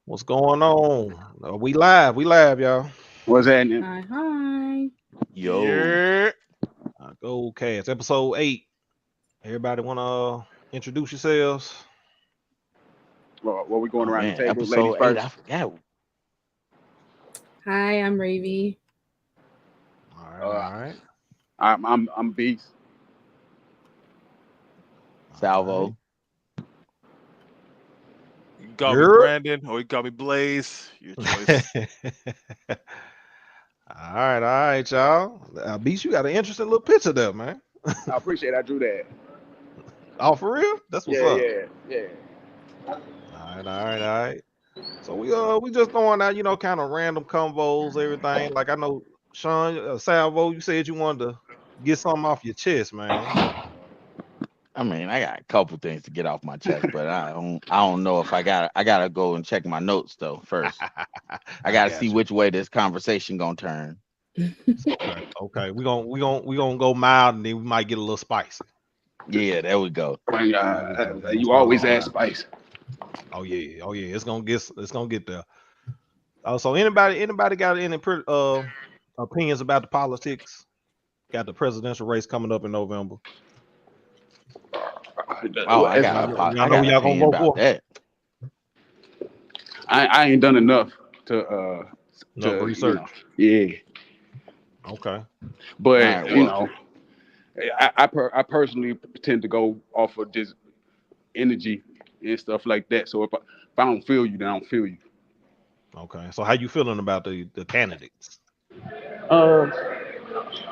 What's going on? We live. We live, y'all. What's happening? Hi, hi. Yo, Yeah. GoldKast, episode 8. Everybody wanna introduce yourselves? What we going oh around the man, table, ladies episode 8. I first? forgot. Hi, I'm Ravy. All right, Uh, all right, I'm Beast. all right. Salvo. You can call me You're Brandon or you can call me Blaze. Your choice. all right, y'all. Beast, you got an interesting little picture there, man. I appreciate I drew that. Oh, for real? That's what's Yeah, up. yeah, yeah. All right. So we just throwing out, kind of random convos, everything. Like I know Sean Salvo, you said you wanted to get something off your chest, man. I mean, I got a couple things to get off my chest, but I don't know if I gotta go and check my notes though first. I I gotta see got you. which way this conversation gonna turn. Okay. We gonna go mild, and then we might get a little spicy. Yeah, there we go. Man, We gonna you start always off add mild. spice. Oh yeah. It's gonna get there. So anybody got any opinions about the politics? Got the presidential race coming up in November. Oh, I got Y'all, a y'all I know who got an y'all gonna opinion vote about for? that. I ain't done enough Enough to research. yeah. Okay. All But right, well, I personally tend to go off of just energy and stuff like that. So if I don't feel you, then I don't feel you. Okay. So how you feeling about the candidates? Uh,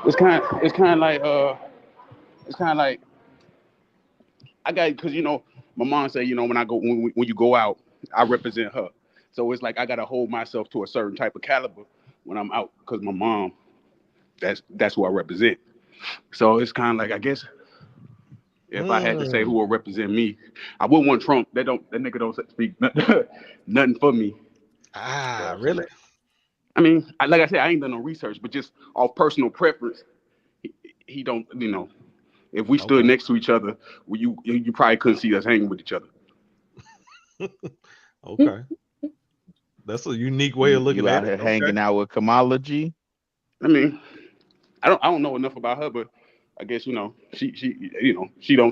it's kind of like I got because my mom said when when you go out, I represent her. So it's like I gotta hold myself to a certain type of caliber when I'm out because my mom that's who I represent. So it's kind of like I guess if I had to say who Mm. will represent me, I wouldn't want Trump. That nigga don't speak nothing for me. So Really? I mean, like I said, I ain't done no research, but just off personal preference, he, he don't. If we stood Okay. next to each other, you probably couldn't see us hanging with each other. Okay. That's a unique way of you looking out at it. here Okay. hanging out with Kamala G. I mean, I don't know enough about her, but I guess she don't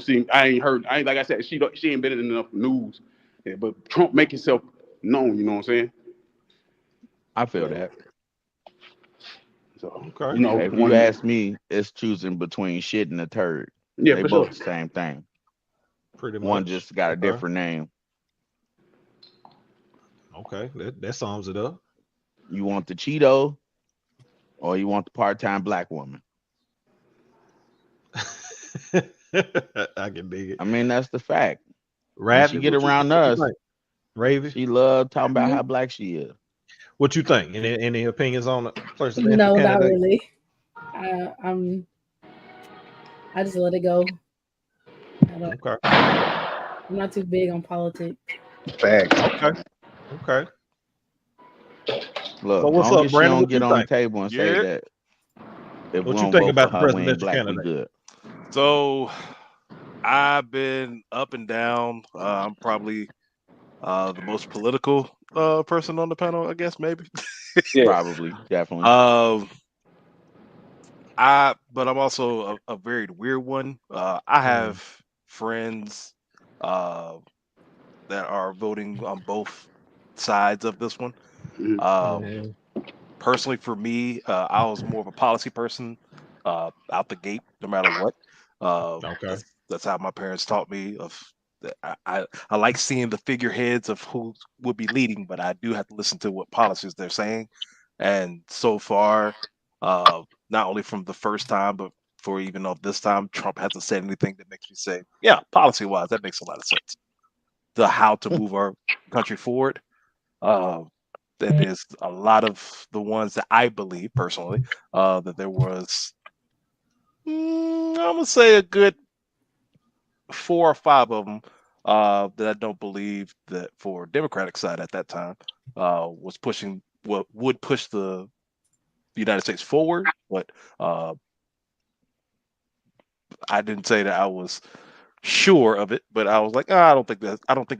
seem. I ain't heard. I ain't like I said. She ain't been in enough news. Yeah, but Trump make himself known. You know what I'm saying? I feel So that. so Okay. If you one. ask me, it's choosing between shit and a turd. Yeah, They for sure. both the same thing. Pretty One much. just got a Okay. different name. Okay. That sums it up. You want the Cheeto or you want the part-time black woman? I can dig it. I mean, that's the fact. When she Radley, get what you around what you us, think? Ravy, she love talking about Mhm. how black she is. what you think? Any opinions on the presidential No, not candidate? really. I'm. I just let it go. I don't. Okay. I'm not too big on politics. Facts. Okay. Okay. So Look, what's long up, as she Brandon? don't What get you on the think? table and say Yeah. that if we What you don't think vote for about the her, we ain't presidential black, we candidate? good. So I've been up and down. I'm probably the most political person on the panel, I guess maybe. Yeah. Probably, definitely. um, but I'm also a very weird one. I Mm, have friends uh, that are voting on both sides of this one. Mhm. Um, mhm. Personally, for me, I was more of a policy person out the gate, no matter what. Okay. That's how my parents taught me. I like seeing the figureheads of who would be leading, but I do have to listen to what policies they're saying. And so far, not only from the first time, but for even of this time, Trump hasn't said anything that makes me say, "Yeah, policy-wise, that makes a lot of sense." The how to move our country forward. Uh, that there's a lot of the ones that I believe personally that there was, I'm gonna say a good 4 or 5 of them that I don't believe that for Democratic side at that time was pushing what would push the United States forward, but uh, I didn't say that I was sure of it, but I was like, "Ah, I don't think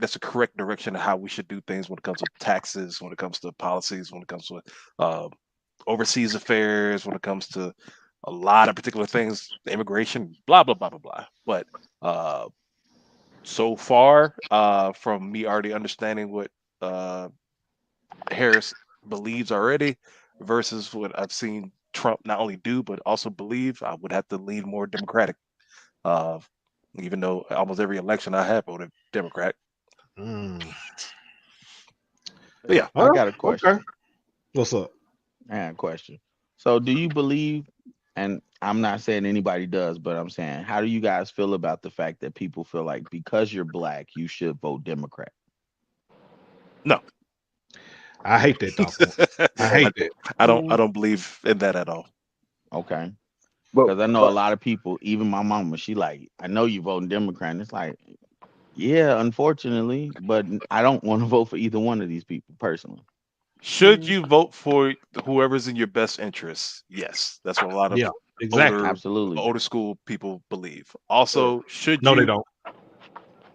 that's the correct direction of how we should do things when it comes to taxes, when it comes to policies, when it comes to uh, overseas affairs, when it comes to a lot of particular things, immigration, blah blah blah blah blah." But uh, so far, from me already understanding what uh, Harris believes already versus what I've seen Trump not only do but also believe, I would have to lean more Democratic. Uh, Even though almost every election I have voted Democrat. Mm. But yeah, I Well, got a okay. question. What's up? I got a question. So, do you believe? And I'm not saying anybody does, but I'm saying, how do you guys feel about the fact that people feel like because you're black, you should vote Democrat? no, I hate that thought. I I, hate that. Yeah. I don't believe in that at all. Okay. But Because I know a but lot of people, even my mama, she like, I know you voting Democrat. And it's like, yeah, unfortunately, but I don't want to vote for either one of these people personally. Should Mm. you vote for whoever's in your best interest? Yes, that's what a lot of Yeah, exactly. older Absolutely. older school people believe. uh, Also, No, they don't.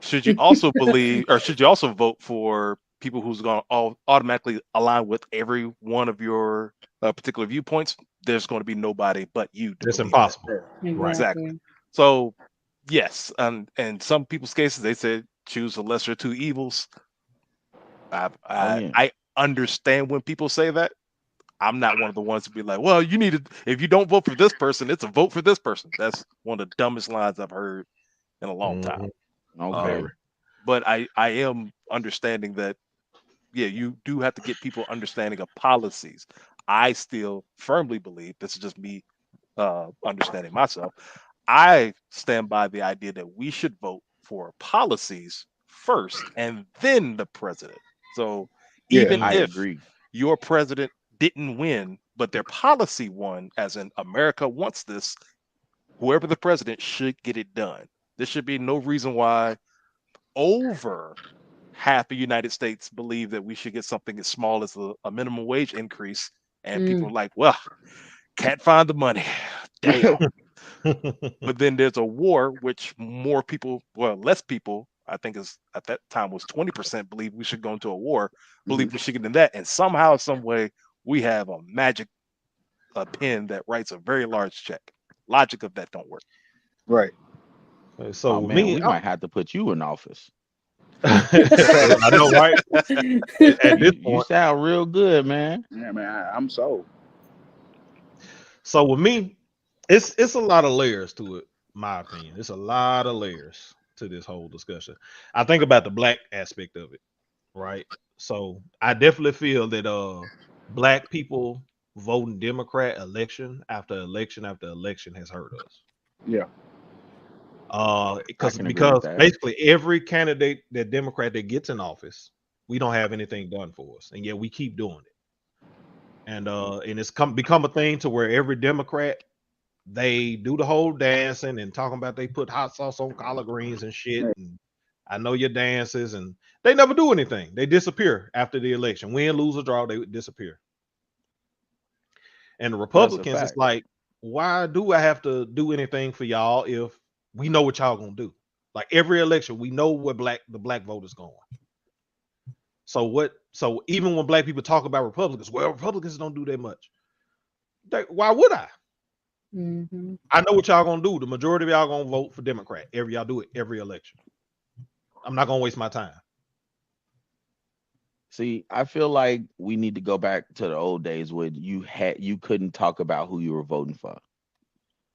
should you also believe or should you also vote for people who's going to automatically align with every one of your particular viewpoints? There's going to be nobody but you to That's believe that. impossible. yeah, Right. Exactly. Exactly. So yes, and some people's cases they said choose the lesser of two evils. Oh yeah. I understand when people say that. I'm not one of the ones to be like, well, you need to if you don't vote for this person, it's a vote for this person. That's one of the dumbest lines I've heard in a long time. Mhm. Okay. Um, Very. but I am understanding that yeah, you do have to get people understanding of policies. I still firmly believe this is just me understanding myself. I stand by the idea that we should vote for policies first and then the president. So yeah, even I Mm. if agree. your president didn't win, but their policy won, as in America wants this, whoever the president should get it done. There should be no reason why over half the United States believe that we should get something as small as a minimum wage increase. And people Mm. are like, well, can't find the money. Damn. But then there's a war, which more people, well, less people, I think is at that time was 20% believe we should go into a war, mhm, believe we should get in that. And somehow, some way, we have a magic pen that writes a very large check. Logic of that don't work. right. So Oh with man, me, we might have to put you in office. I know, right? At this You point. sound real good, man. Yeah, man, I'm so. So with me, it's a lot of layers to it. My opinion, it's a lot of layers to this whole discussion. I think about the black aspect of it, right? So I definitely feel that black people voting Democrat election after election has hurt us. Yeah, I Because can agree with that. basically every candidate that Democrat that gets in office, we don't have anything done for us, and yet we keep doing it. And it's become a thing to where every Democrat they do the whole dancing and talking about they put hot sauce on collard greens and shit. yeah, And I know your dances, and they never do anything. They disappear after the election, win, lose, or draw. They disappear. And the That's a Republicans, it's fact. like, why do I have to do anything for y'all if we know what y'all gonna do? Like every election, we know where the black vote is going. So what? So even when black people talk about Republicans, well, Republicans don't do that much. Why would I? Hmm. I know what y'all gonna do. The majority of y'all gonna vote for Democrat. Y'all do it every election. I'm not gonna waste my time. See, I feel like we need to go back to the old days where you couldn't talk about who you were voting for.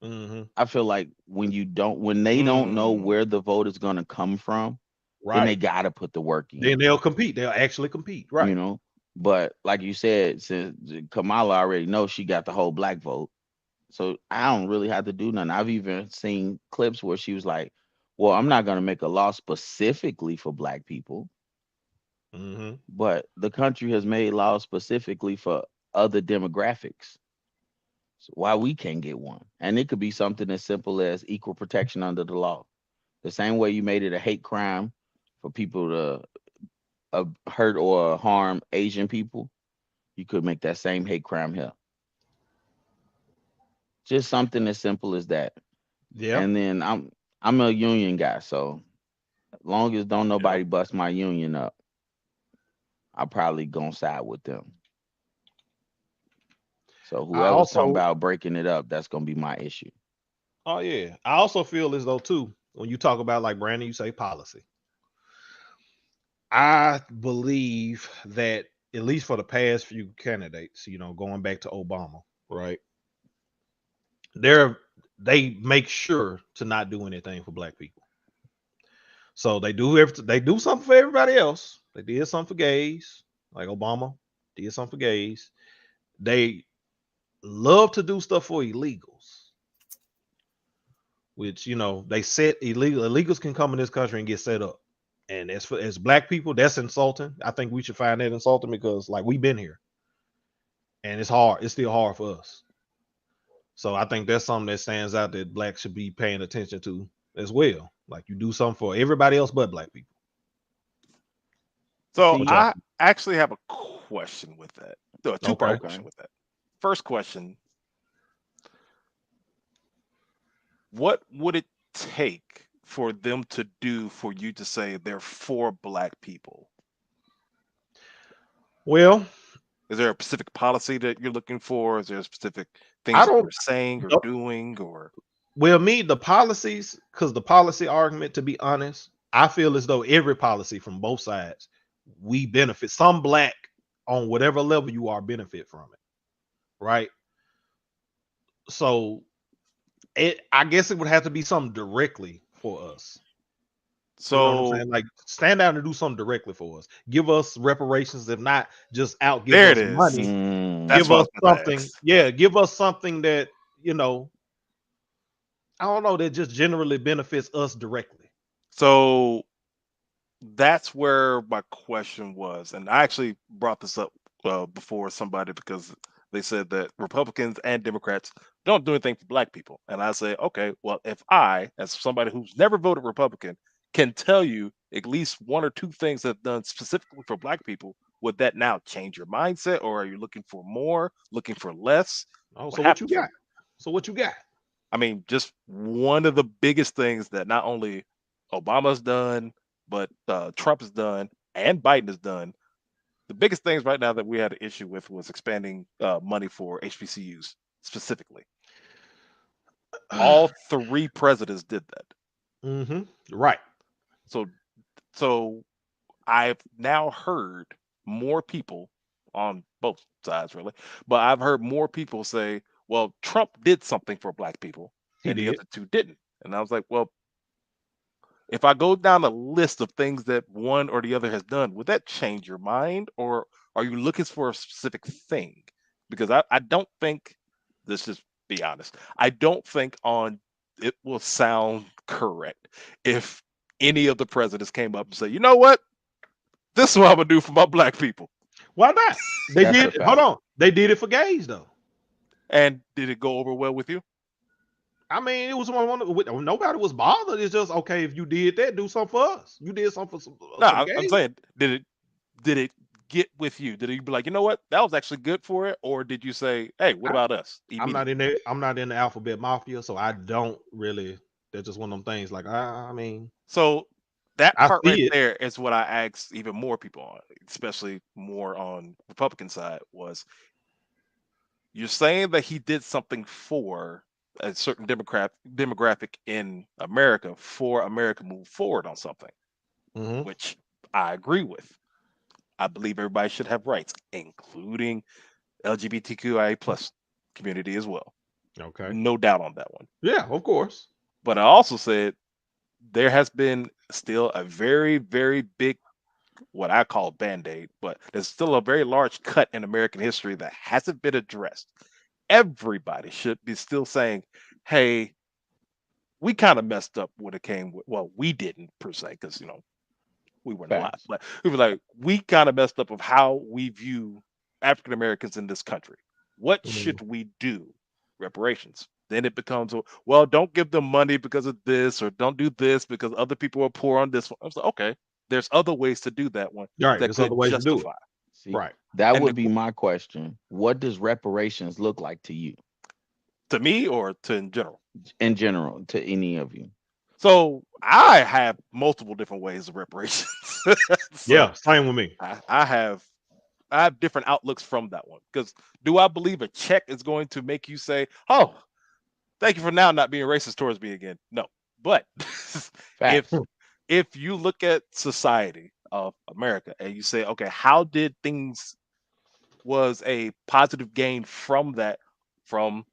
Hmm. I feel like when they don't know Mm. where the vote is gonna come from, then they Right. gotta put the work Then in, they'll compete. They'll actually compete. you Right. know. But like you said, since Kamala already knows she got the whole black vote, so I don't really have to do nothing. I've even seen clips where she was like, "Well, I'm not gonna make a law specifically for black people, Hmm. but the country has made laws specifically for other demographics. So why we can't get one? And it could be something as simple as equal protection under the law. The same way you made it a hate crime for people to hurt or harm Asian people, you could make that same hate crime here. Just something as simple as that. Yeah. And then I'm a union guy, so as long as don't Yeah. nobody bust my union up, I probably gonna side with them. So I whoever's talking also, about breaking it up, that's gonna be my issue. oh yeah, I also feel as though too when you talk about like Brandon, you say policy. I believe that at least for the past few candidates, going back to Obama, right? They're they make sure to not do anything for black people. So they do something for everybody else. They did something for gays, like Obama did something for gays. They love to do stuff for illegals, which they set illegals can come in this country and get set up. And as black people, that's insulting. I think we should find that insulting because like we've been here and it's hard. It's still hard for us. So I think that's something that stands out that blacks should be paying attention to as well. Like you do something for everybody else but black people. So What See, y'all I think? actually have a question with that. A two-part Okay. question okay. with that. First question: what would it take for them to do for you to say they're for black people? Well, Is there a specific policy that you're looking for? Is there specific things I that don't they're saying or know. doing? Or Well, me, the policies, because the policy argument, to be honest, I feel as though every policy from both sides, we benefit. Some black on whatever level you are benefit from it, right? So I guess it would have to be something directly for us. You know what I'm so saying? Like stand down and do something directly for us. Give us reparations, if not just out give there it us is. money. That's Give Mm, what I us was about to something. ask. Yeah, give us something that, you know, I don't know, that just generally benefits us directly. So that's where my question was, and I actually brought this up before somebody because they said that Republicans and Democrats don't do anything for black people, and I say, okay, well, if I, as somebody who's never voted Republican, can tell you at least one or two things that have done specifically for black people, would that now change your mindset, or are you looking for more, looking for less? Oh, What so what you happens from got? there? So what you got? I mean, just one of the biggest things that not only Obama's done, but Trump has done and Biden has done. The biggest things right now that we had an issue with was expanding money for HBCUs specifically. All three presidents did that. Mm-hmm. Right. So, so I've now heard more people on both sides, really, but I've heard more people say, "Well, Trump did something for black people, He and the did. other two didn't." And I was like, "Well, if I go down a list of things that one or the other has done, would that change your mind, or are you looking for a specific thing? Because I don't think, let's just be honest, I don't think on it will sound correct if any of the presidents came up and say, you know what, this is what I'm gonna do for my black people. Why not? They that's a did. Hold fact. on. They did it for gays though. And did it go over well with you? I mean, it was nobody was bothered. It's just okay if you did that, do something for us. You did something for No, some I'm gays. saying, did it get with you? Did it be like, you know what, that was actually good for it, or did you say, hey, what I, about us I'm not in immediately? there. I'm not in the alphabet mafia, so I don't really. That's just one of them things. Like I mean, So that I part right see it. there is what I asked even more people on, especially more on Republican side, was you're saying that he did something for a certain demographic in America for America move forward on something, Hmm. which I agree with. I believe everybody should have rights, including LGBTQIA plus community as well. Okay. No doubt on that one. Yeah, of course. But I also said there has been still a very, very big, what I call band-aid, but there's still a very large cut in American history that hasn't been addressed. Everybody should be still saying, hey, we kind of messed up when it came with, well, we didn't per se, because we weren't alive, Facts. but we were like, we kind of messed up of how we view African Americans in this country. What Mhm. should we do? Reparations. Then it becomes, well, don't give them money because of this, or don't do this because other people are poor on this one. I was like, okay, there's other ways to do that one Right. that There's other could ways to do it. justify. See, Right. that And would be my question. What does reparations look like to you to me or to in general. in general, to any of you? So I have multiple different ways of reparations. So Yeah, same with me. I have different outlooks from that one. Because do I believe a check is going to make you say, "Oh, thank you for now not being racist towards me again"? No, but if Facts. if you look at society of America and you say, "Okay, how did things was a positive gain from that from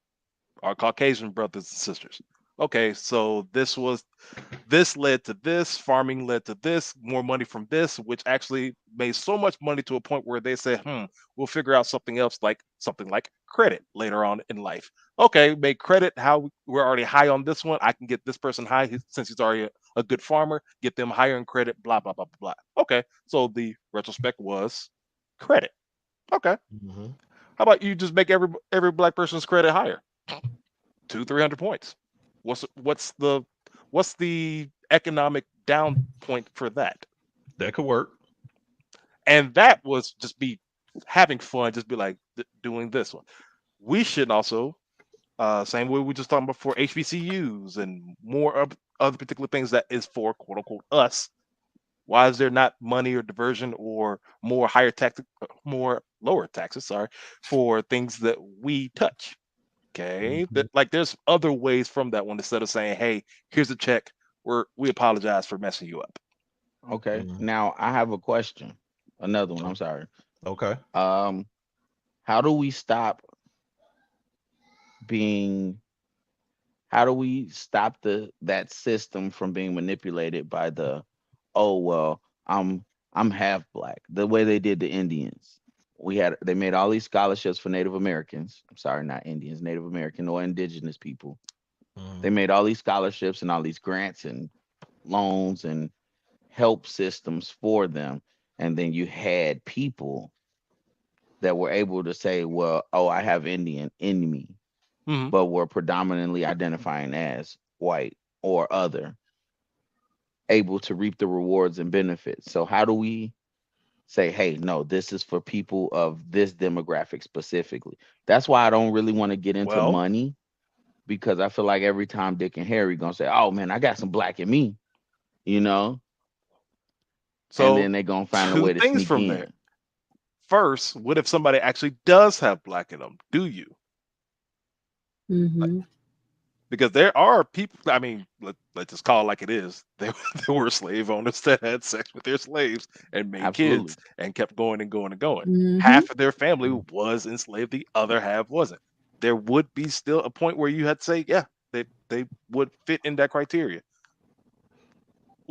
our Caucasian brothers and sisters?" Okay, so this led to this, farming led to this, more money from this, which actually made so much money to a point where they said, we'll figure out something else, like something like credit later on in life. Okay, make credit how we're already high on this one. I can get this person high since he's already a good farmer, get them higher in credit, blah, blah, blah, blah, blah. Okay, so the retrospect was credit. Okay. Mhm. How about you just make every black person's credit higher? 200-300 points. What's the economic down point for that? That could work. And that was just be having fun, just be like doing this one. We should also same way we just talking about for HBCUs and more of other particular things that is for quote unquote us. Why is there not money or diversion or more higher tax, more lower taxes? Sorry, for things that we touch. Okay, Mhm. like there's other ways from that one instead of saying, "Hey, here's a check. We apologize for messing you up." Okay. Mhm. Now I have a question. Another one. I'm sorry. Okay. Um, how do we stop being? How do we stop that system from being manipulated by the? Oh well, I'm half black. The way they did the Indians. They made all these scholarships for Native Americans. I'm sorry, not Indians, Native American or indigenous people. Mhm. They made all these scholarships and all these grants and loans and help systems for them. And then you had people that were able to say, well, oh, I have Indian in me, Hmm. but were predominantly identifying as white or other, able to reap the rewards and benefits. So, how do we say, hey, no, this is for people of this demographic specifically? That's why I don't really want to get into Well, money because I feel like every time Dick and Harry gonna say, oh man, I got some black in me, you know, and so then they gonna find a two way to things sneak from there. in. First, what if somebody actually does have black in them? Do you? Like, Mm-hmm. because there are people. I mean, let's just call it like it is. There were slave owners that had sex with their slaves and made Absolutely. kids and kept going and going and going. Mm-hmm. Half of their family Mhm. was enslaved. The other half wasn't. There would be still a point where you had to say, yeah, they would fit in that criteria.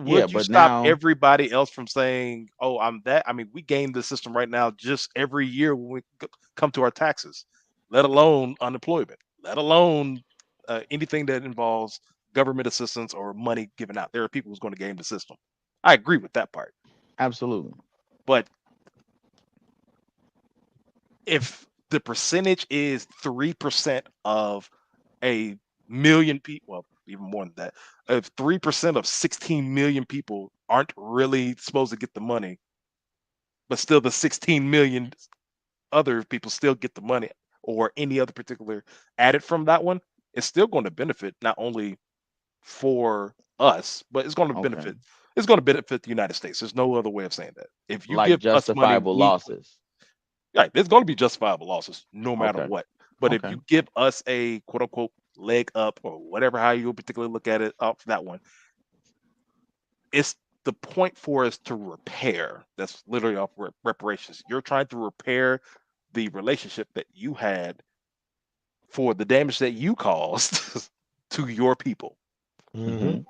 Yeah, Would you but stop now, everybody else from saying, "Oh, I'm that"? I mean, we game the system right now just every year when we come to our taxes, let alone unemployment, let alone anything that involves government assistance or money given out. There are people who's going to game the system. I agree with that part, absolutely. but if the percentage is 3% of a million people, well, even more than that, if 3% of 16 million people aren't really supposed to get the money, but still the 16 million other people still get the money or any other particular added from that one, it's still going to benefit not only for us, but Okay. it's going to benefit the United States. There's no other way of saying that. If you Like give us money, justifiable we losses. right, there's going to be justifiable losses no matter Okay. what. But if Okay. you give us a quote unquote leg up or whatever how you particularly look at it off that one, it's the point for us to repair. That's literally off reparations. You're trying to repair the relationship that you had for the damage that you caused to your people. Mhm. Hmm.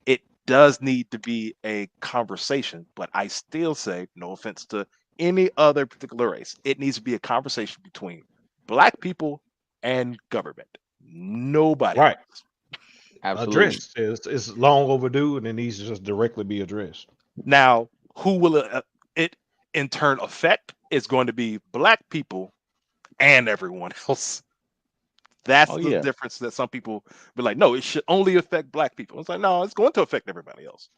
It does need to be a conversation, but I still say, no offense to any other particular race, it needs to be a conversation between black people and government. Nobody Right. else. Absolutely. Addressed. It's long overdue, and it needs to just directly be addressed. Now, who will it in turn affect? Is going to be black people and everyone else. That's Oh the yeah, difference that some people be like, no, it should only affect black people. It's like, no, it's going to affect everybody else.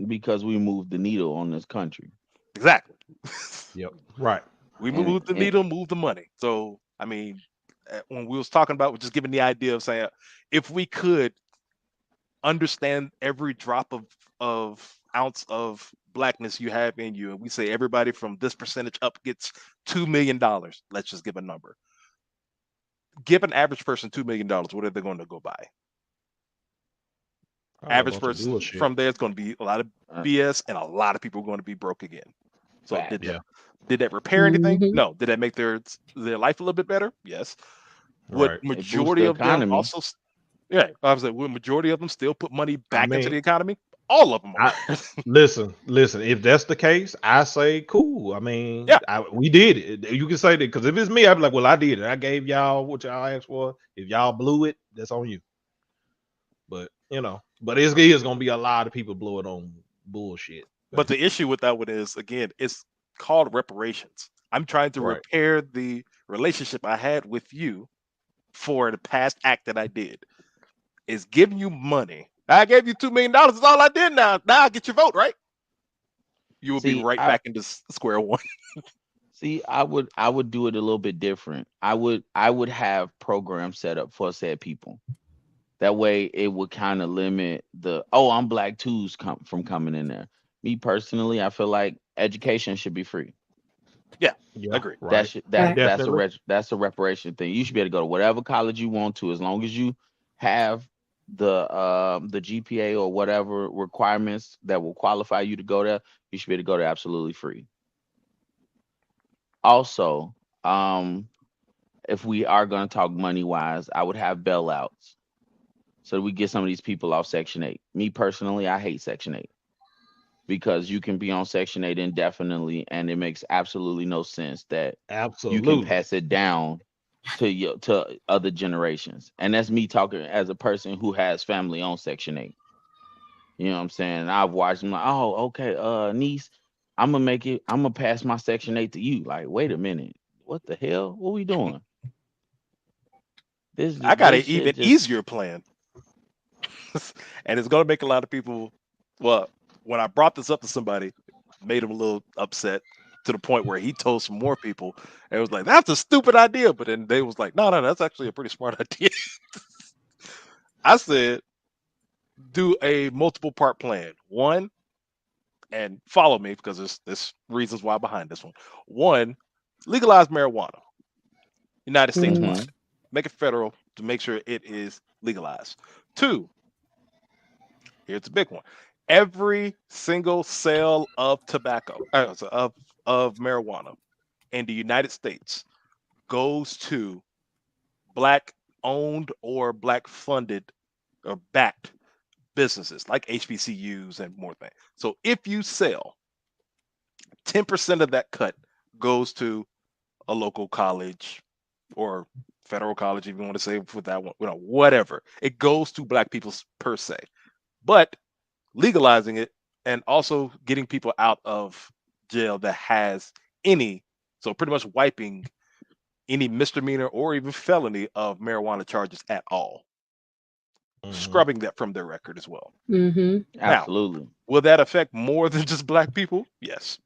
because we moved the needle on this country, Exactly. Yep. Right. We and move the and needle, move the money. So, I mean, when we was talking about just giving the idea of saying, if we could understand every drop of ounce of blackness you have in you, and we say everybody from this percentage up gets $2 million. Let's just give a number. Give an average person $2 million. What are they going to go buy? Probably a Average bunch of person bullshit. from there is going to be a lot of Uh, BS, and a lot of people are going to be broke again. So facts. Yeah. did that repair anything? Hmm. No. Did that make their life a little bit better? Yes. Would Right. It boosts majority the of them economy. also? Yeah, I was like, would majority of them still put money I back into mean, the economy? All of them I are. listen. If that's the case, I say cool. I mean, Yeah, we did it. You can say that because if it's me, I'd be like, well, I did it. I gave y'all what y'all asked for. If y'all blew it, that's on you. But but it is gonna be a lot of people blow it on bullshit. but But the issue with that one is again, it's called reparations. I'm trying to right, repair the relationship I had with you for the past act that I did. Is giving you money. I gave you $2 million. Is all I did now. Now I get your vote, right? You will be See, right I back into square one. see. I would do it a little bit different. I would have programs set up for said people. That way, it would kind of limit the I'm black too's from coming in there. Me personally, I feel like education should be free. Yeah, yeah, agree. right, Facts. definitely. That's a reparation thing. You should be able to go to whatever college you want to, as long as you have the GPA or whatever requirements that will qualify you to go there. You should be able to go there absolutely free. Also, if we are going to talk money wise, I would have bailouts so that we get some of these people off Section 8. Me personally, I hate Section 8 because you can be on Section 8 indefinitely, and it makes absolutely no sense that you can Absolutely. pass it down to other generations. And that's me talking as a person who has family on Section 8. You know what I'm saying? I've watched them like, oh, okay, niece, I'm gonna pass my Section 8 to you. Like, wait a minute. What the hell? What we doing? I got This an shit even just easier plan, and it's going to make a lot of people. Well, when I brought this up to somebody, made him a little upset to the point where he told some more people, and it was like, "That's a stupid idea," but then they was like, "No, no, that's actually a pretty smart idea." I said, "Do a multiple part plan. One, and follow me because there's reasons why behind this one. One, legalize marijuana, United States Mm. hmm wide, make it federal to make sure it is legalized. Two, here's the big one: every single sale of tobacco, of marijuana in the United States goes to black owned or black funded or backed businesses like HBCUs and more things. So if you sell, 10% of that cut goes to a local college or federal college, if you want to say for that one, whatever. It goes to black people per se. But legalizing it and also getting people out of jail that has any, so pretty much wiping any misdemeanor or even felony of marijuana charges at all, Hmm. scrubbing that from their record as well. Hmm. Now, absolutely. will that affect more than just black people? Yes.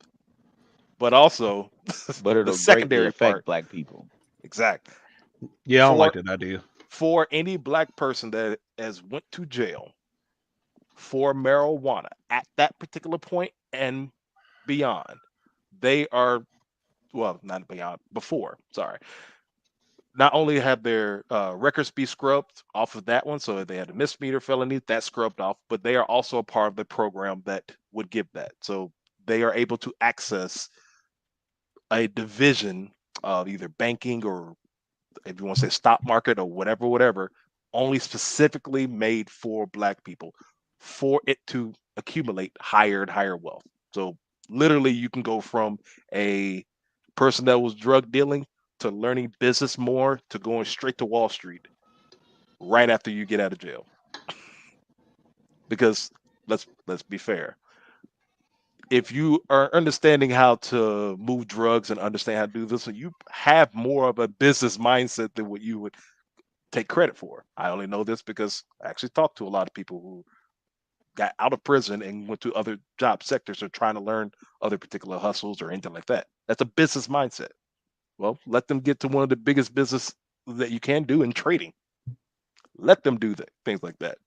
But also But the it'll greatly secondary affect part, black people. exact. Yeah, I don't like For that idea. any black person that has went to jail for marijuana at that particular point and beyond, they are, well, not beyond, before, sorry, not only have their records be scrubbed off of that one, so if they had a misdemeanor felony, that's scrubbed off, but they are also a part of the program that would give that. So they are able to access a division of either banking or, if you want to say, stock market or whatever, whatever, only specifically made for black people for it to accumulate higher and higher wealth. So literally you can go from a person that was drug dealing to learning business more to going straight to Wall Street right after you get out of jail. Because let's be fair. If you are understanding how to move drugs and understand how to do this, you have more of a business mindset than what you would take credit for. I only know this because I actually talked to a lot of people who got out of prison and went to other job sectors or trying to learn other particular hustles or anything like that. That's a business mindset. Well, let them get to one of the biggest business that you can do in trading. Let them do that, things like that.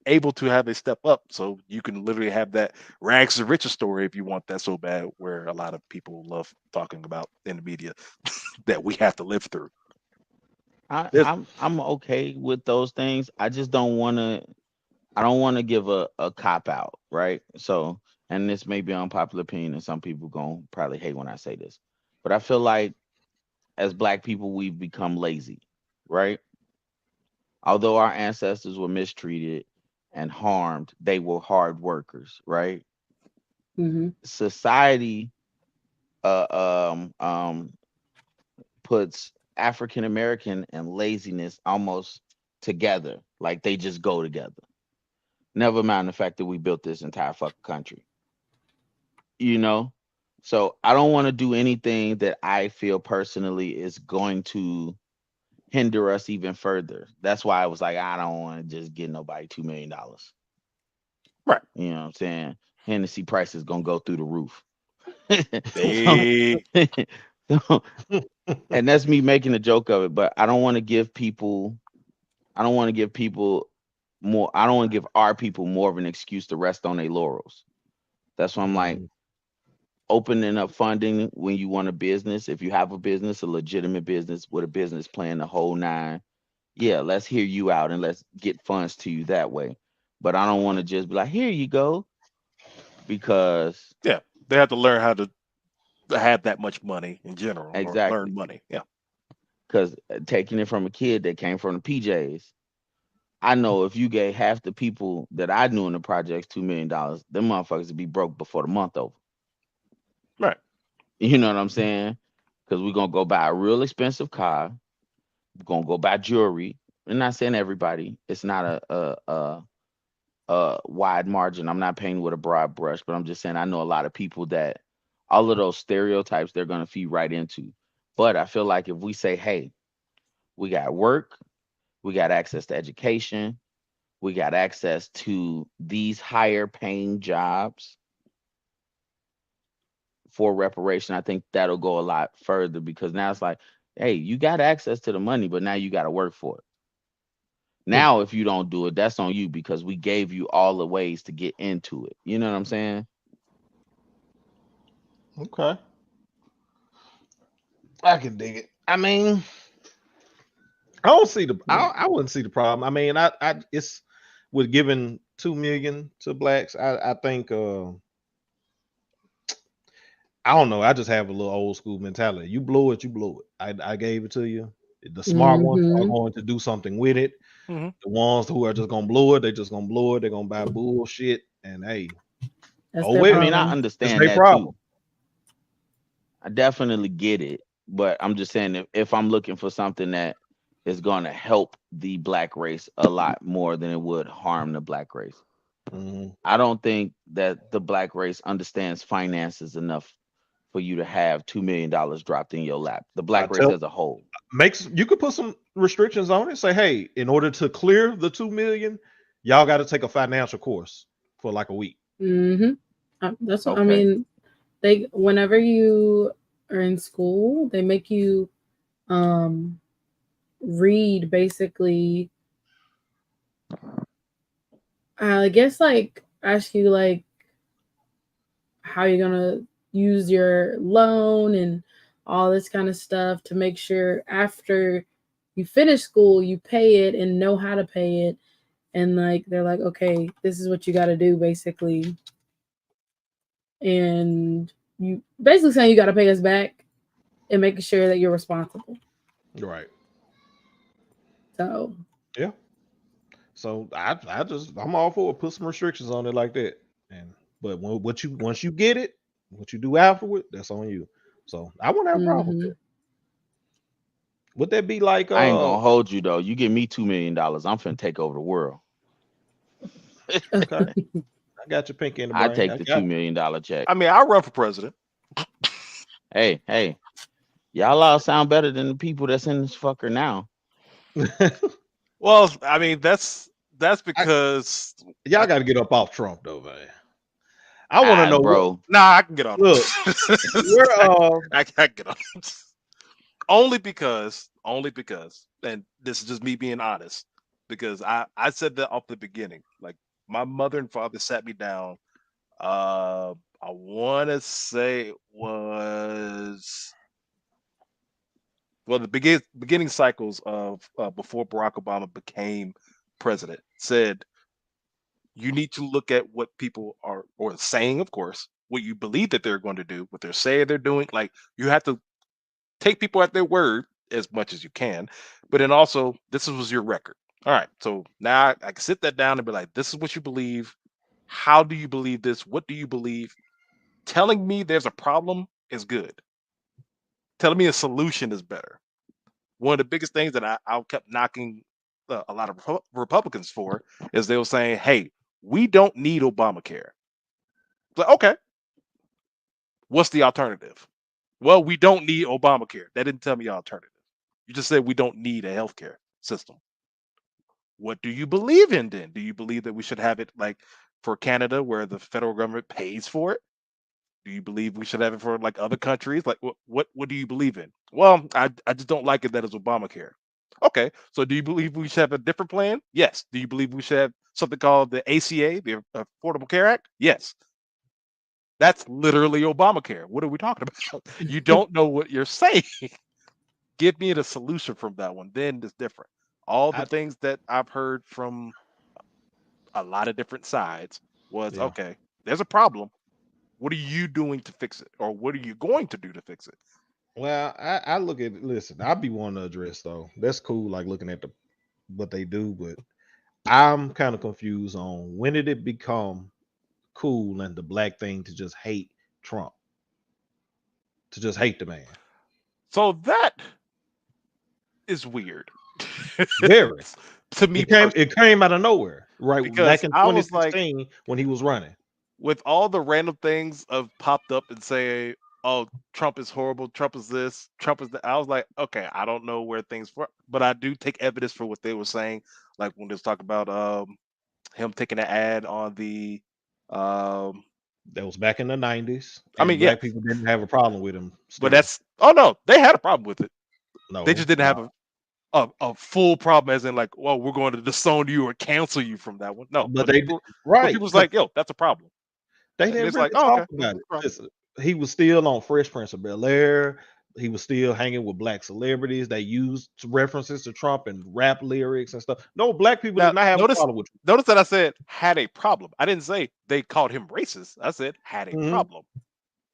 able to have a step up. So you can literally have that rags to riches story if you want that so bad, where a lot of people love talking about in the media that we have to live through. There's I'm okay with those things. I just don't want to. I don't want to give a cop out, right? So, and this may be unpopular opinion, and some people gonna probably hate when I say this, but I feel like as Black people, we've become lazy, right? Although our ancestors were mistreated and harmed, they were hard workers, right? Mm-hmm. Society uh, puts African American and laziness almost together, like they just go together. Never mind the fact that we built this entire fucking country, you know? So I don't want to do anything that I feel personally is going to hinder us even further. That's why I was like, I don't want to just get nobody $2 million. right. You know what I'm saying? Hennessy prices gonna go through the roof. so, They so, and that's me making a joke of it, but I don't want to give people more. I don't want to give our people more of an excuse to rest on their laurels. That's why I'm like Mhm. opening up funding when you want a business. If you have a business, a legitimate business with a business plan, the whole nine, yeah, let's hear you out and let's get funds to you that way. But I don't want to just be like, here you go, because yeah, they have to learn how to have that much money in general or learn exactly, money. Yeah. because taking it from a kid that came from the PJs, I know if you gave half the people that I knew in the projects $2 million, them motherfuckers would be broke before the month over. Right. You know what I'm saying? Because we're gonna go buy a real expensive car. We're gonna go buy jewelry. I'm not saying everybody. It's not a wide margin. I'm not painting with a broad brush, but I'm just saying I know a lot of people that all of those stereotypes they're gonna feed right into. But I feel like if we say, hey, we got work, we got access to education, we got access to these higher paying jobs for reparation, I think that'll go a lot further because now it's like, hey, you got access to the money, but now you got to work for it. Hmm. Now, if you don't do it, that's on you because we gave you all the ways to get into it. You know what I'm saying? Okay, I can dig it. I mean, I don't see the. I wouldn't see the problem. I mean, it's with giving 2 million to blacks. I think. I don't know. I just have a little old school mentality. You blew it, you blew it. I gave it to you. The smart ones are Mm-hmm. going to do something with it. Hmm. The ones who are just gonna blow it, they just gonna blow it. They're gonna buy bullshit, and hey, That's oh their I well, mean, I problem. it's understand their that problem. too. I definitely get it. But I'm just saying, if I'm looking for something that is going to help the black race a lot more than it would harm the black race, Mhm. I don't think that the black race understands finances enough for you to have $2 million dropped in your lap. The I black race tell as a whole. makes you could put some restrictions on it. Say, hey, in order to clear the 2 million, y'all got to take a financial course for like a week. Mm-hmm. That's what I Okay. mean. They whenever you are in school, they make you um read basically. I guess like ask you like how you're gonna use your loan and all this kind of stuff to make sure after you finish school you pay it and know how to pay it, and like they're like, okay, this is what you got to do basically, and you basically saying you got to pay us back and making sure that you're responsible. Right. So Yeah. So I'm all for it. Put some restrictions on it like that. And but what you once you get it, what you do afterward, that's on you. So I wouldn't have a problem with mm-hmm. that. Would that be like I ain't gonna hold you though. You give me $2 million, I'm finna take over the world. okay? I got your pinky in the I brain. take I the two got million dollar check. I mean, I'll run for president. Hey, hey, y'all all sound better than the people that's in this fucker now. it. Well, I mean, that's I, because y'all I, got to get up off Trump though, man. I want to Ah, know what. bro. nah, I can get on Look, him. we're I can get on him. Only because, and this is just me being honest. because I said that off the beginning. Like my mother and father sat me down. Uh, I want to say it was well the beginning cycles of before Barack Obama became president. Said you need to look at what people are or saying, of course, what you believe that they're going to do, what they're saying they're doing. Like you have to take people at their word as much as you can, but then also this was your record. All right, so now I can sit that down and be like, this is what you believe. How do you believe this? What do you believe? Telling me there's a problem is good. Telling me a solution is better. One of the biggest things that I kept knocking a lot of Republicans for is they were saying, hey, we don't need Obamacare. Like, okay, what's the alternative? Well, we don't need Obamacare. That didn't tell me the alternative. You just said we don't need a healthcare system. What do you believe in then? Do you believe that we should have it like for Canada where the federal government pays for it? Do you believe we should have it for like other countries? Like what do you believe in? Well, I just don't like it that it's Obamacare. Okay, so do you believe we should have a different plan? Yes. Do you believe we should have something called the ACA, the Affordable Care Act? Yes. That's literally Obamacare. What are we talking about? You don't know what you're saying. Give me the solution from that one. Then it's different. All the I things that I've heard from a lot of different sides was yeah. okay, there's a problem. What are you doing to fix it? Or what are you going to do to fix it? Well, I look at listen. I'd be wanting to address though. That's cool, like looking at the what they do, but I'm kind of confused on when did it become cool and the black thing to just hate Trump, to just hate the man. So that is weird Very. to me It personally. came out of nowhere, right? Back Because in I was like, 2016 when he was running. with all the random things of popped up and say, "Oh, Trump is horrible. Trump is this. Trump is that." I was like, okay, I don't know where things were, but I do take evidence for what they were saying. Like when they was talking about him taking an ad on the, um, That was back in the 90s, I and mean, yes, black people didn't have a problem with him but still. that's oh no, they had a problem with it. They just No, didn't no. have a full problem as in like, well, we're going to disown you or cancel you from that one. No, But they but right people was because like, yo, that's a problem, they and didn't it's really like, oh, talk okay, about no it. problem. Listen, he was still on Fresh Prince of Bel Air. He was still hanging with black celebrities. They used references to Trump and rap lyrics and stuff. No, black people did Now not have a notice problem with notice that I said had a problem. I didn't say they called him racist. I said had a Trump. problem.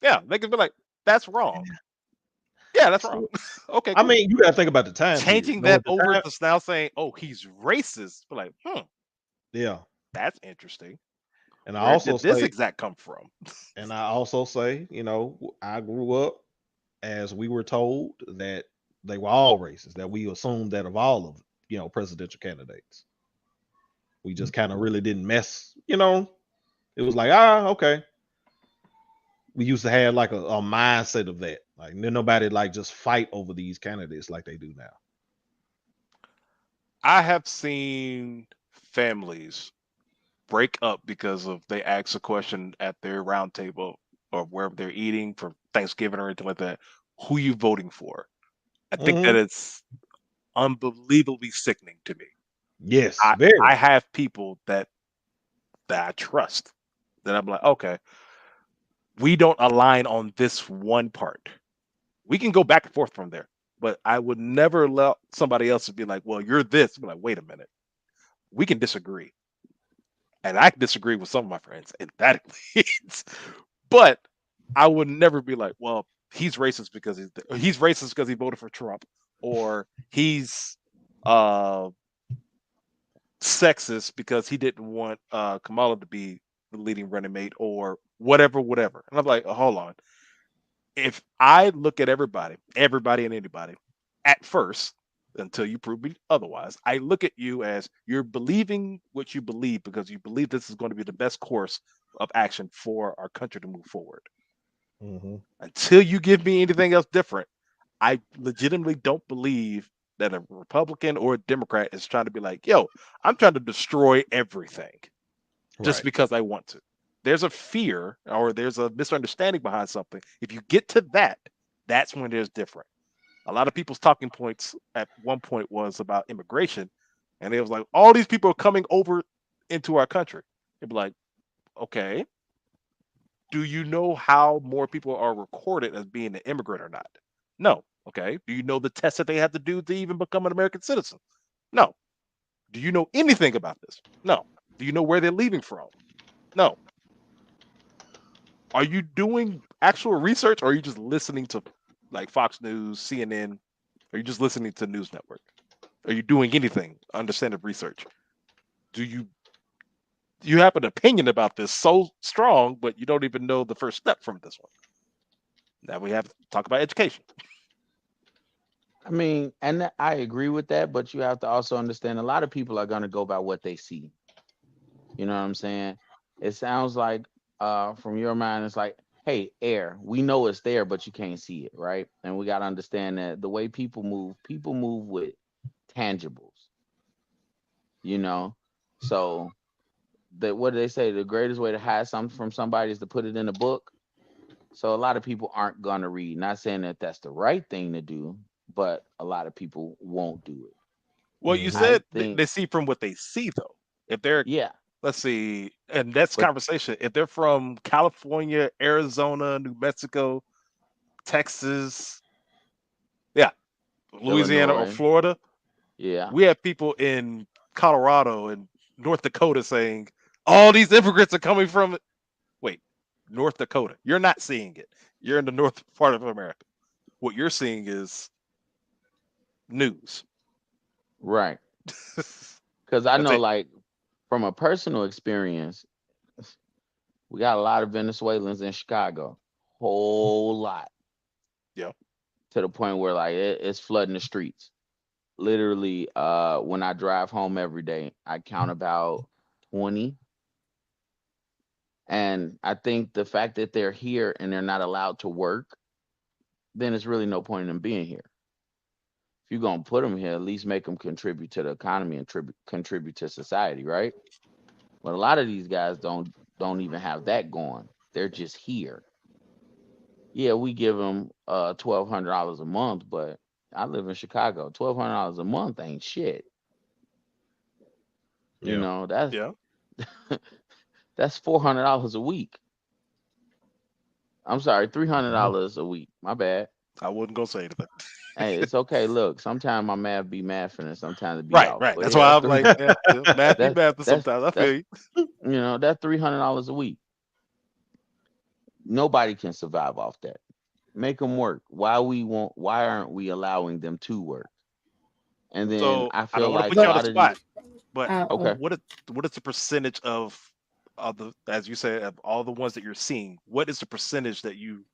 Yeah, they could be like, that's wrong. Yeah, that's wrong. So, Okay, I cool. mean, you got to think about the time period. Changing No, that at the over time, to now saying, oh, he's racist. We're like, yeah. that's interesting. And I Where also did this say, exact come from? I grew up as we were told that they were all racist. That we assumed that of all of presidential candidates. We just kind of really didn't mess. It was like okay. We used to have like a mindset of that. Like nobody like just fight over these candidates like they do now. I have seen families break up because of they ask a question at their round table or wherever they're eating for Thanksgiving or anything like that. Who you voting for? I think that Hmm. it's unbelievably sickening to me. Yes, I very. have people that I trust that I'm like, okay, we don't align on this one part. We can go back and forth from there, but I would never allow somebody else to be like, well, you're this. Be like, wait a minute, we can disagree, and I can disagree with some of my friends, and that includes. But I would never be like, well, he's racist because he's racist because he voted for Trump, or he's uh sexist because he didn't want Kamala to be the leading running mate or whatever, whatever. And I'm like, hold on. If I look at everybody and anybody at first, until you prove me otherwise, I look at you as you're believing what you believe because you believe this is going to be the best course of action for our country to move forward. Hmm. Until you give me anything else different, I legitimately don't believe that a Republican or a Democrat is trying to be like, yo, I'm trying to destroy everything just Right. because I want to. There's a fear or there's a misunderstanding behind something. If you get to that, that's when there's different. A lot of people's talking points at one point was about immigration. And it was like all these people are coming over into our country. It'd be like, okay, do you know how more people are recorded as being an immigrant or not? No. Okay. Do you know the tests that they have to do to even become an American citizen? No. Do you know anything about this? No. Do you know where they're leaving from? No. Are you doing actual research or are you just listening to like Fox News, CNN? Are you just listening to news network? Are you doing anything understanding research? Do you have an opinion about this so strong, but you don't even know the first step from this one? Now we have to talk about education. I mean, and I agree with that, but you have to also understand a lot of people are gonna go by what they see. You know what I'm saying? It sounds like from your mind, it's like, hey, air, we know it's there, but you can't see it, right? And we gotta understand that the way people move with tangibles, you know. So that what do they say? The greatest way to hide something from somebody is to put it in a book. So a lot of people aren't gonna read. Not saying that that's the right thing to do, but a lot of people won't do it. Well, you Hmm. I said think, they see from what they see, though. If they're, yeah, let's see, and that's but conversation. If they're from California, Arizona, New Mexico, Texas, yeah, Louisiana or Illinois, Florida, yeah, we have people in Colorado and North Dakota saying all these immigrants are coming from. Wait, North Dakota. You're not seeing it. You're in the north part of America. What you're seeing is news. right. Because I That's know, it. like, from a personal experience, we got a lot of Venezuelans in Chicago, whole lot, Yeah. to the point where like it's flooding the streets. Literally, when I drive home every day, I count about 20. And I think the fact that they're here and they're not allowed to work, then it's really no point in them being here. If you're gonna put them here, at least make them contribute to the economy and contribute to society, right? But a lot of these guys don't even have that going. They're just here. Yeah, we give them $1,200 a month, but I live in Chicago. $1,200 a month ain't shit. You Yeah. know, that's Yeah. that's $400 a week. I'm sorry, $300 a week. My bad. I wasn't gonna say anything. Hey, it's okay. Look, sometimes my math be mathing and sometimes it be Right, off. right. But That's why yeah, I'm like, yeah, yeah, math be that's math that's sometimes. I that's feel you. that's $300 a week. Nobody can survive off that. Make them work. Why aren't we allowing them to work? And then So I I feel don't want to like put a you on the But lot of these. spot, but Okay. oh, what is the percentage of the, as you said, of all the ones that you're seeing? What is the percentage that you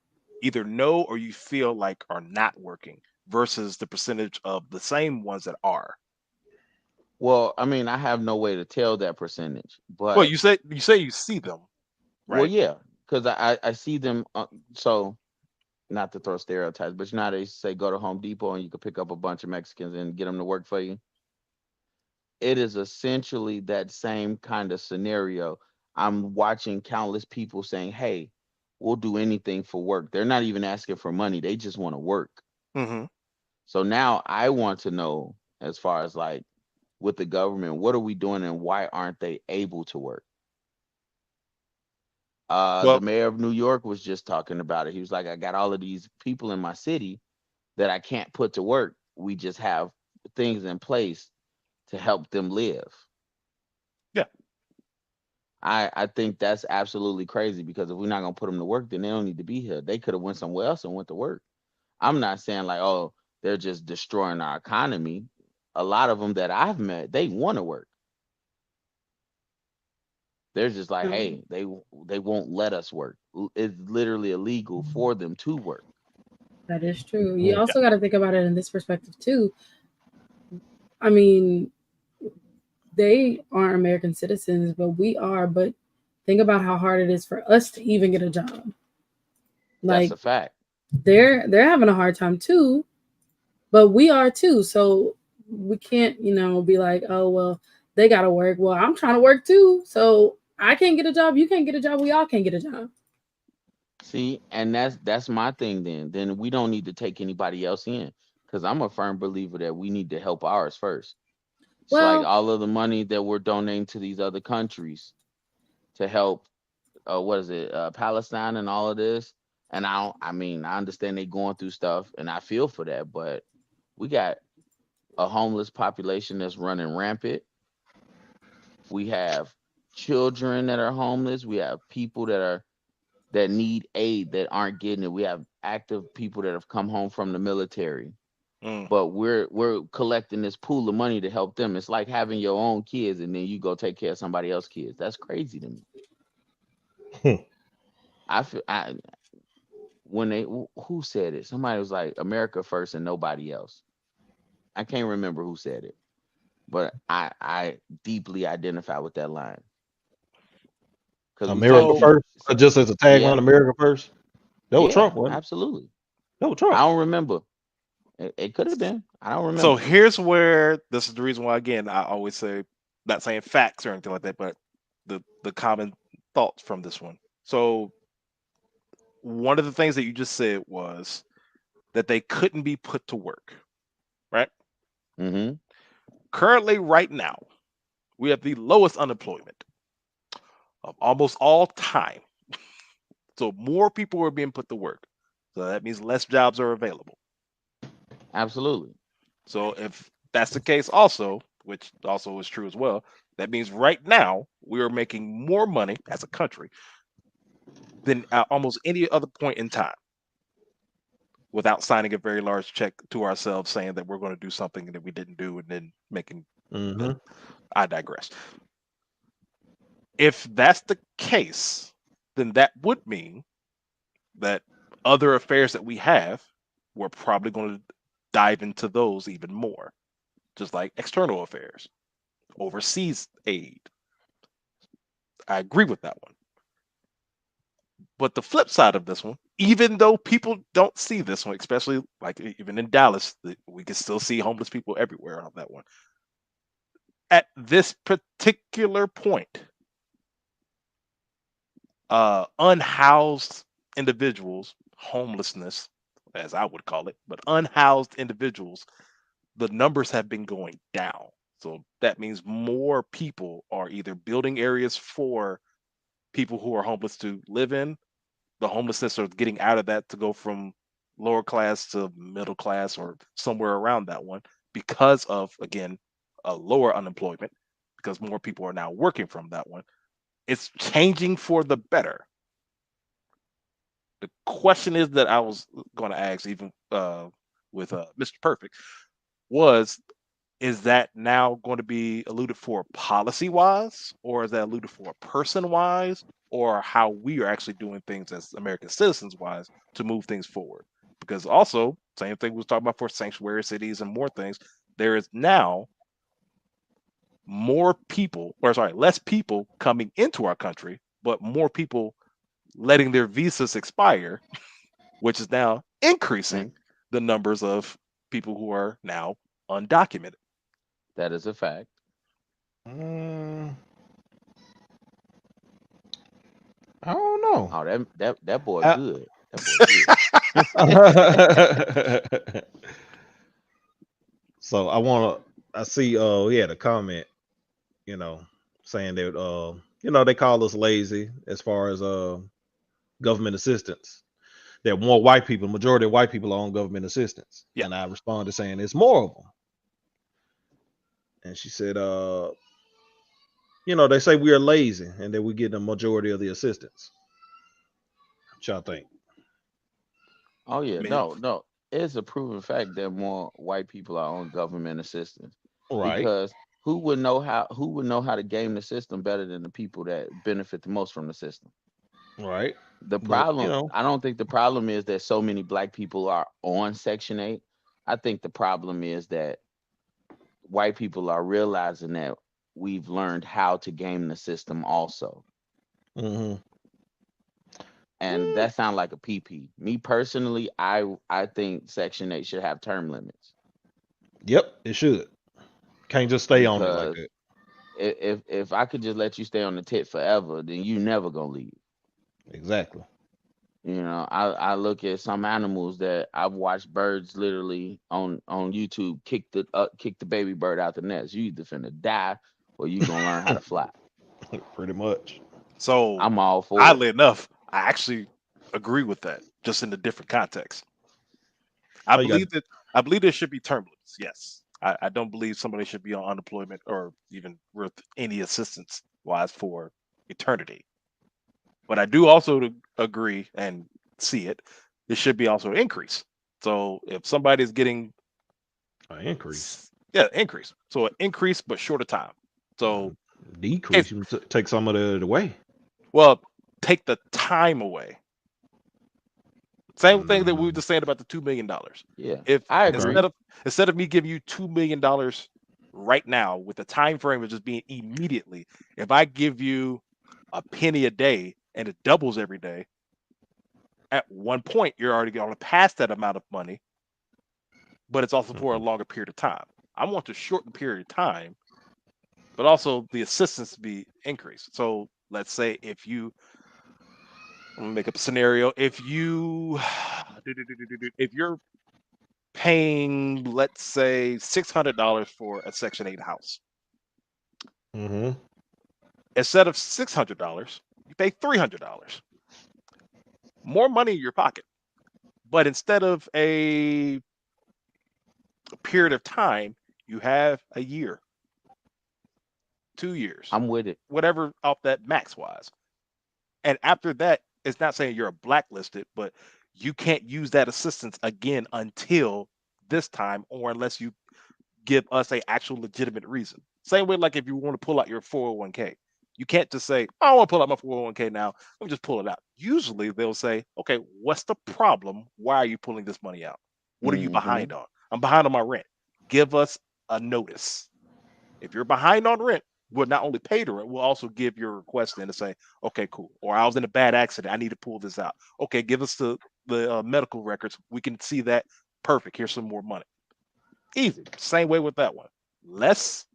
either know or you feel like are not working versus the percentage of the same ones that are? Well, I mean, I have no way to tell that percentage, Well, but you say you see them, well, right? yeah, because I see them. So not to throw stereotypes, but you know how they say go to Home Depot and you can pick up a bunch of Mexicans and get them to work for you. It is essentially that same kind of scenario. I'm watching countless people saying, "Hey, we'll do anything for work." They're not even asking for money; they just want to work. Mm-hmm. So now I want to know, as far as like with the government, what are we doing and why aren't they able to work? The Well, mayor of New York was just talking about it. He was like, I got all of these people in my city that I can't put to work. We just have things in place to help them live. yeah. I think that's absolutely crazy because if we're not gonna put them to work, then they don't need to be here. They could have went somewhere else and went to work. I'm not saying like, oh, they're just destroying our economy. A lot of them that I've met, they want to work. They're just like, hey, they won't let us work. It's literally illegal for them to work. that is true. You Yeah. also got to think about it in this perspective too. I mean, they aren't American citizens, but we are. But think about how hard it is for us to even get a job. That's Like a fact. they're having a hard time too, but we are too. So we can't, be like, oh well, they gotta work. Well, I'm trying to work too. So I can't get a job, you can't get a job, we all can't get a job. See, and that's my thing then. Then we don't need to take anybody else in because I'm a firm believer that we need to help ours first. It's like Well, all of the money that we're donating to these other countries to help, what is it, Palestine and all of this. And I mean, I understand they going through stuff, and I feel for that, but we got a homeless population that's running rampant. We have children that are homeless. We have people that need aid that aren't getting it. We have active people that have come home from the military. Mm. But we're collecting this pool of money to help them. It's like having your own kids and then you go take care of somebody else's kids. That's crazy to me. I feel when they who said it? Somebody was like America first and nobody else. I can't remember who said it, but I deeply identify with that line because we America can't So keep first, just as a tagline, yeah, America first. That was yeah, Trump, wasn't it? absolutely. That was I Trump. don't remember. It could have been. I don't so remember. here's where this is the reason why again I always say not saying facts or anything like that, but the common thoughts from this one. So one of the things that you just said was that they couldn't be put to work, right? Hmm. Currently, right now, we have the lowest unemployment of almost all time. So more people are being put to work. So that means less jobs are available. Absolutely. So if that's the case, also, which also is true as well, that means right now we are making more money as a country than at almost any other point in time without signing a very large check to ourselves saying that we're going to do something that we didn't do and then making. Hmm. I digress. If that's the case, then that would mean that other affairs that we have, we're probably going to dive into those even more, just like external affairs, overseas aid. I agree with that one. But the flip side of this one, even though people don't see this one, especially like even in Dallas, we can still see homeless people everywhere on that one. At this particular point, unhoused individuals, homelessness, as I would call it, but unhoused individuals, the numbers have been going down. So that means more people are either building areas for people who are homeless to live in, the homelessness or getting out of that to go from lower class to middle class or somewhere around that one because of, again, a lower unemployment, because more people are now working from that one. It's changing for the better. The question is that I was going to ask, even with Mr. Perfect, was is that now going to be alluded for policy wise, or is that alluded for person wise, or how we are actually doing things as American citizens wise to move things forward? Because also, same thing we was talking about for sanctuary cities and more things, there is now more people, or sorry, less people coming into our country, but more people letting their visas expire, which is now increasing Mhm. the numbers of people who are now undocumented. That is a fact. Mm, I don't know. Oh, that boy I, good. That boy good. so I want to. I see. He had a comment. You know, saying that they call us lazy as far as government assistance. That more white people, majority of white people are on government assistance, Yeah. and I responded saying it's more of them. And she said, they say we are lazy and that we get the majority of the assistance. What y'all think? Oh I yeah, mean, no. It's a proven fact that more white people are on government assistance Right, because who would know how to game the system better than the people that benefit the most from the system? right. The But problem, I don't think the problem is that so many black people are on Section 8. I think the problem is that white people are realizing that we've learned how to game the system also. hmm And that sounds like a PP. Me personally, I think Section 8 should have term limits yep, it should. Can't just stay on it like because that. if I could just let you stay on the tit forever, then you never gonna leave. Exactly. I look at some animals that I've watched birds literally on YouTube kick the baby bird out the nest. You either finna die or you gonna learn how to fly. Pretty much. So, I'm all for it. oddly enough, I actually agree with that, just in a different context. I Oh, you got believe that I believe there should be term limits. Yes, I don't believe somebody should be on unemployment or even with any assistance wise for eternity. But I do also agree and see it. There should be also an increase. So if somebody is getting an increase. yeah, increase. So an increase but shorter time. Uh, So Decrease. if You take some of the away. well, take the time away. Same thing that we were Mm, just saying about the $2 million. Yeah, If I okay. agree. instead of me giving you $2 million right now with the time frame of just being immediately, if I give you a penny a day and it doubles every day, at one point you're already going to pass that amount of money, but it's also for a Mhm. longer period of time. I want to shorten period of time, but also the assistance to be increased. So let's say if you I'm gonna make up a scenario. If you if you're paying, let's say, $600 for a Section 8 house. Mhm. Instead of $600, you pay $300. More money in your pocket. But instead of a period of time, you have a year, 2 years, I'm with it. whatever off that max wise. And after that, it's not saying you're blacklisted, but you can't use that assistance again until this time or unless you give us a actual legitimate reason. Same way, like if you want to pull out your 401k, you can't just say, "Oh, I want to pull out my 401k now. Let me just pull it out." Usually, they'll say, "Okay, what's the problem? Why are you pulling this money out? What are you Hmm. behind on? I'm behind on my rent. Give us a notice. If you're behind on rent, we'll not only pay the rent, we'll also give your request in to say, okay, cool. Or I was in a bad accident. I need to pull this out. Okay, give us the medical records. We can see that. Perfect. Here's some more money. Easy. Same way with that one. Less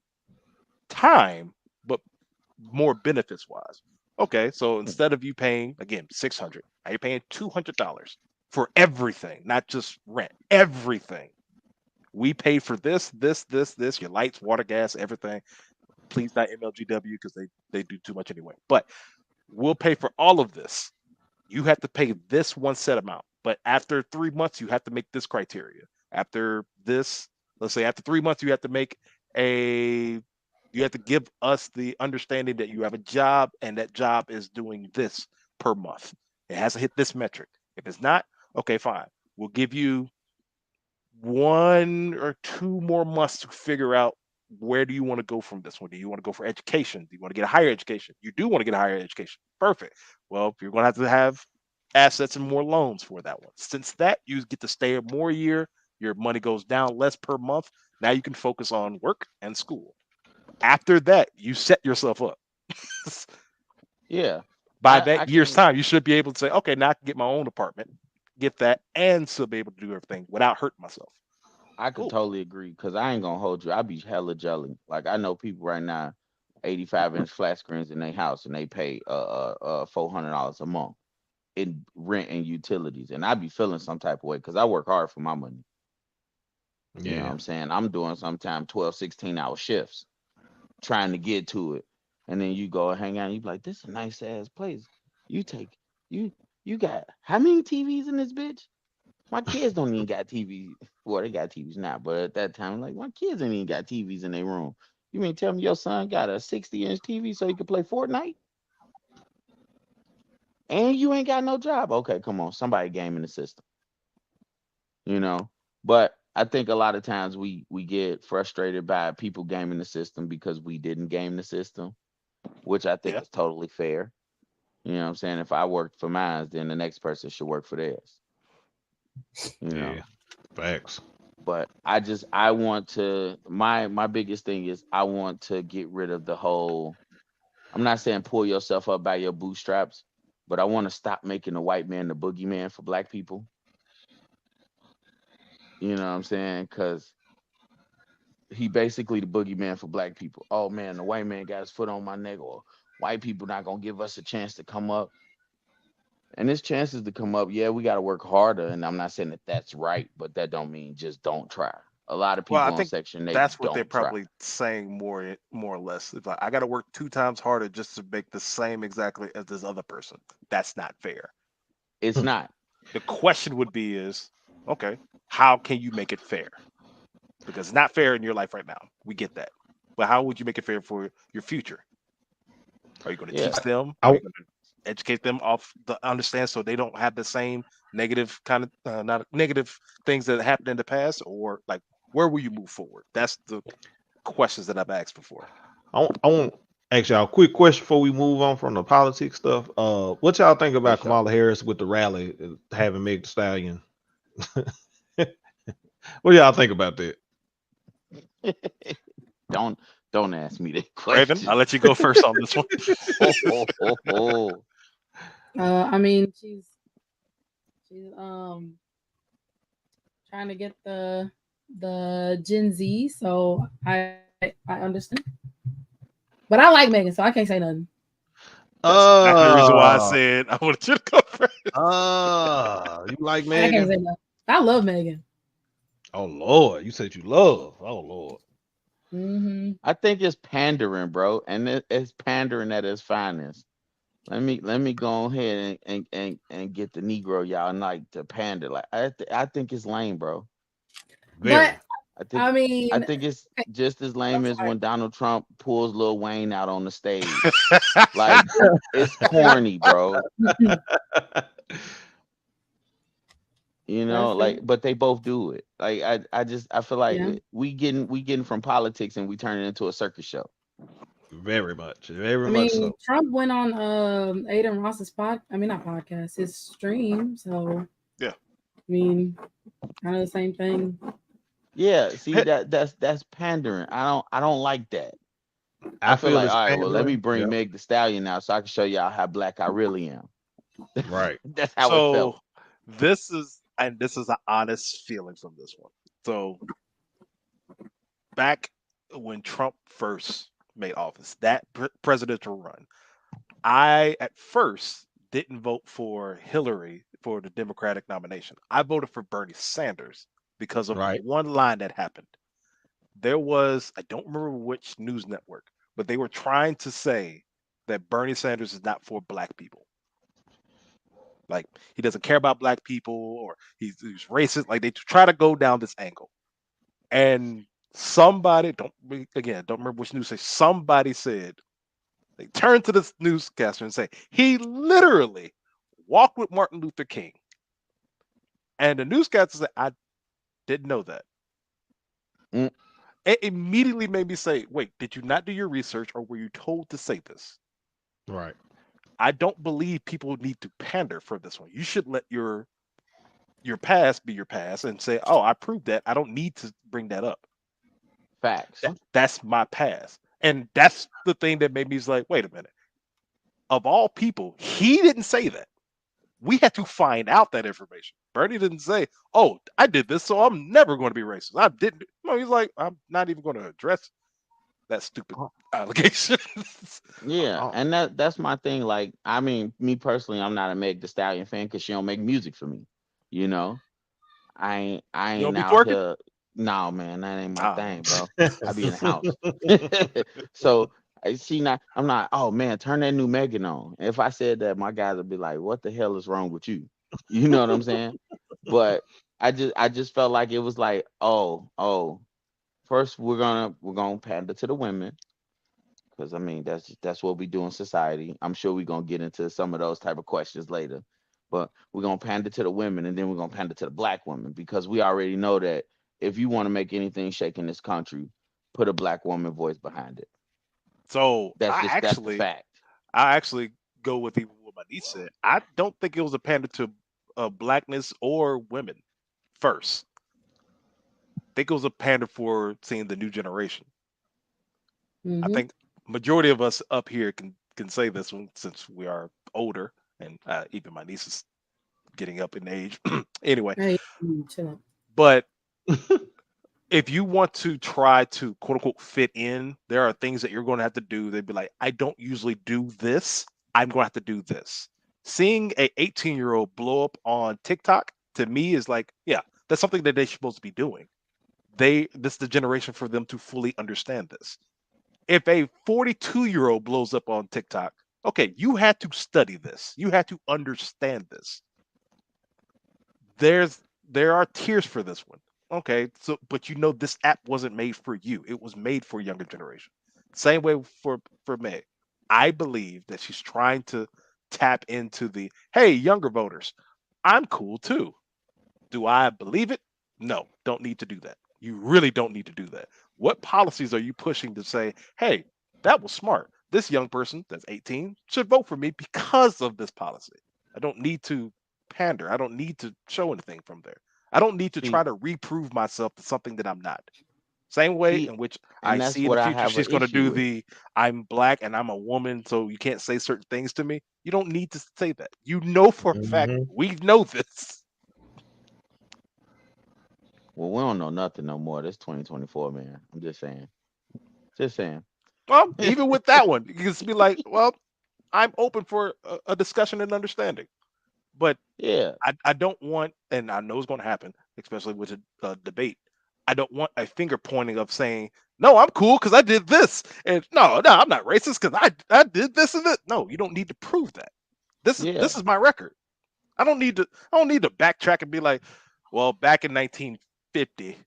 time, but more benefits wise. Okay, so instead of you paying again 600, now you're paying $200 for everything, not just rent. Everything. We pay for this, your lights, water, gas, everything. Please not MLGW because they do too much anyway. But we'll pay for all of this. You have to pay this one set amount. But after 3 months, you have to make this criteria. After this, let's say after 3 months, you have to give us the understanding that you have a job and that job is doing this per month. It has to hit this metric. If it's not, okay, fine. We'll give you 1 or 2 more months to figure out where do you want to go from this one. Do you want to go for education? Do you want to get a higher education? You do want to get a higher education. Perfect. Well, you're going to have assets and more loans for that one. Since that, you get to stay more year. Your money goes down less per month. Now you can focus on work and school. After that, you set yourself up. Yeah, By I that year's can time, you should be able to say, okay, now I can get my own apartment, get that, and still be able to do everything without hurting myself. I could Cool. totally agree because I ain't gonna hold you. I be hella jelly. Like I know people right now, 85-inch flat screens in their house and they pay $400 a month in rent and utilities, and I be feeling some type of way because I work hard for my money. You know what Yeah. I'm saying? I'm doing sometimes 12, 16 hour shifts trying to get to it. And then you go and hang out and you be like, this is a nice ass place. You take you you got how many TVs in this bitch? My kids don't even got TV. Well, they got TVs now, but at that time, like my kids ain't even got TVs in their room. You mean tell me your son got a 60-inch TV so he could play Fortnite? And you ain't got no job. Okay, come on. Somebody gaming the system, you know. But I think a lot of times we get frustrated by people gaming the system because we didn't game the system, which I think Yeah. is totally fair. You know what I'm saying? If I worked for mine, then the next person should work for theirs. You Yeah. know. Facts. But I want to my biggest thing is I want to get rid of the whole I'm not saying pull yourself up by your bootstraps, but I want to stop making the white man the boogeyman for black people. You know what I'm saying? Cause he basically the boogeyman for black people. Oh man, the white man got his foot on my neck, or white people not gonna give us a chance to come up. And there's chances to come up. Yeah, we got to work harder, and I'm not saying that that's right, but that don't mean just don't try. A lot of Well, people I on think Section 8 that's what they're don't try. probably saying more or less. It's like I got to work 2 times harder just to make the same exactly as this other person. That's not fair. It's not. The question would be is, okay, how can you make it fair? Because it's not fair in your life right now. We get that. But how would you make it fair for your future? Are you going to Yeah. teach them? Are I you going to educate them off the understand so they don't have the same negative kind of not negative things that happened in the past, or like where will you move forward? That's the questions that I've asked before. I want to ask y'all a quick question before we move on from the politics stuff. What y'all think For about sure. Kamala Harris with the rally having Meg the Stallion? What do y'all think about that? don't don't ask me that Raven, question. I'll let you go first on this one. Ho, ho, ho, ho. I mean, she's trying to get the Gen Z, so I understand. But I like Megan, so I can't say nothing. That's exactly the reason why I Uh, said I wanted you to go first. you like I can't Megan? say nothing. I love Megan. Oh Lord, you said you love. Oh Lord. Hmm. I think it's pandering, bro, and it's pandering at its finest. Let me go ahead and get the Negro y'all like to pander. Like I think it's lame, bro. But Very. I think I I mean, think it's just as I'm lame as sorry. when Donald Trump pulls Lil Wayne out on the stage. Like it's corny, bro. You know, That's like it. but they both do it. Like I feel like Yeah. we getting from politics and we turn it into a circus show. Very much. Very I much mean, so. Trump went on Aiden Ross's I mean, not podcast, his stream. So Yeah. I mean, kind of the same thing. Yeah, see Pe- that's pandering. I don't like that. I I feel feel like, it's all right, well, let me pandering. bring Yep. Meg the Stallion now so I can show y'all how black I really am. Right. That's how it So felt. this is an honest feeling from this one. So back when Trump first made office, that presidential run, I at first didn't vote for Hillary for the Democratic nomination. I voted for Bernie Sanders because of Right. one line that happened. There was, I don't remember which news network, but they were trying to say that Bernie Sanders is not for black people. Like he doesn't care about black people or he's racist. Like they try to go down this angle. And somebody don't remember which news say somebody said they turned to this newscaster and say he literally walked with Martin Luther King. And the newscaster said, I didn't know that. Mm, It immediately made me say, wait, did you not do your research or were you told to say this? Right. I don't believe people need to pander for this one. You should let your past be your past and say, oh, I proved that. I don't need to bring that up. facts. That's my past. And that's the thing that made me like, wait a minute. Of all people, he didn't say that. We had to find out that information. Bernie didn't say, "Oh, I did this, so I'm never going to be racist." I didn't. No, he's like, "I'm not even going to address that stupid Oh, allegation." Yeah, oh, and that's my thing. Like, I mean, me personally, I'm not a Meg the Stallion fan because she don't make music for me. You know, I You don't ain't be out twerking? here. No, man, that ain't my Ah, thing, bro. I be in the house. So she not. I'm not. Oh man, turn that new Megan on. If I said that, my guys would be like, "What the hell is wrong with you?" You know what I'm saying? But I just felt like it was like, oh. First, we're gonna pander to the women because I mean that's what we do in society. I'm sure we're gonna get into some of those type of questions later, but we're gonna pander to the women and then we're gonna pander to the black women because we already know that if you want to make anything shake in this country, put a black woman voice behind it. so That's the fact. I actually go with even what my niece said. I don't think it was a pander to blackness or women first. I think it was a pander for seeing the new generation. I Hmm. think majority of us up here can say this one since we are older, and even my niece is getting up in age. Anyway, Hey, chill out. but if you want to try to quote unquote fit in, there are things that you're going to have to do. They'd be like, I don't usually do this. I'm going to have to do this. Seeing a 18-year-old blow up on TikTok to me is like, yeah, that's something that they're supposed to be doing. This is the generation for them to fully understand this. If a 42-year-old blows up on TikTok, okay, you had to study this. You had to understand this. There are tiers for this one. Okay, so but this app wasn't made for you. It was made for younger generation. Same way for Meg. I believe that she's trying to tap into the hey, younger voters. I'm cool too. Do I believe it? No, don't need to do that. You really don't need to do that. What policies are you pushing to say, hey, that was smart. This young person that's 18 should vote for me because of this policy. I don't need to pander. I don't need to show anything from there. I don't need to try See, to reprove myself to something that I'm not. Same way see, in which I and that's see in the what I future have an she's going to issue do with. the I'm black and I'm a woman, so you can't say certain things to me. You don't need to say that. You know for a fact Hmm. we know this. Well, we don't know nothing no more. This 2024, man. I'm just saying. Just saying. Well, even with that one, you can just be like, well, I'm open for a discussion and understanding. But Yeah, I don't want, and I know it's going to happen, especially with a debate. I don't want a finger pointing of saying, no, I'm cool because I did this. And no, I'm not racist because I did this and that. No, you don't need to prove that. yeah, This is my record. I don't need to backtrack and be like, well, back in 1950.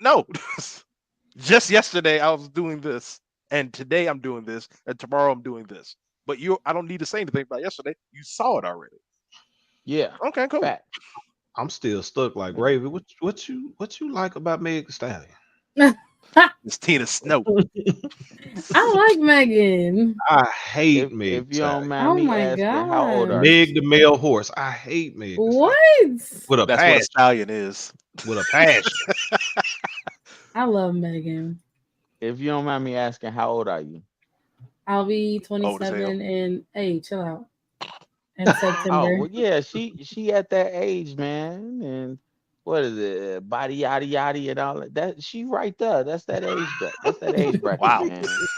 No, just yesterday I was doing this, and today I'm doing this, and tomorrow I'm doing this. But I don't need to say anything about yesterday. You saw it already. yeah. Okay, cool. Fact. I'm still stuck like Yeah. Raven. What you like about Meg Thee Stallion? It's Tina Snow. I like Megan. I hate Meg If Thee you don't Stallion. mind Oh me my asking, how old are god. you? Meg the male horse. I hate Meg Thee Stallion What? with a That's what a passion. stallion is. With a passion. I love Megan. If you don't mind me asking, how old are you? I'll be Old as hell. 27 and hey, chill out. In Oh, September. well, yeah, she at that age, man, and what is it, body yada yada and all that. That she right there. That's that age bracket. That's that age bracket, Wow. man.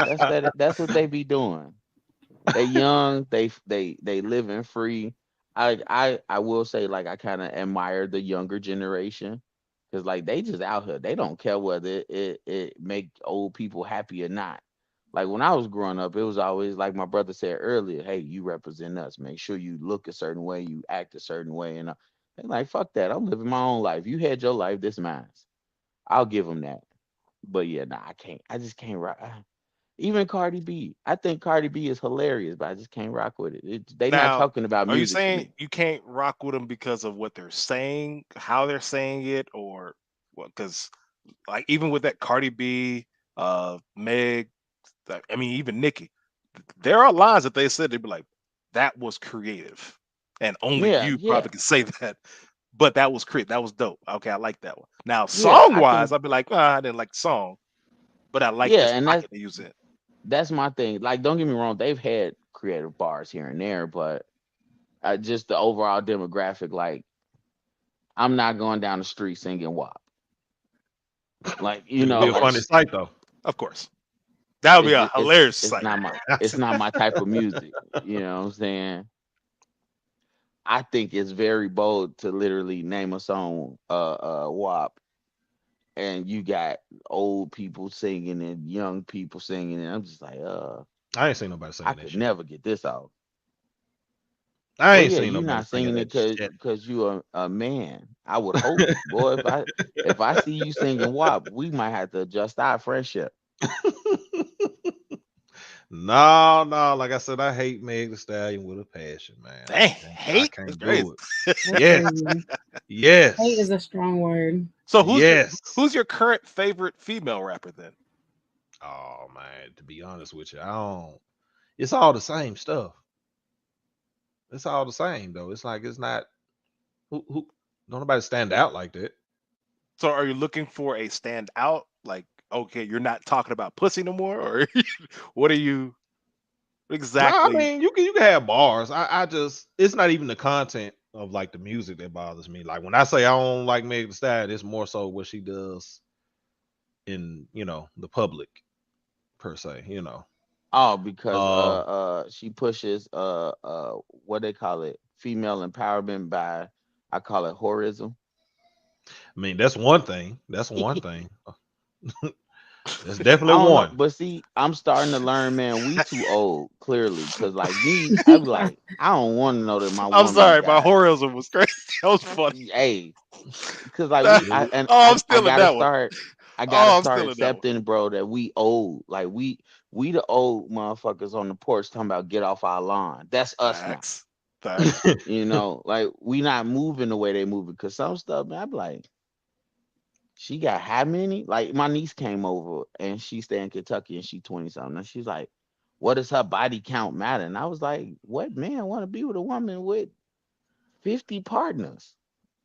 That's that. That's what they be doing. They young. They living free. I will say like I kind of admire the younger generation because like they just out here. They don't care whether it make old people happy or not. Like when I was growing up, it was always like my brother said earlier. Hey, you represent us. Make sure you look a certain way, you act a certain way, and they like fuck that. I'm living my own life. You had your life. This mine. I'll give them that. But yeah, nah, I can't. I just can't rock. Even Cardi B. I think Cardi B is hilarious, but I just can't rock with it. They not Now, talking about are you music to saying me. you can't rock with them because of what they're saying, how they're saying it, or what? Because like even with that Cardi B, Meg, I mean even Nicki, there are lines that they said they'd be like, that was creative, and only Yeah, you yeah, probably can say that. But that was creative. That was dope. Okay, I like that one. Now, yeah. song I wise, think I'd be like, I didn't like the song, but I like yeah, this and pocket they use it. that's my thing. Like, don't get me wrong, they've had creative bars here and there, but just the overall demographic, like, I'm not going down the street singing WAP. Like, It'll be a like funny sight though. Of course, that would be it's a just, hilarious it's sight. not my it's not my type of music. You know what I'm saying? I think it's very bold to literally name a song WAP and you got old people singing and young people singing and I'm just like I ain't seen nobody I singing that could shit. never get this off. I Well, ain't yeah, seen you nobody not singing singing it that because shit. you a man. I would hope, boy. If I see you singing WAP, we might have to adjust our friendship. No, no, like I said, I hate Meg Thee Stallion with a passion, man. Dang, I hate? That's can't crazy. do it. That's Yes, crazy. Hate yes, is a strong word. So yes. who's your current favorite female rapper then? Oh man, to be honest with you, I don't. It's all the same stuff. It's all the same though. It's like it's not who don't nobody stand out like that. So are you looking for a standout? Like, okay, you're not talking about pussy no more, or what are you No, I exactly? mean you can have bars. I just it's not even the content of like the music that bothers me. Like when I say I don't like Meg Thee Stallion, it's more so what she does in the public per se. Oh, because Uh, she pushes what they call it, female empowerment by, I call it horism. I mean, that's one thing. That's one thing. That's I definitely don't know, one. but see, I'm starting to learn, man. We too old, clearly, because like me, I be like, I don't want to know that my I'm woman sorry, my got, horism was crazy. That was funny. hey, because like That- we, It- oh, I'm I still in gotta that one. start, Oh, I'm still in that one. accepting, bro, that we old, like we the old motherfuckers on the porch talking about get off our lawn. That's us now. Facts. Facts. Like we not moving the way they moving. Cause some stuff, man, I be like, she got how many? Like my niece came over and she stay in Kentucky and she 20 something. And she's like, what does her body count matter? And I was like, what man want to be with a woman with 50 partners?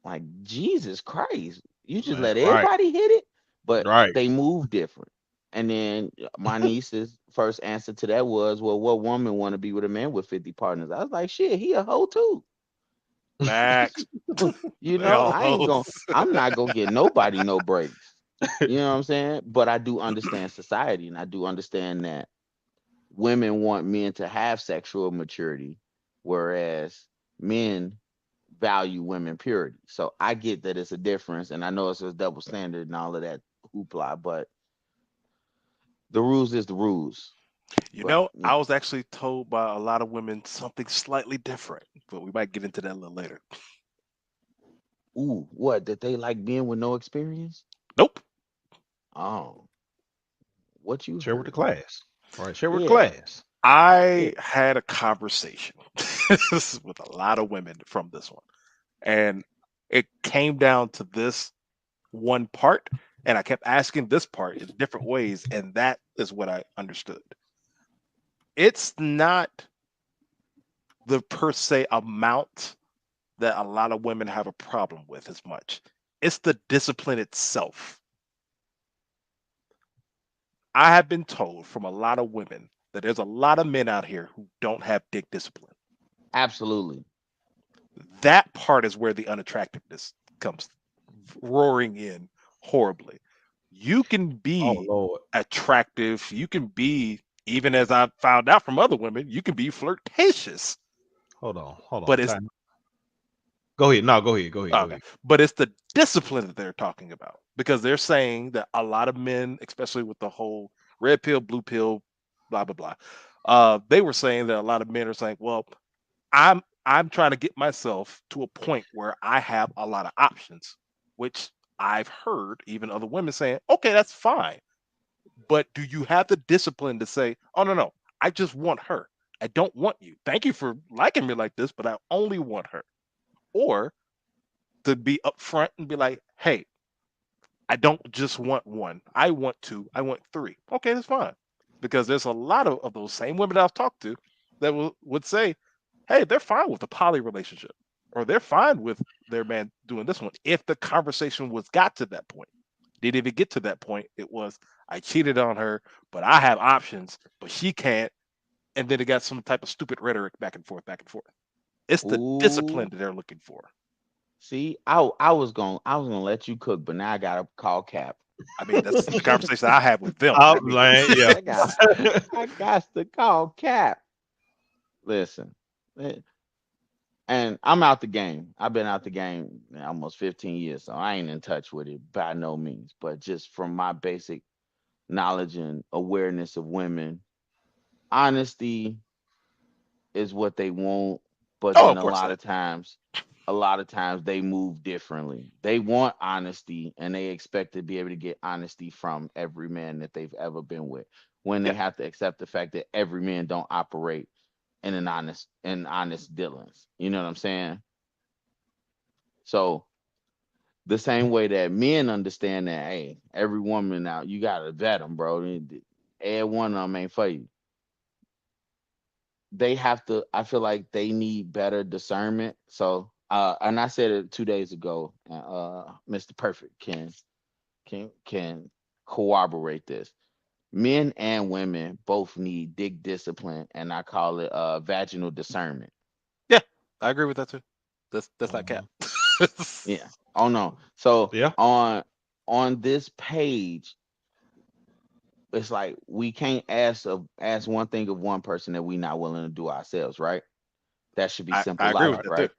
Like Jesus Christ. You just Man, let right, everybody hit it, but right. they move different. And then my niece's first answer to that was, well, what woman want to be with a man with 50 partners? I was like, shit, he a hoe too. Facts. They all I ain't gonna, hoes. I'm not gonna get nobody no breaks. You know what I'm saying? But I do understand society and I do understand that women want men to have sexual maturity, whereas men value women purity. So I get that it's a difference and I know it's a double standard and all of that hoopla, but the rules is the rules. You But know, I was actually told by a lot of women something slightly different, but we might get into that a little later. ooh, what, that they like being with no experience? Nope. Oh, what you Share with the heard? class. All right, share with the Yeah. class. I Yeah. had a conversation with a lot of women from this one, and it came down to this one part, and I kept asking this part in different ways, and that is what I understood. It's not the per se amount that a lot of women have a problem with as much. It's the discipline itself. I have been told from a lot of women that there's a lot of men out here who don't have dick discipline. Absolutely. That part is where the unattractiveness comes roaring in horribly. You can Oh be Lord. attractive, you can be, even as I found out from other women, you can be flirtatious, Hold on. Hold but on. it's Time. Go ahead. No, go ahead. Go ahead. Go okay, ahead. but it's the discipline that they're talking about because they're saying that a lot of men, especially with the whole red pill, blue pill, blah blah blah, they were saying that a lot of men are saying, "Well, I'm trying to get myself to a point where I have a lot of options," which I've heard even other women saying, "Okay, that's fine, but do you have the discipline to say, oh no no, I just want her. I don't want you. Thank you for liking me like this, but I only want her." Or to be upfront and be like, hey, I don't just want one. I want two. I want three. Okay, that's fine. Because there's a lot of those same women that I've talked to that would say, hey, they're fine with a poly relationship or they're fine with their man doing this one if the conversation was got to that point. Didn't even get to that point. It was, I cheated on her, but I have options, but she can't. And then it got some type of stupid rhetoric back and forth, back and forth. It's the discipline Ooh. that they're looking for. See, I was gonna let you cook, but now I gotta call Cap. I mean, that's the conversation I have with them. I'm I mean, like, yeah. I got to call Cap. Listen, eh, and I'm out the game. I've been out the game almost 15 years, so I ain't in touch with it by no means. But just from my basic knowledge and awareness of women, honesty is what they want, but oh, then of course that. a lot of times they move differently. They want honesty and they expect to be able to get honesty from every man that they've ever been with. When they Yeah, have to accept the fact that every man don't operate in honest dealings. You know what I'm saying? So the same way that men understand that, hey, every woman now you gotta vet them, bro. Every one of them ain't for you. They have to, I feel like they need better discernment. So and I said it 2 days ago, Mr. Perfect can corroborate this. Men and women both need dick discipline, and I call it vaginal discernment. yeah, I agree with that too. That's not cap. Mhm. Yeah. Oh no. So Yeah. on this page, it's like we can't ask one thing of one person that we not willing to do ourselves, right? That should be I simple agree with logic, that too. right?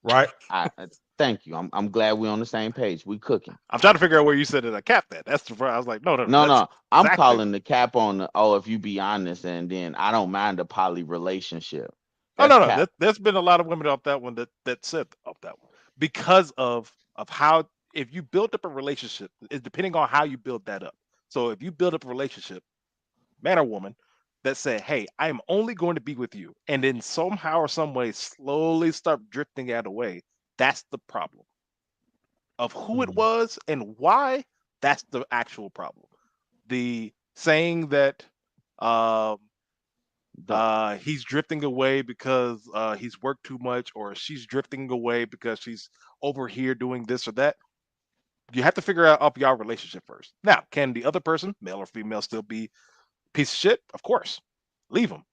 Right. Thank you. I'm glad we're on the same page. We cooking. I'm trying to figure out where you said that I capped that. That's the part I was like, no, no, no, No, that's no. I'm exactly. calling the cap on the, oh, if you be honest, and then I don't mind a poly relationship. Oh That's no, no. cap. There's been a lot of women off that one that said off that one because of how if you build up a relationship, it's depending on how you build that up. So if you build up a relationship, man or woman, that say, "Hey, I am only going to be with you," and then somehow or some way slowly start drifting out away, that's the problem. Of who it Mhm. was and why, that's the actual problem. The saying that um The he's drifting away because he's worked too much, or she's drifting away because she's over here doing this or that. You have to figure out up your relationship first. Now, can the other person, male or female, still be a piece of shit? Of course, leave them.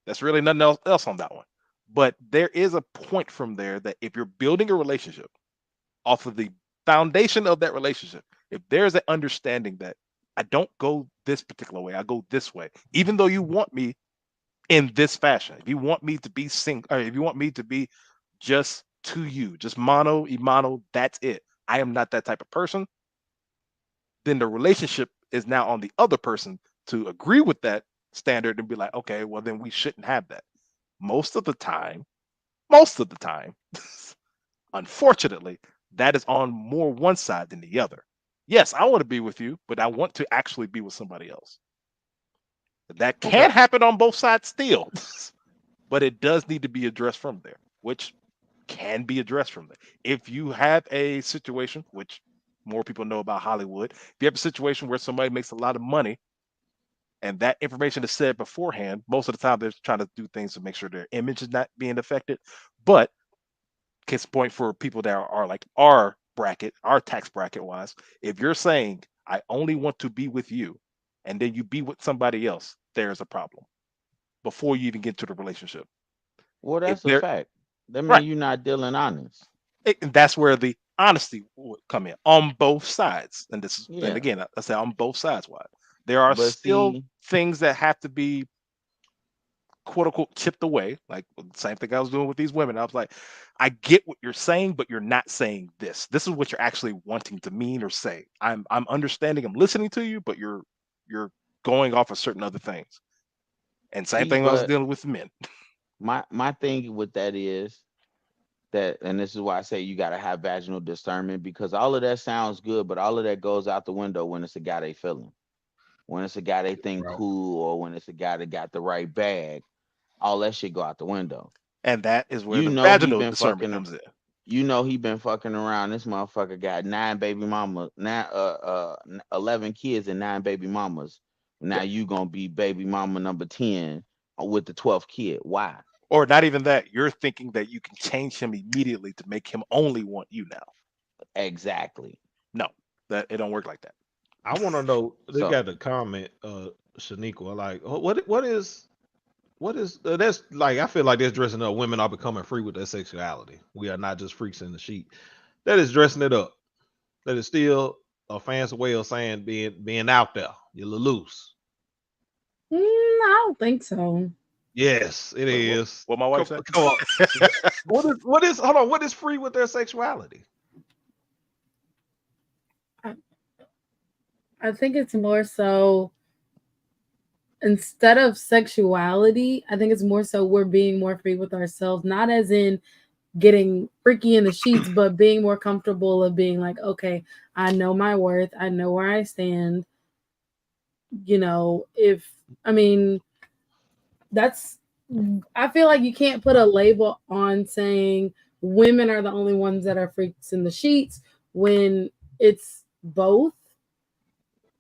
That's really nothing else on that one. But there is a point from there that if you're building a relationship off of the foundation of that relationship, if there's an understanding that I don't go this particular way, I go this way, even though you want me in this fashion. If you want me to be or if you want me to be just to you, just mono, imano, that's it. I am not that type of person. Then the relationship is now on the other person to agree with that standard and be like, okay, well, then we shouldn't have that. Most of the time, most of the time, unfortunately, that is on more one side than the other. Yes, I want to be with you, but I want to actually be with somebody else. That Okay. can happen on both sides still. But it does need to be addressed from there, which can be addressed from there. If you have a situation, which more people know about Hollywood, if you have a situation where somebody makes a lot of money and that information is said beforehand, most of the time they're trying to do things to make sure their image is not being affected. But case point for people that are like our bracket, our tax bracket wise, if you're saying I only want to be with you and then you be with somebody else, there's a problem before you even get to the relationship. well, If that's a there fact. That right. means you're not dealing honest. And that's where the honesty would come in on both sides. And this is, and Yeah. again, I say on both sides. Why there are But still see, things that have to be quote unquote chipped away. Like the same thing I was doing with these women. I was like, I get what you're saying, but you're not saying this. This is what you're actually wanting to mean or say. I'm understanding. I'm listening to you, but you're going off of certain other things. And same see, thing when I was but dealing with men. my thing with that is that, and this is why I say you gotta have vaginal discernment, because all of that sounds good, but all of that goes out the window when it's a guy they feeling. When it's a guy they think Right. cool, or when it's a guy that got the right bag, all that shit go out the window. And that is where You the know he vaginal been discernment fucking. comes in. You know he been fucking around. This motherfucker got 9 baby mamas, 11 kids and 9 baby mamas. Now Yep. you gonna be baby mama number 10 with the 12th kid. Why? Or not even that. You're thinking that you can change him immediately to make him only want you now. Exactly. No, that it don't work like that. I want to know. They So got the comment, Shaniqua. Like, what is that's like? I feel like that's dressing up. Women are becoming free with their sexuality. We are not just freaks in the sheet. That is dressing it up. That is still a fancy way of saying being out there. You're loose. I don't think so. Yes, it What what, is. what my wife Come, say? come on. What is hold on? What is free with their sexuality? I, I think it's more so instead of sexuality, I think it's more so we're being more free with ourselves, not as in getting freaky in the sheets, but being more comfortable of being like, okay, I know my worth, I know where I stand. If I mean, that's I feel like you can't put a label on saying women are the only ones that are freaks in the sheets when it's both,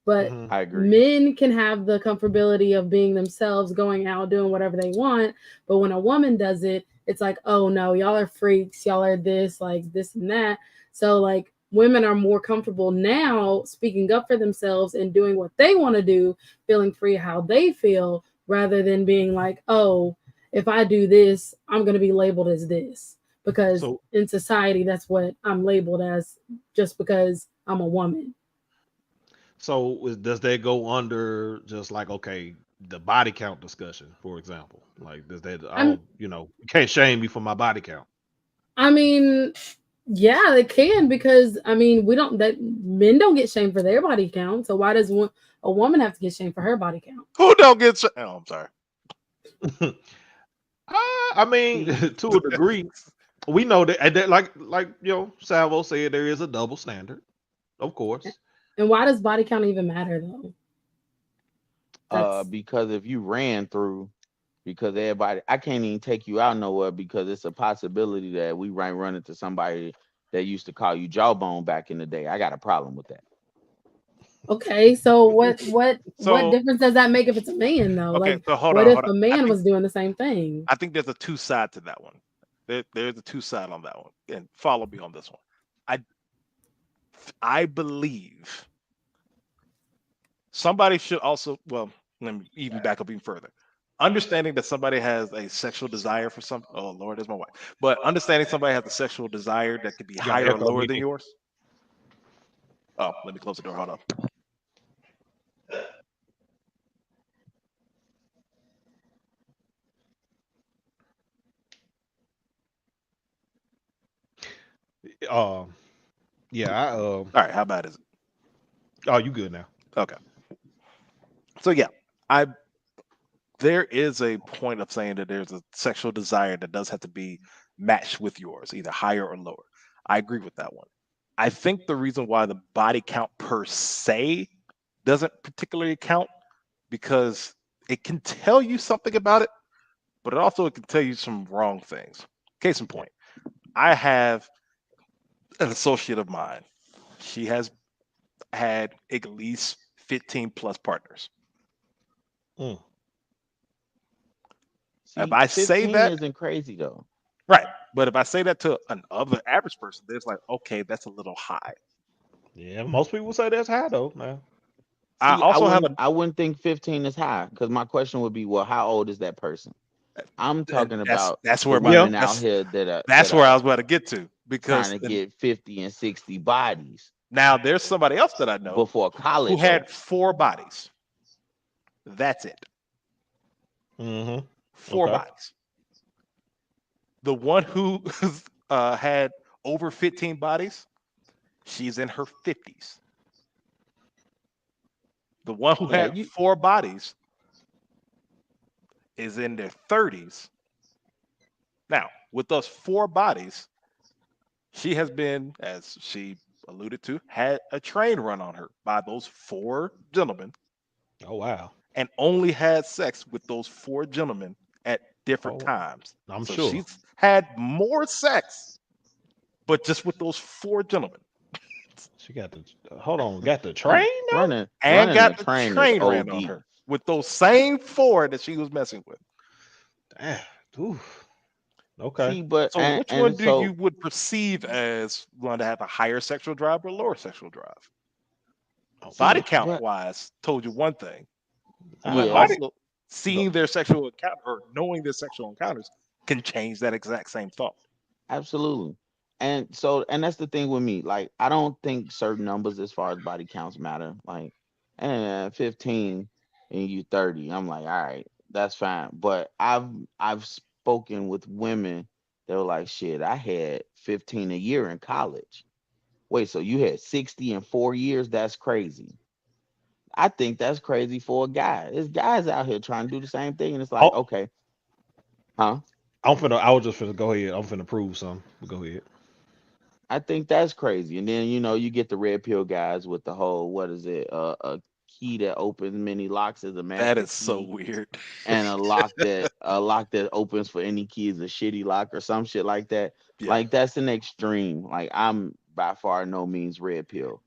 but Hmm. I agree. men can have the comfortability of being themselves, going out, doing whatever they want. But when a woman does it, it's like, oh no, y'all are freaks, y'all are this, like this and that. So, like, women are more comfortable now speaking up for themselves and doing what they want to do, feeling free how they feel, rather than being like, oh, if I do this, I'm going to be labeled as this. Because So in society, that's what I'm labeled as just because I'm a woman. So does that go under just like okay the body count discussion, for example? Like does that I I'm don't you can't shame me for my body count. I mean, yeah, they can because I mean we don't that men don't get shamed for their body count. So why does a woman have to get shamed for her body count? Who don't get? Oh, I'm sorry. I mean, See, to a degree, we know that, and that like Salvo said, there is a double standard, of course. And why does body count even matter though? That's because if you ran through, because everybody, I can't even take you out nowhere because it's a possibility that we might run into somebody that used to call you jawbone back in the day. I got a problem with that. okay. So what So difference does that make if it's a man though? okay, Like, so hold what on, if hold on. a man was doing the same thing? I think there's a two side to that one. There's a two side on that one, and follow me on this one. I I believe somebody should also, well, let me even back up even further. Understanding that somebody has a sexual desire for some, oh Lord, there's my wife. But understanding somebody has a sexual desire that could be You got higher or echo, lower than Nikki. yours. Oh, let me close the door. Hold on. Um, yeah, All right, how bad is it? oh, you good now? Okay. So yeah, I there is a point of saying that there's a sexual desire that does have to be matched with yours, either higher or lower. I agree with that one. I think the reason why the body count per se doesn't particularly count because it can tell you something about it, but it also can tell you some wrong things. Case in point, I have an associate of mine. She has had at least 15 plus partners. Mm. If See, I say 15 that, isn't crazy though. right. But if I say that to an other average person, there's like, okay, that's a little high. Yeah, most people say that's high though. Now, I See, I also have wouldn't a, I wouldn't think 15 is high because my question would be, well, how old is that person? I'm and talking that's about that's the where my yeah, women out that's here that are that's where I was about to get to trying because to get 50 and 60 bodies now there's somebody else that I know before who college though. had four bodies. That's it, mm-hmm. four Okay. bodies. The one who had over 15 bodies, she's in her 50s. The one who Yeah, had you four bodies is in their 30s. Now, with those four bodies, she has been, as she alluded to, had a train run on her by those four gentlemen Oh wow. and only had sex with those four gentlemen at different Oh, times. I'm So sure she's had more sex, but just with those four gentlemen she got the hold on. Got the train run, though. and running the got the train is train ran on OD. her with those same four that she was messing with. Damn. Oof. Okay. See, but So which one and do you so would perceive as one to have a higher sexual drive or lower sexual drive? Oh, Body see, count but wise told you one thing, but yeah, body. also Go. seeing their sexual encounter or knowing their sexual encounters can change that exact same thought. absolutely. And so, and that's the thing with me. Like, I don't think certain numbers as far as body counts matter. Like, 15 and you 30. I'm like, all right, that's fine. But I've spoken with women that were like, shit, I had 15 a year in college. Wait, so you had 60 in 4 years? That's crazy. I think that's crazy for a guy. There's guys out here trying to do the same thing, and it's like, Oh, okay, huh? I'm finna. I was just finna go ahead. I'm finna prove something. Go ahead. I think that's crazy. And then you get the red pill guys with the whole what is it? A key that opens many locks is a That master is so key, weird. and a lock that opens for any key is a shitty lock or some shit like that. Yeah. Like that's an extreme. Like I'm by far no means red pill.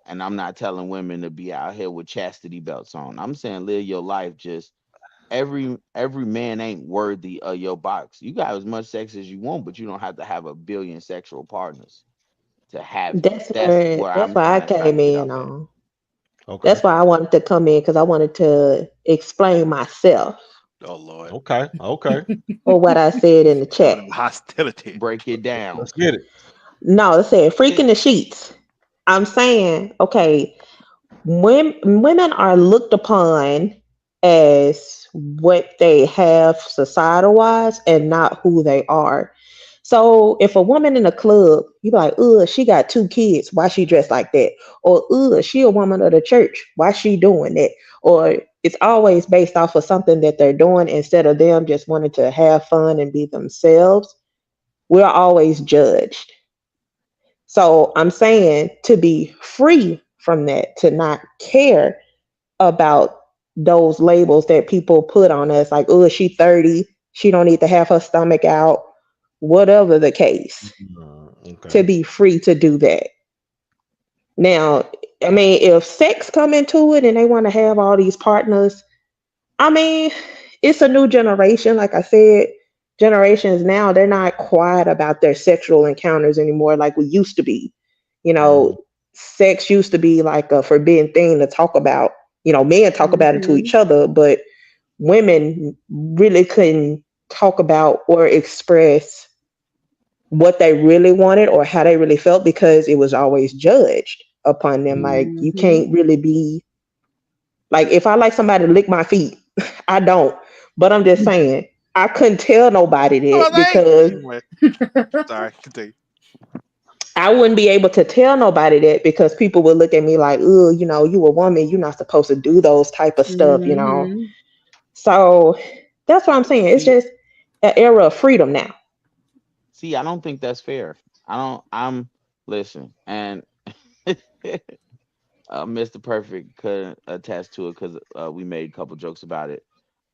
And I'm not telling women to be out here with chastity belts on. I'm saying live your life just every man ain't worthy of your box. You got as much sex as you want, but you don't have to have a billion sexual partners to have it. That's where That's I'm why I kind of trying came to get in off at. on. Okay. That's why I wanted to come in because I wanted to explain myself Oh Lord. Okay. Okay. or what I said in the Coming chat. in hostility. Break it down. Let's get it. No, it said It, freaking the sheets. I'm saying, okay, women are looked upon as what they have societal wise and not who they are. So if a woman in a club, you be like, ugh, she got two kids. Why she dressed like that? Or ugh, she a woman of the church. Why she doing that? Or it's always based off of something that they're doing instead of them just wanting to have fun and be themselves. We're always judged. So I'm saying to be free from that, to not care about those labels that people put on us, like, oh, she 30, she don't need to have her stomach out, whatever the case, to Okay. be free to do that. Now, I mean, if sex come into it and they want to have all these partners, I mean, it's a new generation. Like I said, generations now, they're not quiet about their sexual encounters anymore like we used to be. You Mhm. know, sex used to be like a forbidden thing to talk about. You know, men talk about it to Mm-hmm. each other, but women really couldn't talk about or express what they really wanted or how they really felt because it was always judged upon them. Like, you Mm-hmm. can't really be like, if I like somebody to lick my feet, I don't. But I'm just saying, I couldn't tell nobody Oh, that they. because Anyway, sorry. Continue. I wouldn't be able to tell nobody that because people would look at me like, oh, you know, you a woman, you're not supposed to do those type of stuff, you know. Mm-hmm. So that's what I'm saying. It's See, just an era of freedom now. see, I don't think that's fair. I don't. I'm listen, and Mr. Perfect could attest to it because we made a couple jokes about it.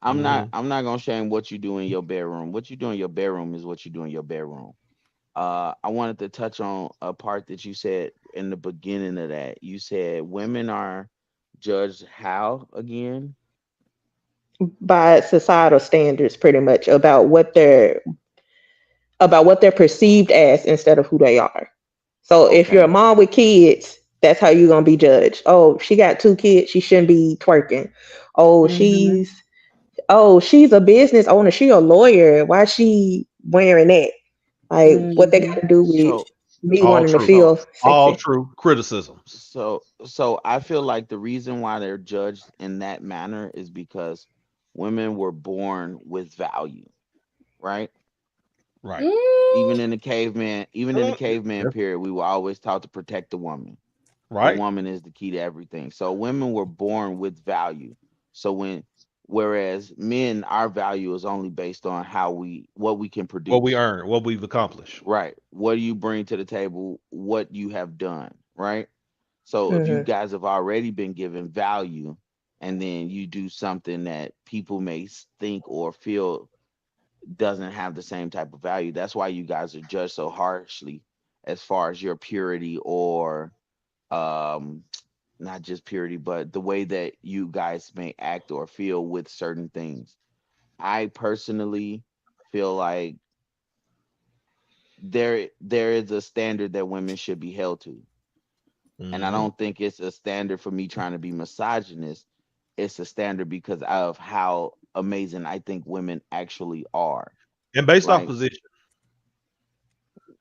I'm not. Mhm. I'm not gonna shame what you do in your bedroom. What you do in your bedroom is what you do in your bedroom. I wanted to touch on a part that you said in the beginning of that. You said women are judged how again? By societal standards, pretty much about what they're perceived as instead of who they are. So if you're a Okay. mom with kids, that's how you're gonna be judged. Oh, she got two kids, she shouldn't be twerking. Oh, Mm-hmm. she's a business owner, she a lawyer. Why she wearing that? Like, what they got Mm-hmm. to do with So me All wanting to true. so feel All sexy? true criticisms. so I feel like the reason why they're judged in that manner is because women were born with value, right? Right. Mm. Even in the Mm, caveman yeah, period, we were always taught to protect the woman. The right. woman is the key to everything. So women were born with value. So whereas men, our value is only based on what we can What we produce. earn, what we've accomplished. Right. What do you bring to the table? What you have done, right? So if you Hmm. guys have already been given value and then you do something that people may think or feel doesn't have the same type of value, that's why you guys are judged so harshly as far as your purity or um not just purity, but the way that you guys may act or feel with certain things. I personally feel like there is a standard that women should be held to. And I Hmm. don't think it's a standard for me trying to be misogynist. It's a standard because of how amazing I think women actually are. And based off Like, position.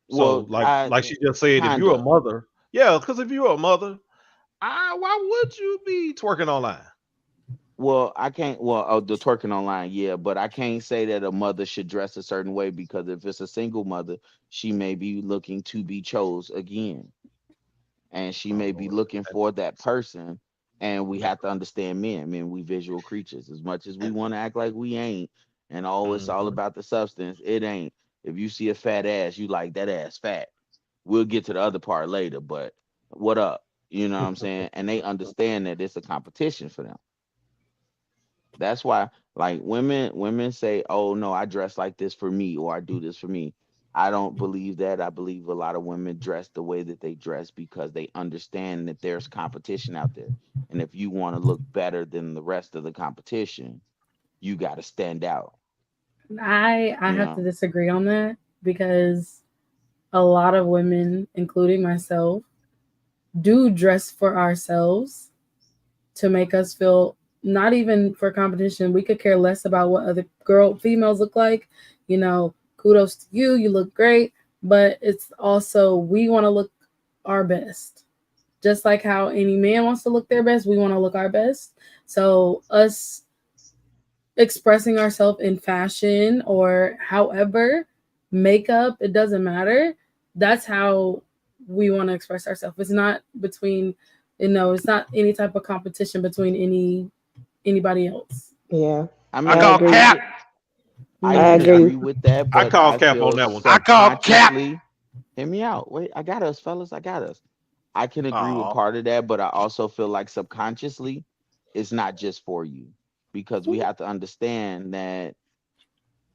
So, well, I like she just said, if you're a kinda. mother, yeah, because if you're a mother, why would you be twerking online? Well, I can't. Well, oh, the twerking online, yeah, but I can't say that a mother should dress a certain way because if it's a single mother, she may be looking to be chose again, and she Oh may be Lord, looking that, for that person. And we that, have to understand men. Men, we visual creatures. As much as we that, want to act like we ain't, and oh, it's all mhm. about the substance. It ain't. If you see a fat ass, you like that ass fat. We'll get to the other part later, but what up? You know what I'm saying? And they understand that it's a competition for them. That's why, like women say, "Oh no, I dress like this for me, or I do this for me." I don't believe that. I believe a lot of women dress the way that they dress because they understand that there's competition out there, and if you want to look better than the rest of the competition, you got to stand out. I You have to know, disagree on that because a lot of women, including myself, do dress for ourselves to make us feel not even for competition. We could care less about what other females look like. You know, kudos to you. You look great, but it's also we want to look our best. Just like how any man wants to look their best, we want to look our best. So us expressing ourselves in fashion or however, makeup, it doesn't matter. That's how we want to express ourselves. It's not between, it's not any type of competition between anybody else. Yeah, I I I mean, call agree. cap. I I Hmm. can agree. agree with that, I but call I cap on feel that one I too. call cap. subconsciously, hear me out. Wait, I got us, fellas. I got us. I can agree with Oh, part of that, but I also feel like subconsciously, it's not just for you because we have to understand that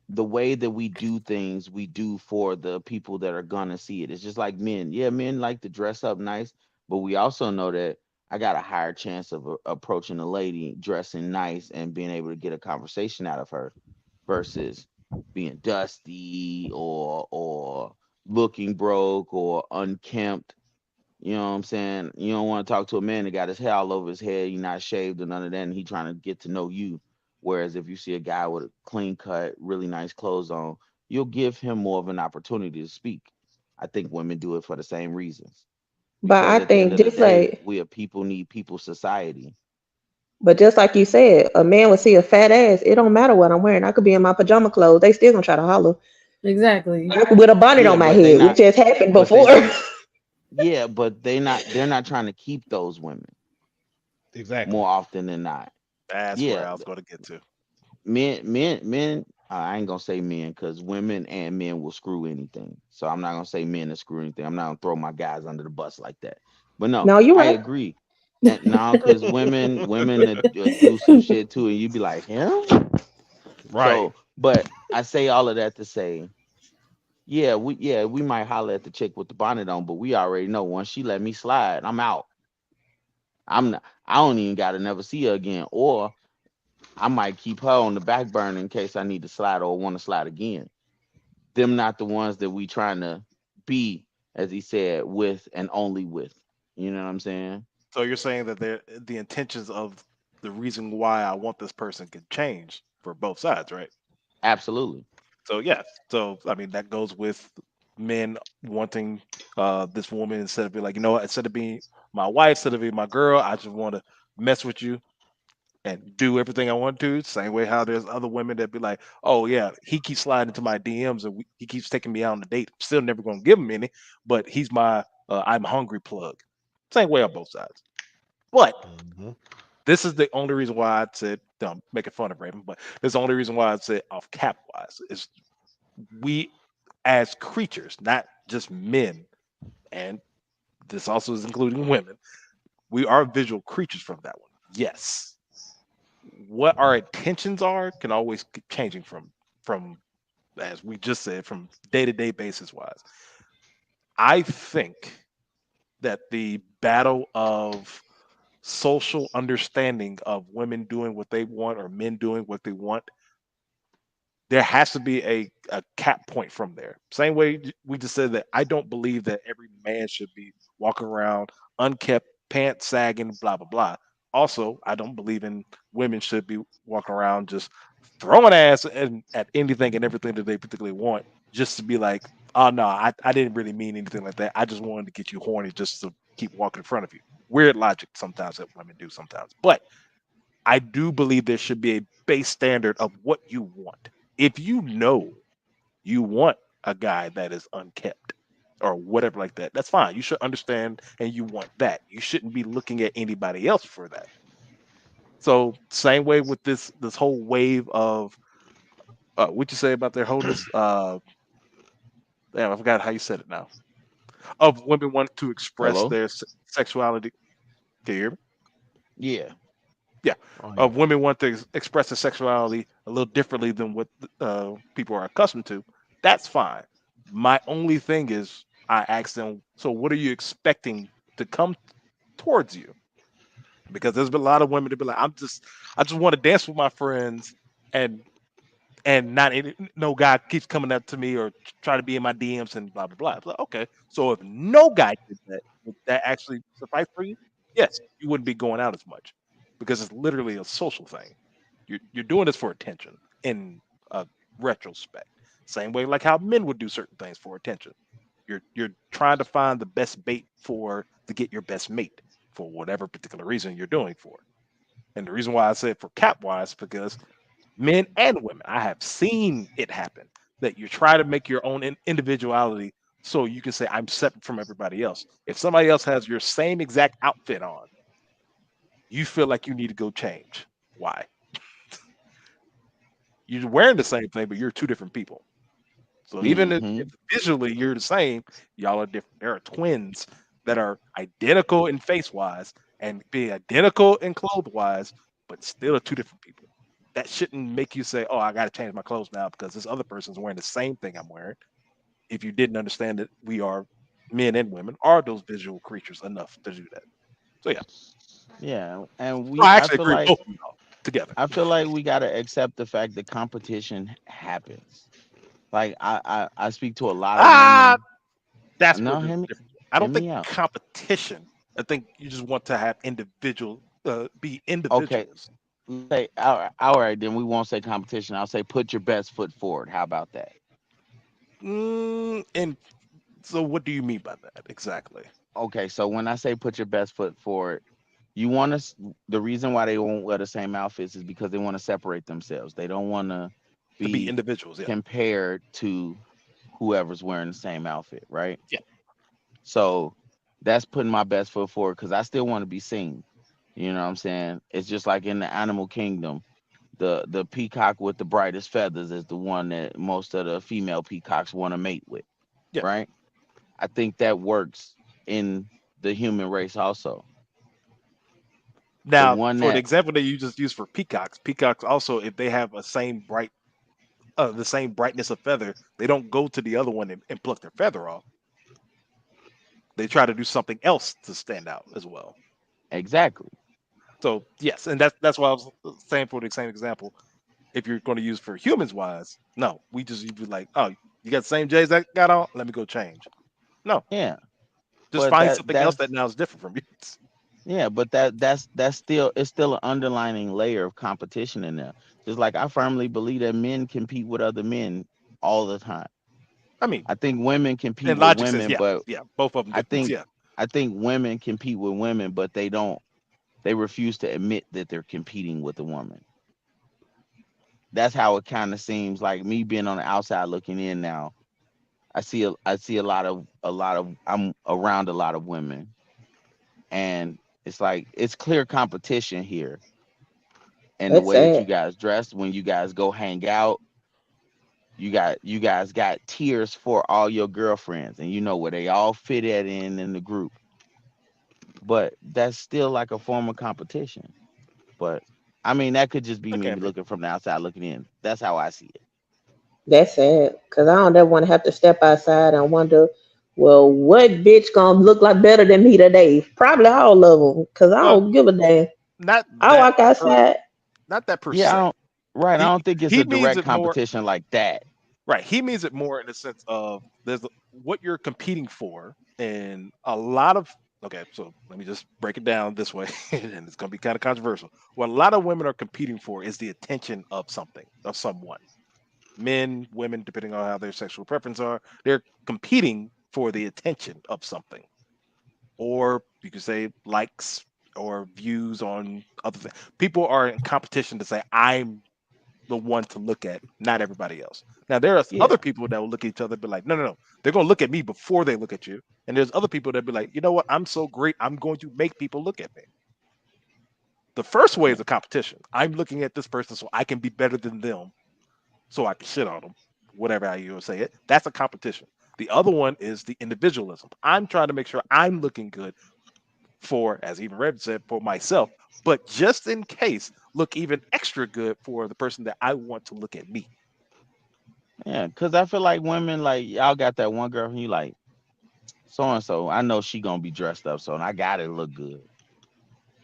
the way that we do things, we do for the people that are gonna see it. It's just like men. Yeah, men like to dress up nice, but we also know that I got a higher chance of approaching a lady dressing nice and being able to get a conversation out of her versus being dusty or looking broke or unkempt. You know what I'm saying? You don't want to talk to a man that got his hair all over his head, he not shaved or none of that, and he trying to get to know you. Whereas if you see a guy with a clean cut, really nice clothes on, you'll give him more of an opportunity to speak. I think women do it for the same reasons. But Because I at the end think of the just day, like, we a people need people society. but just like you said, a man would see a fat ass. It don't matter what I'm wearing. I could be in my pajama clothes. They still gonna try to holler Exactly. with a bonnet Yeah, on my but they head, which not has happened but they before. yeah, but they're not trying to keep those women Exactly. more often than not. that's where Yeah, I was going to get to. men. I ain't gonna say men because women and men will screw anything. So I'm not gonna say men that screw anything. I'm not gonna throw my guys under the bus like that. But no, No, you're I right. agree. And now, because women do some shit too, and you be like him. Right. So, but I say all of that to say, yeah, we might holler at the chick with the bonnet on, but we already know once she let me slide, I'm out. I'm not. I don't even gotta never see her again, or I might keep her on the back burner in case I need to slide or want to slide again. Them not the ones that we trying to be, as he said, with and only with. You know what I'm saying? So you're saying that the intentions of the reason why I want this person could change for both sides, right? Absolutely. So yeah, so I mean that goes with men wanting this woman instead of being like, you know what, instead of being my wife, instead of being my girl, I just want to mess with you and do everything I want to. Same way how there's other women that be like, oh yeah, he keeps sliding into my DMs and he keeps taking me out on a date. I'm still never gonna give him any, but he's my I'm hungry plug. Same way on both sides. But Mhm. this is the only reason why I said, I'm making fun of Raven, but this is the only reason why I said off cap wise is we as creatures, not just men, and this also is including women, we are visual creatures from that one. Yes. What our intentions are can always keep changing from as we just said, from day to day basis wise. I think that the battle of social understanding of women doing what they want or men doing what they want, there has to be a cap point from there. Same way we just said that I don't believe that every man should be walking around unkept, pants sagging, blah blah blah. Also, I don't believe in women should be walking around just throwing ass at anything and everything that they particularly want, just to be like, oh no, I didn't really mean anything like that. I just wanted to get you horny just to keep walking in front of you. Weird logic sometimes that women do sometimes. But I do believe there should be a base standard of what you want. If you know you want a guy that is unkept or whatever like that, that's fine. You should understand and you want that. You shouldn't be looking at anybody else for that. So same way with this whole wave of what you say about their wholeness. Damn, I forgot how you said it now. Of women wanting to express Hello. their sexuality. Can you hear me? Yeah. Yeah, Oh yeah. women want to express their sexuality a little differently than what people are accustomed to. That's fine. My only thing is, I ask them, so what are you expecting to come towards you? Because there's been a lot of women that be like, I just want to dance with my friends, and not any, no guy keeps coming up to me or try to be in my DMs and blah blah blah. It's like, okay, so if no guy did that, would that actually suffice for you? Yes, you wouldn't be going out as much because it's literally a social thing. You're doing this for attention in a retrospect. Same way like how men would do certain things for attention. You're trying to find the best bait for to get your best mate for whatever particular reason you're doing for. And the reason why I said for cap wise because men and women, I have seen it happen that you try to make your own individuality so you can say I'm separate from everybody else. If somebody else has your same exact outfit on, you feel like you need to go change. Why? You're wearing the same thing, but you're two different people. So even if Mm-hmm. visually you're the same, y'all are different. There are twins that are identical in face wise and be identical in clothes wise, but still are two different people. That shouldn't make you say, "Oh, I got to change my clothes now because this other person's wearing the same thing I'm wearing." If you didn't understand that we are men and women are those visual creatures enough to do that. So yeah, Yeah, and so I I actually feel agree with like both of y'all together. we gotta accept the fact that competition happens. Like I speak to a lot of Ah, women. that's where No, there's a difference. I hear don't think me out. competition. I think you just want to have individual be Okay, individuals. let's say all right, then we won't say competition. I'll say put your best foot forward. How about that? And so, what do you mean by that exactly? Okay, so when I say put your best foot forward, you want to. The reason why they won't wear the same outfits is because they want to separate themselves. They don't want to To be be individuals, yeah, compared to whoever's wearing the same outfit, right? yeah, So that's putting my best foot forward because I still want to be seen. You know what I'm saying? It's just like in the animal kingdom, the peacock with the brightest feathers is the one that most of the female peacocks want to mate with, yeah. right? I think that works in the human race also. The Now, one for the that example that you just used for peacocks, peacocks also, if they have a the same brightness of feather, they don't go to the other one and pluck their feather off. They try to do something else to stand out as well. exactly. So yes, and that's why I was saying for the same example. If you're going to use for humans wise, no, we just you be like, oh, you got the same J's that got on, let me go change. No, Yeah. just But find that something else that's that now is different from you. yeah, but that's still it's still an underlining layer of competition in there. Just like I firmly believe that men compete with other men all the time. I mean, I think women compete and with logic says, women, yeah, but yeah, both of them I do. think Yeah, women compete with women, but they refuse to admit that they're competing with a woman. That's how it kind of seems like me being on the outside looking in now. I see a lot of I'm around a lot of women and it's like it's clear competition here and the That's way that you sad. guys dress when you guys go hang out you guys got tiers for all your girlfriends and you know where they all fit at in the group but that's still like a form of competition but I mean that could just be it me can be. looking from the outside looking in that's how I see it. That's sad. Cause I don't ever want to have to step outside and wonder, well, what bitch gonna look like better than me today? Probably all of them. Cause I Well, don't give a damn. not I that walk per, outside. not that per Yeah I se. don't right I He don't think it's he a means direct it more. competition like that. Right. He means it more in the sense of what you're competing for, and a lot of okay. So let me just break it down this way, and it's going to be kind of controversial. What a lot of women are competing for is the attention of something, of someone. Men, women, depending on how their sexual preference are, they're competing for the attention of something, or you could say likes or views on other things. People are in competition to say, "I'm the one to look at, not everybody else." Now there are Yeah. other people that will look at each other and be like, no, no, no. They're gonna look at me before they look at you. And there's other people that be like, you know what? I'm so great. I'm going to make people look at me. The first way Yeah. is a competition. I'm looking at this person so I can be better than them, so I can shit on them, whatever how you would say it. That's a competition. The other one is the individualism. I'm trying to make sure I'm looking good for, as even Red said, for myself, but just in case, look even extra good for the person that I want to look at me. Yeah, cause I feel like women like y'all got that one girl who you like so and so. I know she gonna be dressed up, so I gotta look good.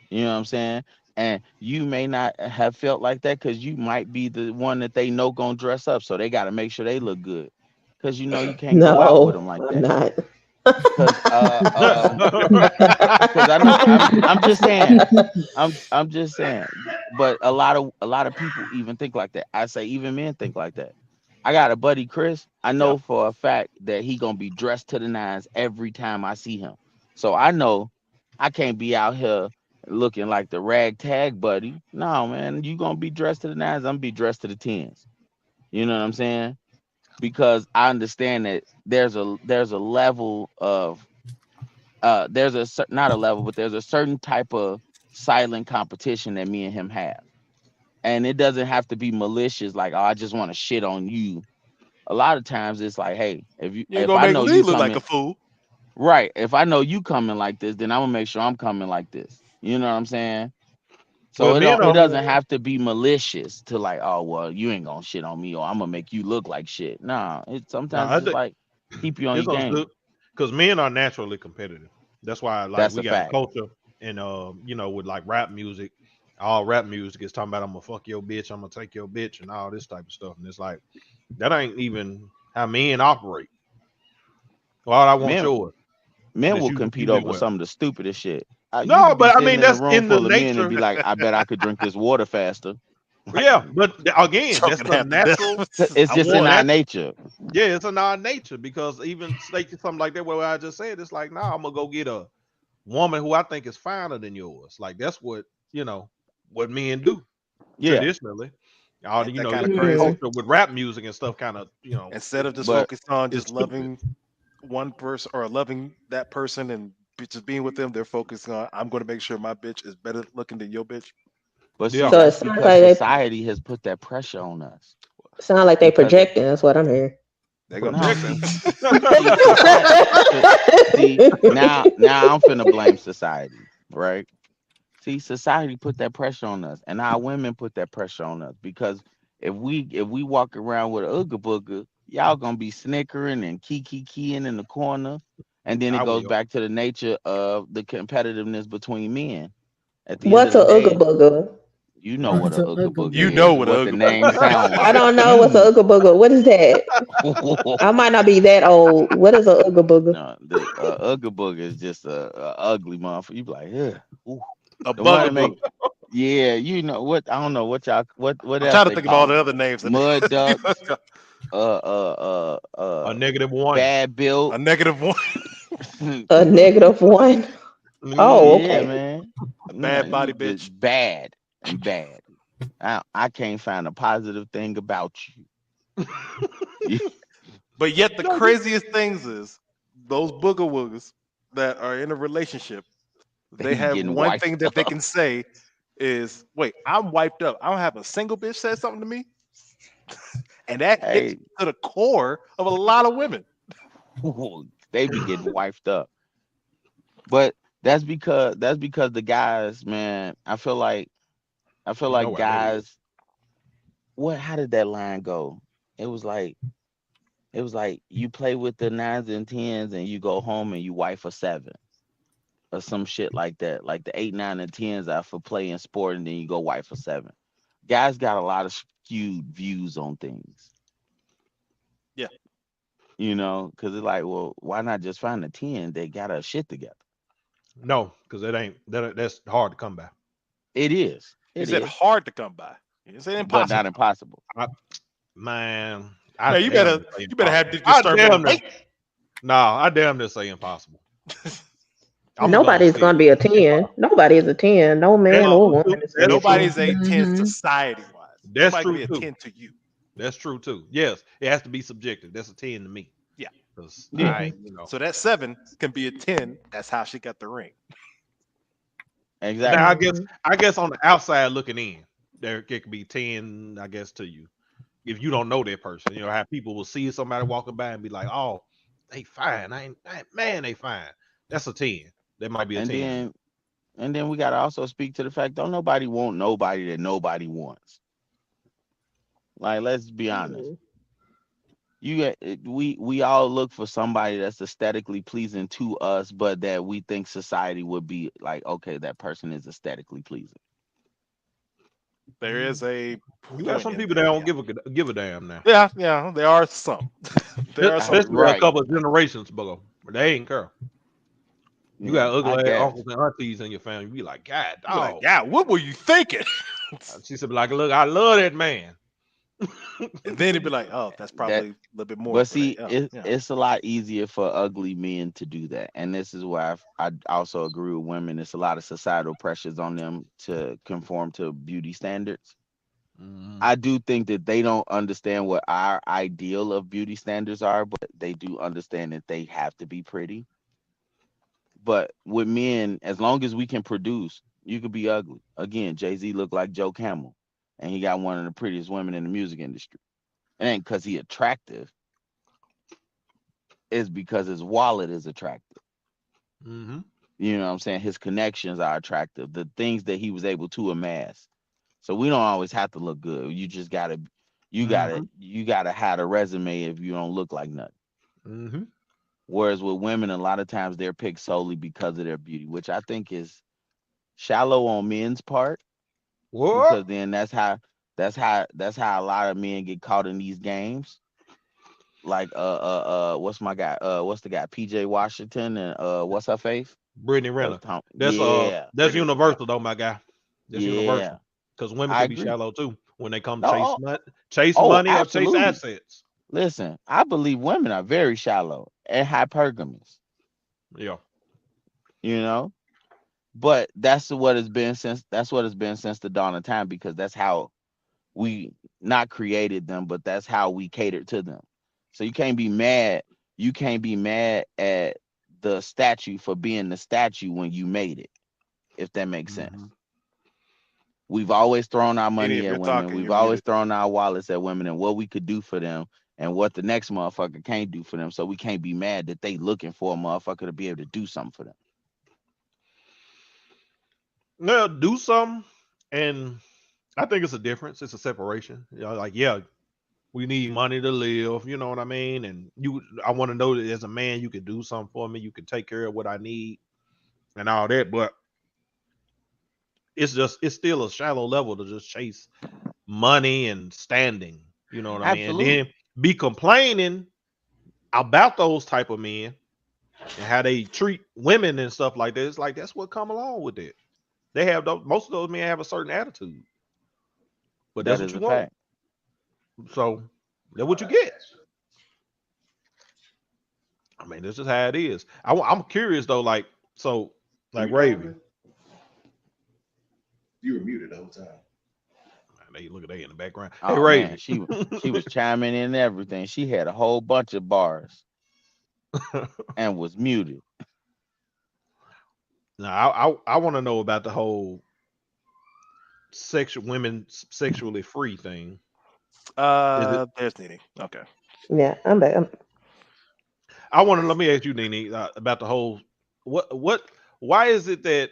You know what I'm saying? And you may not have felt like that because you might be the one that they know gonna dress up, so they gotta make sure they look good. Cause you know you can't go out with No, them like I'm that. not. Cause cause I know I'm just saying I'm just saying. But a lot of people even think like that. I say even men think like that. I got a buddy Chris. I Yeah. know for a fact that he gonna be dressed to the nines every time I see him. So I know I can't be out here looking like the ragtag buddy. No, man, you gonna be dressed to the nines. I'm gonna be dressed to the tens. You know what I'm saying? Because I understand that there's a level of not a level, but there's a certain type of silent competition that me and him have, and it doesn't have to be malicious. Like, oh, I just want to shit on you. A lot of times it's like, hey, You ain't if gonna I make know Lee you look like coming a fool. right, if I know you coming like this, then I'm gonna make sure I'm coming like this. You know what I'm saying? Well, So men it are doesn't have to be malicious to like, oh well, you ain't gonna shit on me or I'm gonna make you look like shit. Nah, it no, sometimes I it's think like keep you on your it's game. understood because men are naturally competitive. That's why like That's we a got a fact. culture and with like rap music, all rap music is talking about I'm gonna fuck your bitch, I'm gonna take your bitch, and all this type of stuff. And it's like that ain't even how men operate. Well, I want Men yours. men That will you compete do over well. some of the stupidest shit. You No, could be but I sitting mean in a that's room in the full of men and nature. be like, I bet I could drink this water faster. Like, Yeah, but again, that's Choking the half to natural. death. it's I just in won. our That nature. yeah, it's in our nature because even stating something like that, what I just said, it's like, nah, I'm gonna go get a woman who I think is finer than yours. Like that's what what men do Yeah, traditionally. All Ain't that kind this of Mm-hmm. crazy? culture with rap music and stuff, kind of Instead of just but focused on it's just stupid. loving one person or loving that person and just being with them, they're focused on I'm going to make sure my bitch is better looking than your bitch. see, Yeah, So it that's sounds because like society has put that pressure on us. they Because projecting. That's what I'm hearing. They're gonna no, projecting. see, society. See, now I'm finna blame society, right? See, society put that pressure on us, and our women put that pressure on us because if we walk around with a ooga booga, y'all gonna be snickering and keying in the corner, and then it I goes will. back to the nature of the competitiveness between men. At the end of What's the a ooga day, booga? you know what What's a a ooga ugly booga you booger? know is and what a what the Ugga Bugga name sound I like. don't know what's a You ooga booga. What is that? I might not be that old. What is a ooga booga? no, the ooga booga is just a ugly motherfucker. You be like, yeah, a the one that bugaboo. make yeah, you know what? I don't know what y'all what I'm else trying to they think of all call the them. other names. Mud ducks, uh, uh, A uh, -1. bad built. A negative one, A -1. Oh, Mhm. Yeah, okay. man. a No, bad body you just bitch. bad and bad. I can't find a positive thing about you. But yet the craziest things is those booger woogers that are in a relationship, They they be have getting one wiped thing that they up. can say is, wait, I'm wiped up. I don't have a single bitch said something to me. And that hits Hey, to the core of a lot of women. they be getting wiped up. But that's because the guys, man. I feel like Why that is. guys. What? How did that line go? It was like you play with the nines and tens and you go home and you wife a seven or some shit like that. Like the eight, nine, and tens are for playing sport and then you go wife a seven. Guys got a lot of skewed views on things, Yeah. because it's like, well, why not just find a 10 that got her shit together? No, because it ain't that's hard to come by. It is. He It said is, hard to come by. He didn't say but not impossible. impossible. I, man, I Man, damn near say you better have impossible. your I stern better damn near wait. nah, I damn near say impossible. I'm gonna go Nobody's see gonna be a it. 10. Impossible. Nobody is a 10. No man That's or true woman too. is gonna be That's a true. 10. Nobody's a 10 Mm-hmm. society wise. That's Nobody can true be a too. 10 to you. That's true too. Yes, it has to be subjective. That's a 10 to me. Yeah. Because Yeah, I, Mm-hmm. So that 7 can be a 10. That's how she got the ring. now exactly. I guess on the outside looking in, there it could be 10, I guess, to you. If you don't know that person, how people will see somebody walking by and be like, "Oh, they fine. Man, they fine." That's a 10. That might be a And 10 to me. then and then we gotta also speak to the fact don't nobody want nobody that nobody wants. Like, let's be honest. We all look for somebody that's aesthetically pleasing to us, but that we think society would be like, okay, that person is aesthetically pleasing. There is a You got point some in people that there. don't Yeah. give a damn now. Yeah, there are some. There are some. Especially a Right. couple of generations ago. They ain't care. You Yeah, got I ugly ass guess. uncles and aunties in your family. You be like, God, You're like, dog. yeah, what were you thinking? She said, like, look, I love that man. And then it'd be like, oh, that's That, probably a little bit more. but But hey, see, yeah, yeah. it's a lot easier for ugly men to do that, and this is why I also agree with women. It's a lot of societal pressures on them to conform to beauty standards. Mhm. I do think that they don't understand what our ideal of beauty standards are, but they do understand that they have to be pretty. But with men, as long as we can produce, you could be ugly. Again, Jay-Z looked like Joe Camel, and he got one of the prettiest women in the music industry. It ain't because he attractive, it's because his wallet is attractive. Mhm. You know what I'm saying? His connections are attractive. The things that he was able to amass. So we don't always have to look good. Mhm. you gotta have a resume if you don't look like nothing. Mhm. Whereas with women, a lot of times they're picked solely because of their beauty, which I think is shallow on men's part, because What? then that's how a lot of men get caught in these games. Like what's my guy? What's the guy? PJ Washington and what's her face? Brittany That was Renner. Tom. That's Yeah, that's Brittany Renner, universal though, my guy. That's yeah. universal. Because women I can be agree. shallow too when they come No, chase oh, money or chase absolutely. assets. Listen, I believe women are very shallow and hypergamous, Yeah. you know? But that's what it's been since the dawn of time, because that's how we not created them, but that's how we catered to them. So you can't be mad at the statue for being the statue when you made it, if that makes sense. Mhm. We've always thrown our Nene, money if at you're women. talking, We've you're always muted. thrown our wallets at women and what we could do for them and what the next motherfucker can't do for them. So we can't be mad that they looking for a motherfucker to be able to do something for them. Yeah, do something, and I think it's a difference. It's a separation. You know, like yeah, we need money to live. You know what I mean? And I want to know that as a man, you can do something for me. You can take care of what I need and all that. But it's still a shallow level to just chase money and standing. You know what I mean? And Absolutely. then be complaining about those type of men and how they treat women and stuff like that. It's like that's what come along with it. They have most of those men have a certain attitude, but that's That what is you a want. fact. So that's what you get. I mean, this is how it is. I'm curious though, like so, like Raven. They look at they in the background. Hey Oh man, Raven. she was chiming in and everything. She had a whole bunch of bars and was muted. Now I want to know about the whole sexual women sexually free thing. Is it? There's Nene. Okay. Yeah, I'm back. I want to let me ask you, Nene, about the whole what why is it that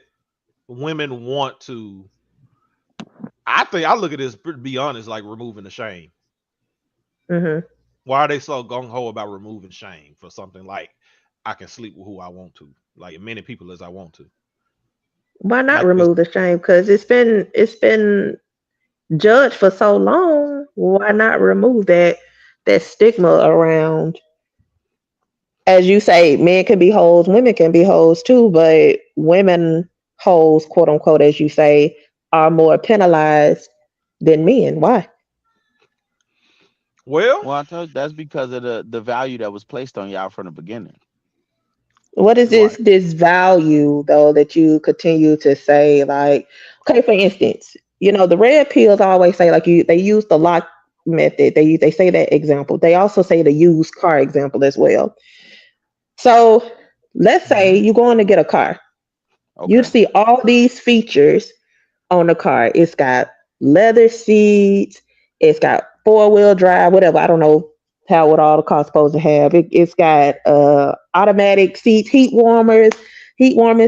women want to? I think I look at this to be honest, like removing the shame. Hmm. Why are they so gung ho about removing shame for something like I can sleep with who I want to, like many people as I want to, Why not like this? remove the shame? Because it's been judged for so long. Why not remove that stigma around? As you say, men can be hoes, women can be hoes too, but women hoes, quote unquote, as you say, are more penalized than men. Why? Well, Well, I told you that's because of the value that was placed on y'all from the beginning. What is this right. this value though that you continue to say? Like, okay, for instance, the red pills always say like they use the lock method. They say that example. They also say the used car example as well. So let's say Hmm. you're going to get a car. You Okay. see all these features on the car. It's got leather seats. It's got four-wheel drive, whatever. I don't know how what all the car's supposed to have. It's got automatic seats, heat warming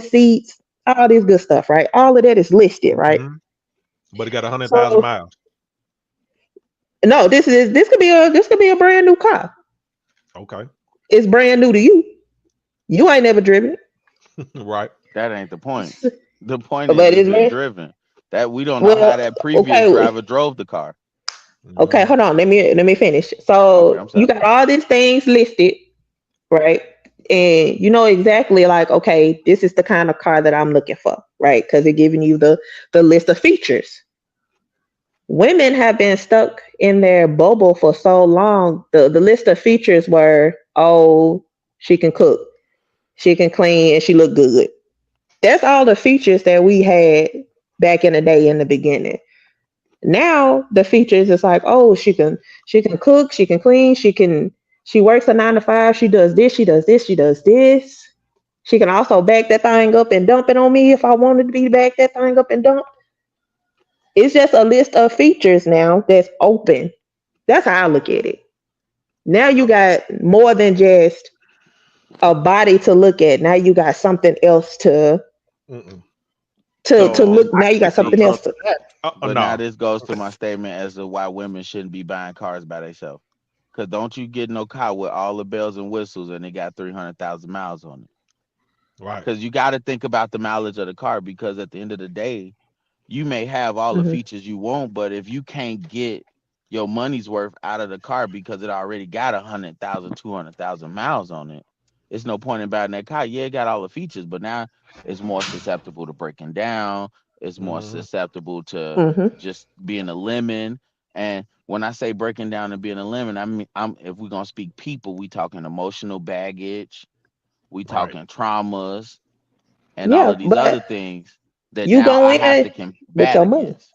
seats, all this good stuff, right? All of that is listed, right? Hmm. But it got 100,000 So miles. no, this could be a brand new car. Okay. It's brand new to you. You ain't never driven Right. That ain't the point. it, The point is but it's it's been brand. driven. That we don't know how Well, that previous okay. driver drove the car. Okay, Hmm. hold on. Let me finish. Okay, I'm So you sorry. got all these things listed, right? And you know exactly like, okay, this is the kind of car that I'm looking for, right? Because they're giving you the list of features. Women have been stuck in their bubble for so long. The list of features were, oh, she can cook, she can clean, and she look good. That's all the features that we had back in the day in the beginning. Now the features is like, oh, she can cook, she can clean, she works a 9 to 5, she does this, she does this, she does this. She can also back that thing up and dump it on me if I wanted to be back that thing up and dump. It's just a list of features now that's open. That's how I look at it. Now you got more than just a body to look at. Now you got something else to Mm-mm. to But So look. this, I Now you got can't see, something concur else with to. that. but now No. this goes to my statement as to why women shouldn't be buying cars by themselves. Cause don't you get no car with all the bells and whistles and it got 300,000 miles on it. Right. Cause you got to think about the mileage of the car because at the end of the day, you may have all the Mhm. features you want, but if you can't get your money's worth out of the car because it already got 100,000, 200,000 miles on it, it's no point in buying that car. Yeah, it got all the features, but now it's more susceptible to breaking down. It's more Mm-hmm. susceptible to Mhm. just being a lemon. And when I say breaking down and being a lemon, I mean, if we're gonna speak people, we talking emotional baggage, we Right. talking traumas, and all Yeah, of these other but things that you now go I have in to with combat your money. against.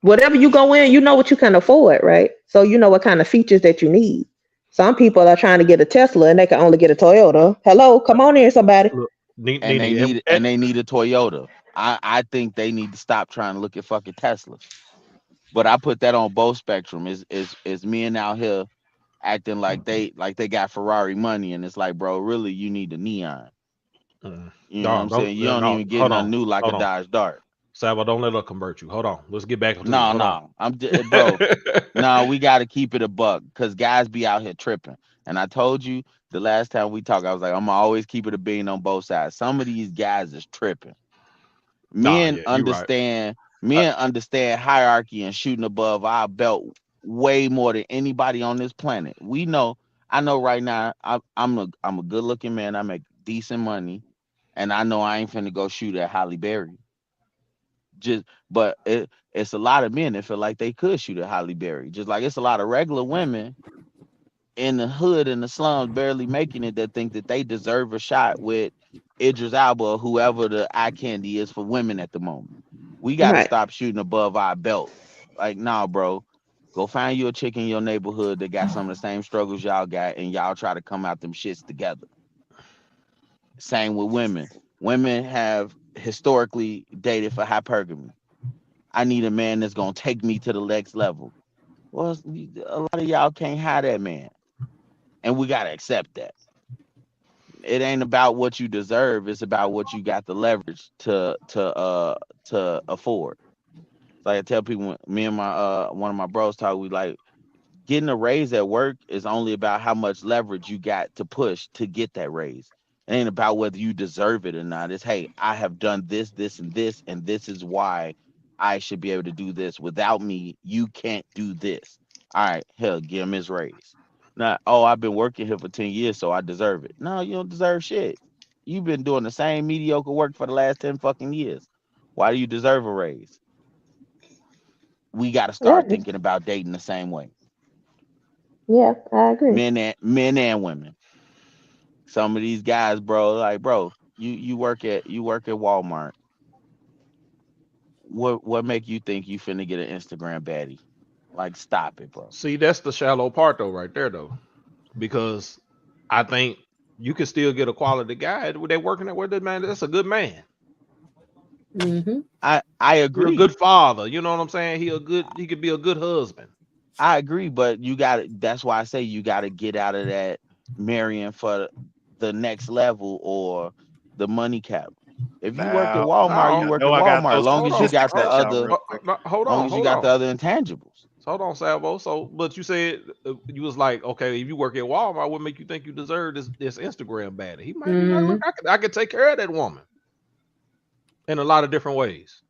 Whatever you go in, you know what you can afford, right? So you know what kind of features that you need. Some people are trying to get a Tesla and they can only get a Toyota. Hello, come on in, somebody. Look, And Nene, they need a Toyota. I think they need to stop trying to look at fucking Teslas. But I put that on both spectrum. Is men out here acting like they got Ferrari money and it's like, bro, really you need a neon. mm. You know what No, I'm don't saying? You don't no. even get Hold nothing on. new like a Hold on. Dodge Dart. Saba, don't let her convert you. Hold on. Let's get back to it. No, Hold on. no. Bro, no, we gotta keep it a buck because guys be out here tripping. And I told you the last time we talked, I was like, I'm gonna always keep it a bean on both sides. Some of these guys is tripping. Nah, Men yeah, you right. understand Uh, men understand hierarchy and shooting above our belt way more than anybody on this planet. We know, I know right now, I'm a good looking man. I make decent money, and I know I ain't finna go shoot at Holly Berry. Just but it's a lot of men that feel like they could shoot at Holly Berry. Just like it's a lot of regular women in the hood in the slums barely making it that think that they deserve a shot with Idris Alba or whoever the eye candy is for women at the moment. We got to Right. stop shooting above our belt. Like, nah, bro, go find you a chick in your neighborhood that got some of the same struggles y'all got, and y'all try to come out them shits together. Same with women. Women have historically dated for hypergamy. I need a man that's gonna take me to the next level. Well, a lot of y'all can't have that man, and we gotta accept that. It ain't about what you deserve; it's about what you got the leverage to afford. Like I tell people, me and my one of my bros talk. We like getting a raise at work is only about how much leverage you got to push to get that raise. It ain't about whether you deserve it or not. It's hey, I have done this, this, and this is why I should be able to do this. Without me, you can't do this. All right, hell, give him his raise. Not, oh, I've been working here for 10 years, so I deserve it. No, you don't deserve shit. You've been doing the same mediocre work for the last 10 fucking years. Why do you deserve a raise? We got to Yeah. start thinking about dating the same way. Yeah, I agree. Men and women. Some of these guys, bro, like, bro, you work at Walmart. What make you think you finna get an Instagram baddie? Like, stop it, bro. See, that's the shallow part though, right there though, because I think you can still get a quality guy that working at where that man. That's a good man. Mm-hmm. I You're a agree. good father. You know what I'm saying? He a good. He could be a good husband. I agree, but you got to that's why I say you got to get out of that marrying for the next level or the money cap. If you work at now Walmart, you I No, work know at I got Walmart. those Long hold as you on. got statistics the Hold at y'all other, real quick. no, hold long on. as you Hold got the on. other intangibles. Hold on, Salvo. So, but you said you was like, okay, if you work at Walmart, what make you think you deserve this Instagram baddie? He might be like, look, Mm-hmm. I could take care of that woman in a lot of different ways.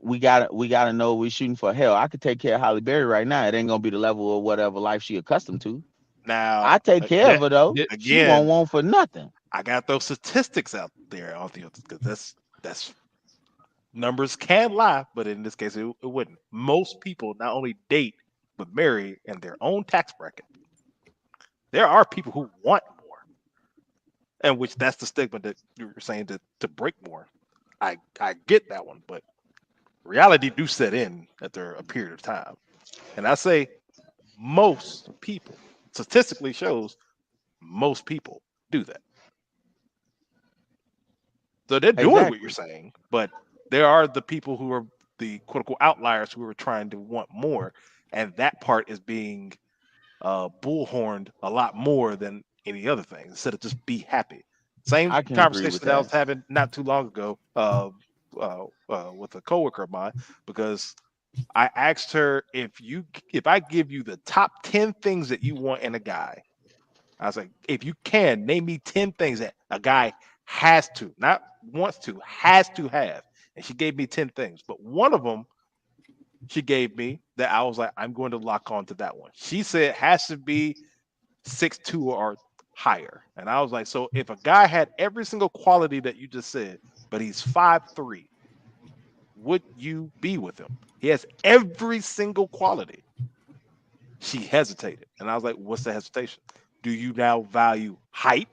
We gotta know what we're shooting for. Hell, I could take care of Holly Berry right now. It ain't gonna be the level of whatever life she accustomed to. Now I take care of That, her though. that She won't again, want for nothing. I got those statistics out there, because that's numbers can lie, but in this case, it wouldn't. Most people not only date but marry in their own tax bracket. There are people who want more, and which that's the stigma that you were saying to break more. I get that one, but reality do set in after a period of time, and I say most people statistically shows most people do that. So they're doing what you're Exactly. saying, but there are the people who are the quote unquote outliers who are trying to want more, and that part is being bullhorned a lot more than any other thing. Instead of just be happy. Same I can agree conversation with that I was that. having not too long ago with a coworker of mine because I asked her if I give you the top 10 things that you want in a guy. I was like, if you can name me 10 things that a guy has to, not wants to, has to have. And she gave me 10 things, but one of them she gave me that I was like, I'm going to lock on to that one. She said it has to be 6'2" or higher. And I was like, so if a guy had every single quality that you just said, but he's 5'3", would you be with him? He has every single quality. She hesitated. And I was like, what's the hesitation? Do you now value height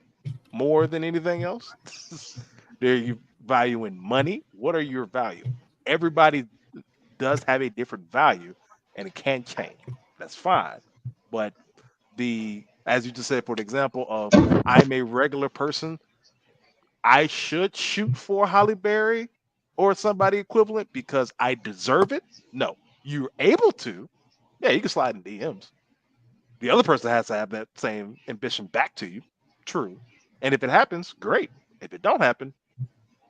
more than anything else? Do you value in money? What are your value? Everybody does have a different value and it can change. That's fine. But the as you just said, for the example of I'm a regular person, I should shoot for Holly Berry or somebody equivalent because I deserve it. No, you're able to. Yeah, you can slide in DMs. The other person has to have that same ambition back to you. True. And if it happens, great. If it don't happen,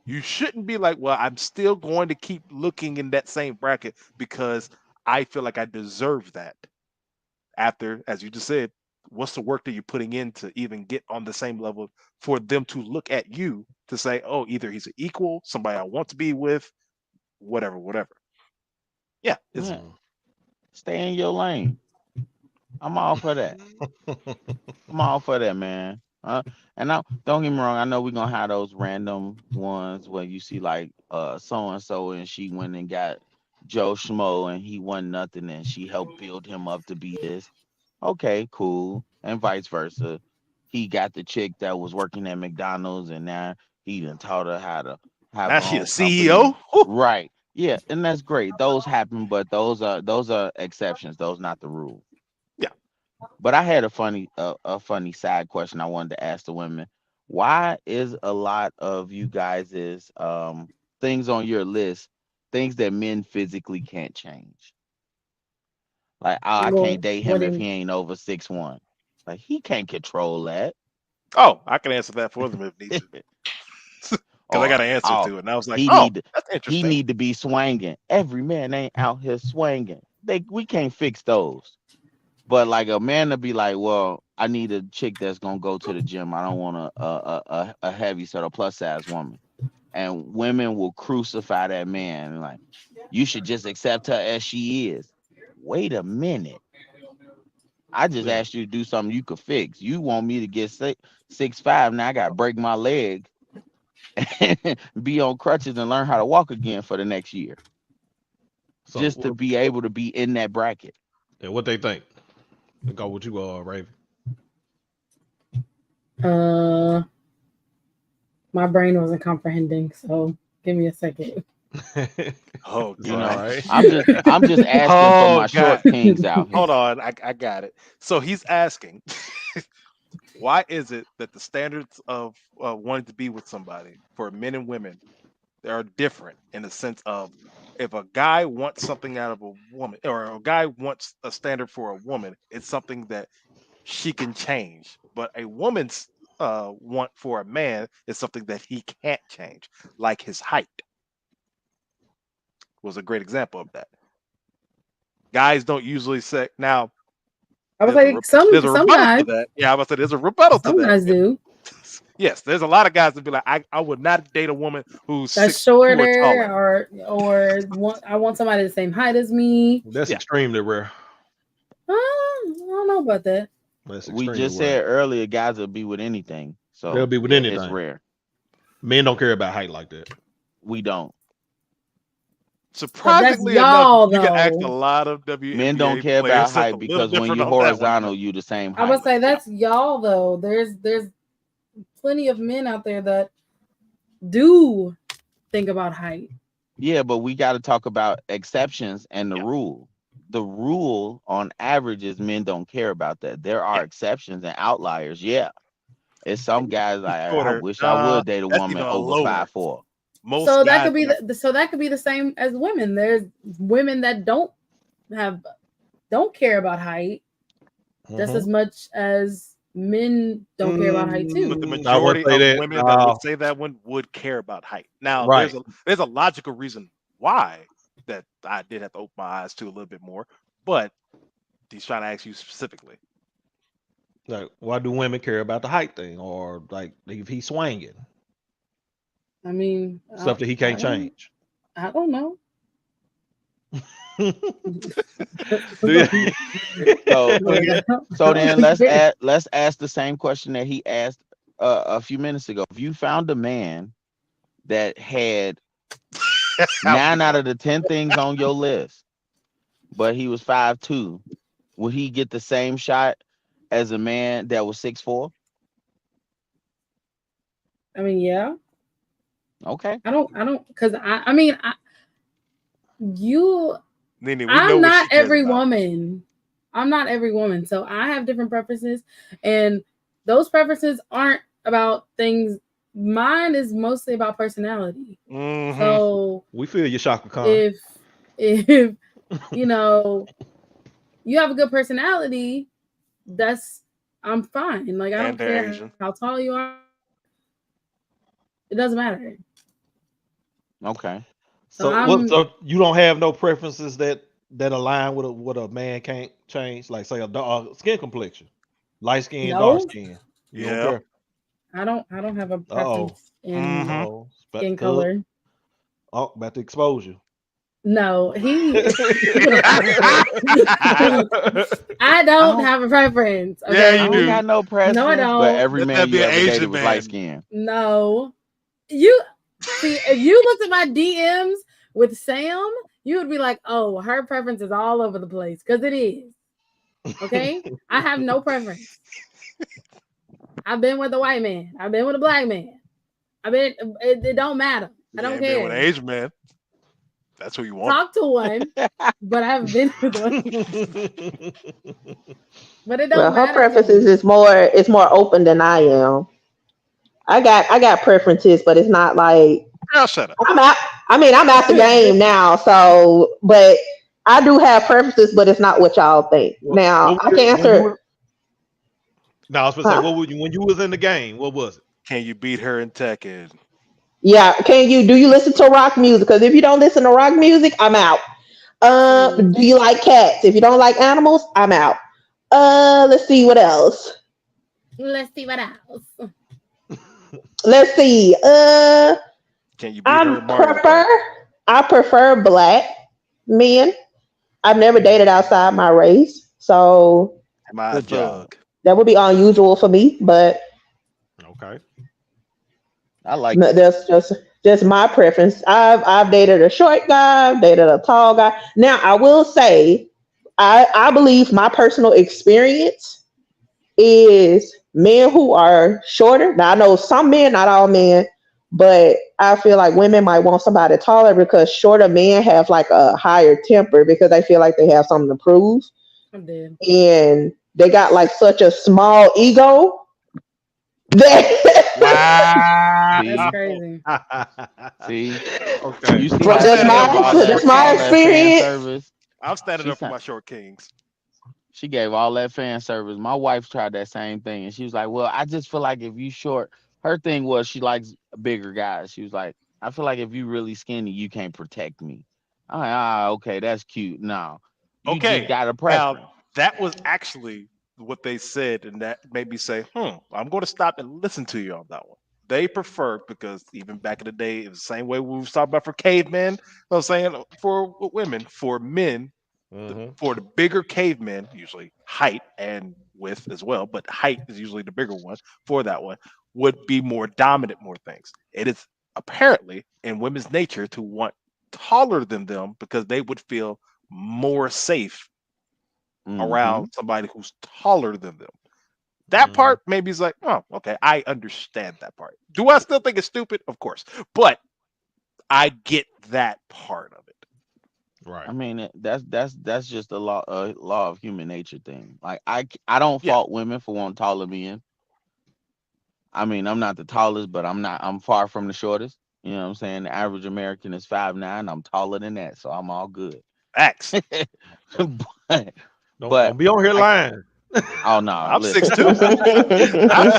you shouldn't be like, well, I'm still going to keep looking in that same bracket because I feel like I deserve that. After, as you just said, what's the work that you're putting in to even get on the same level for them to look at you to say, oh, either he's an equal, somebody I want to be with, whatever, whatever. Yeah, it's Yeah, Mm. stay in your lane. I'm all for that. I'm all for that, man. And now, don't get me wrong. I know we're gonna have those random ones where you see like so and so, and she went and got Joe Schmo, and he won nothing, and she helped build him up to be this. Okay, cool, and vice versa. He got the chick that was working at McDonald's, and now he done taught her how to have now her she a own company. CEO. Whew. Right? Yeah, and that's great. Those happen, but those are exceptions. Those not the rule. Yeah. But I had a funny side question I wanted to ask the women. Why is a lot of you guys' things on your list things that men physically can't change? Like, oh, I can't Well, date what him do if you he ain't over 6'1". Like he can't control that. Oh, I can answer that for them if need to, because I or got an answer oh, to it. And I was like, he oh, need to that's he interesting. need to be swinging. Every man ain't out here swinging. We can't fix those. But like a man to be like, well, I need a chick that's gonna go to the gym. I don't want a heavy set of plus size woman. And women will crucify that man. Like, you should just accept her as she is. Wait a minute. I just Yeah. asked you to do something you could fix. You want me to get 6'5". Now I gotta break my leg, be on crutches, and learn how to walk again for the next year, So just to be able to be in that bracket. and what they think? Go with you, Raven. uh my brain wasn't comprehending, so give me a second. Oh It's You all God. know, right. I'm just asking for Oh my God. short kings out Hold here. on, I got it. So he's asking, why is it that the standards of wanting to be with somebody for men and women they are different in the sense of if a guy wants something out of a woman or a guy wants a standard for a woman, it's something that she can change. But a woman's want for a man is something that he can't change, like his height was a great example of that. Guys don't usually say now. I was There's a like, some there's a some rebuttal guys, to that. Yeah, I was say there's a rebuttal to some that. guys do. Yes, there's a lot of guys that be like, I would not date a woman who's That's 6'2" or shorter, taller. I want somebody the same height as me. That's Yeah, extremely rare. I don't know about that. That's We extremely just rare. said earlier, guys will be with anything, They'll so be with it's anything. rare. Men don't care about height like that. We don't. But that's Surprisingly enough, y'all you can ask a though. lot of Men don't WNBA care about players. That's a height little because when different you on that one, horizontal, but you the same I would height. say that's y'all though. There's plenty of men out there that do think about height. Yeah, but we got to talk about exceptions and the yeah, rule. The rule on average is men don't care about that. There yeah. are exceptions and outliers. Yeah. It's some guys He's like I shorter. wish I would date a That's even woman a over lower. 5'4". Most So that guys could be that so that could be the same as women. There's women that have don't care about height just as Mhm. much as men don't care about height but too. the I wouldn't majority say of that. women that would No, say that one would care about height. Now, right. there's a logical reason why that I did have to open my eyes to a little bit more, but he's trying to ask you specifically. Like, why do women care about the height thing, or like if he's swinging I mean, stuff that he can't change? I don't know. Do you? So Like, so then I don't care. let's ask the same question that he asked a few minutes ago. If you found a man that had I'll be 9 out done. of the 10 things on your list, but he was 5'2", would he get the same shot as a man that was 6'4"? I mean, yeah. Okay. Because I mean, you, Nene, we know I'm what not she cares every about. woman. I'm not every woman. So I have different preferences. And those preferences aren't about things. Mine is mostly about personality. Hmm. So We feel you, Shaka Khan. if, if, you know, you have a good personality, that's, I'm fine. Like, I And don't they're care Asian. how tall you are. It doesn't matter. Okay. So So what? I'm, So you don't have no preferences that align with a man can't change, like say skin complexion, light skin, dark no, skin. You don't Yep. care. I don't have a Uh oh. preference in Hmm. Oh, skin color. about to expose you. No, he. I I don't don't have a preference. Yeah, I you Okay. don't do. got no No, I preference, but don't. every Let man that be you an ever dated Asian was light man. skinned. No. You see if you looked at my DMs with Sam, you would be like, "Oh, her preference is all over the place," because it is. Okay, I have no preference. I've been with a white man. I've been with a black man. I mean, it don't matter. I You don't ain't been with an care. Asian man. That's who you want. Talk to one, but I've been with one. But it Well, don't her matter to preferences me. is more open than I am. I got preferences, but it's not like Girl, shut up. I'm out. I mean, I'm out the game now, so but I do have preferences, but it's not what y'all think. Now what I was it can when you answer, were? No, I was gonna say, huh? what would you when you was in the game? What was it? Can you beat her in Tekken? Yeah, can you do you listen to rock music? Because if you don't listen to rock music, I'm out. See, Do you like cats? If you don't like animals, I'm out. Let's see what else. let's see what else. Let's see. Can you beat her I in Mario prefer Kart? I prefer black men. I've never dated outside my race, so Am I a Good job. thug? that would be unusual for me. But Okay. I like no, that. that's just my preference. I've dated a short guy, I've dated a tall guy. Now I will say, I believe my personal experience is men who are shorter. Now I know some men, not all men, but I feel like women might want somebody taller because shorter men have like a higher temper because they feel like they have something to prove, I'm dead. and they got like such a small ego that That's Wow. See, crazy. see, Okay. you see I'm how she standing up gave for my that's short my all that kings. fan experience. service. I'm standing She up for said my short kings. she gave all that fan service. My wife tried that same thing, and she was like, "Well, I just feel like if you short." Her thing was she likes bigger guys. She was like, "I feel like if you really skinny, you can't protect me." I'm like, okay, that's cute. No, you just Okay. got a Now, preference. that was actually what they said, and that made me say, I'm going to stop and listen to you on that one. They prefer, because even back in the day, it was the same way we was talking about for cavemen. I was saying for women, for men, Hmm. for the bigger cavemen, usually height and width as well, but height is usually the bigger one for that one, would be more dominant, more things. It is apparently in women's nature to want taller than them because they would feel more safe Mm-hmm. around somebody who's taller than them. That Mhm. part maybe is like, oh, okay, I understand that part. Do I still think it's stupid? Of course, but I get that part of it. Right. I mean, that's just a law of human nature thing. Like I don't Yeah, fault women for wanting taller men. I mean, I'm not the tallest, but I'm far from the shortest. You know what I'm saying? The average American is 5'9". I'm taller than that, so I'm all good. X. but Don't but be on here I lying. oh no, I'm six listen, two. I'm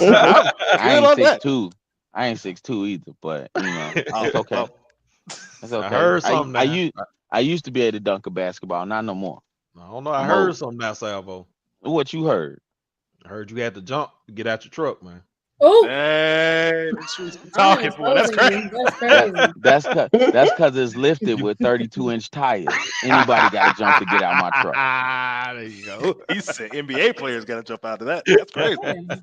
I good ain't on six that. two. I ain't 6'2" either, but Oh it's okay. well, It's I okay. heard something now. I used to be able to dunk a basketball, not no more. I don't know. I I'm heard old. something now, Salvo. What you heard? I heard you had to jump to get out your truck, man. Oh, dang, this was mine talking is boy. That's crazy. frozen. That's That crazy. that's cause it's lifted You- with 32-inch tires. Anybody got to jump to get out my truck. there you go. He said NBA players got to jump out of that. That's crazy. Yeah.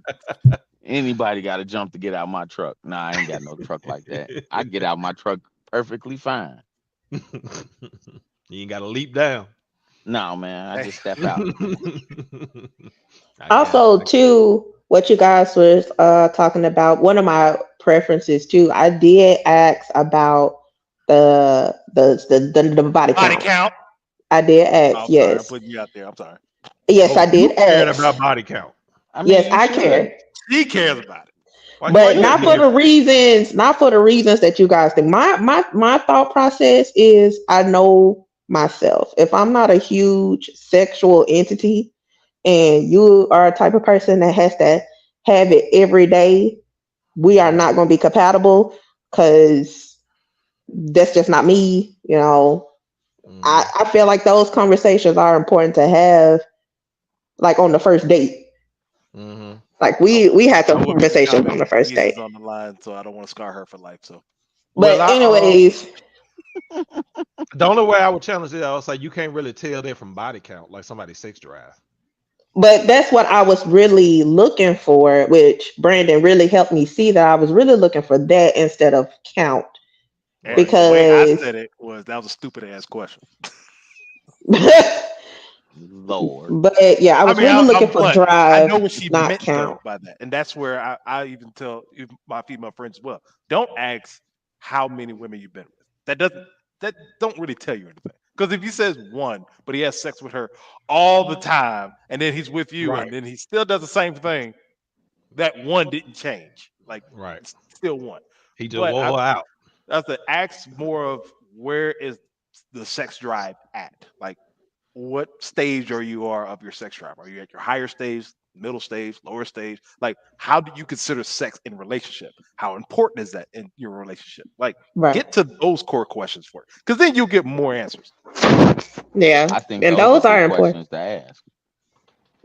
Anybody got to jump to get out my truck. Nah, I ain't got no truck like that. I get out my truck perfectly fine. You ain't got to leap down. No, man, I Hey, just step out. I got Also, you. too, what you guys was talking about, one of my preferences too, I did ask about the body body count. count. I did Oh, ask, I'm sorry. I'm yes. putting you out there. I'm sorry. Yes, Oh, I you did caring ask. about body count. I Yes, mean, you I should. care. He cares about it. Why But you not acting for the different? reasons, not for the reasons that you guys think. My thought process is I know myself. If I'm not a huge sexual entity and you are a type of person that has to have it every day, we are Mhm, not going to be compatible because that's just not me. mhm, I feel like those conversations are important to have, like on the first date. mhm. Like I, we had I some wouldn't make a conversations on comment. the My first niece date. is on the line, so I don't want to scar her for life. So Well, But I anyways, the only way I would challenge it, I would say you can't really tell that from body count, like somebody's sex drive. but that's what I was really looking for, which Brandon really helped me see that I was really looking for that instead of count. and Right. the way I Because said it was that was a stupid ass question. Lord. but yeah, I I was mean, really looking I'm for blunt. I drive, know what she not meant count. though by that, and that's where I even tell my female friends as well. Don't ask how many women you've been with. That don't really tell you anything. Because if he says one, but he has sex with her all the time, and then he's with you, Right. and then he still does the same thing, that one didn't change. Like Right. it's still one. He just But wore her out. I have to ask more of where is the sex drive at? Like what stage are of your sex drive? Are you at your higher stage, middle stage, lower stage? Like, how do you consider sex in relationship? How important is that in your relationship? Like, Right. get to those core questions for it, because then you'll get more answers. Yeah. I think And those are those good are important. questions to ask.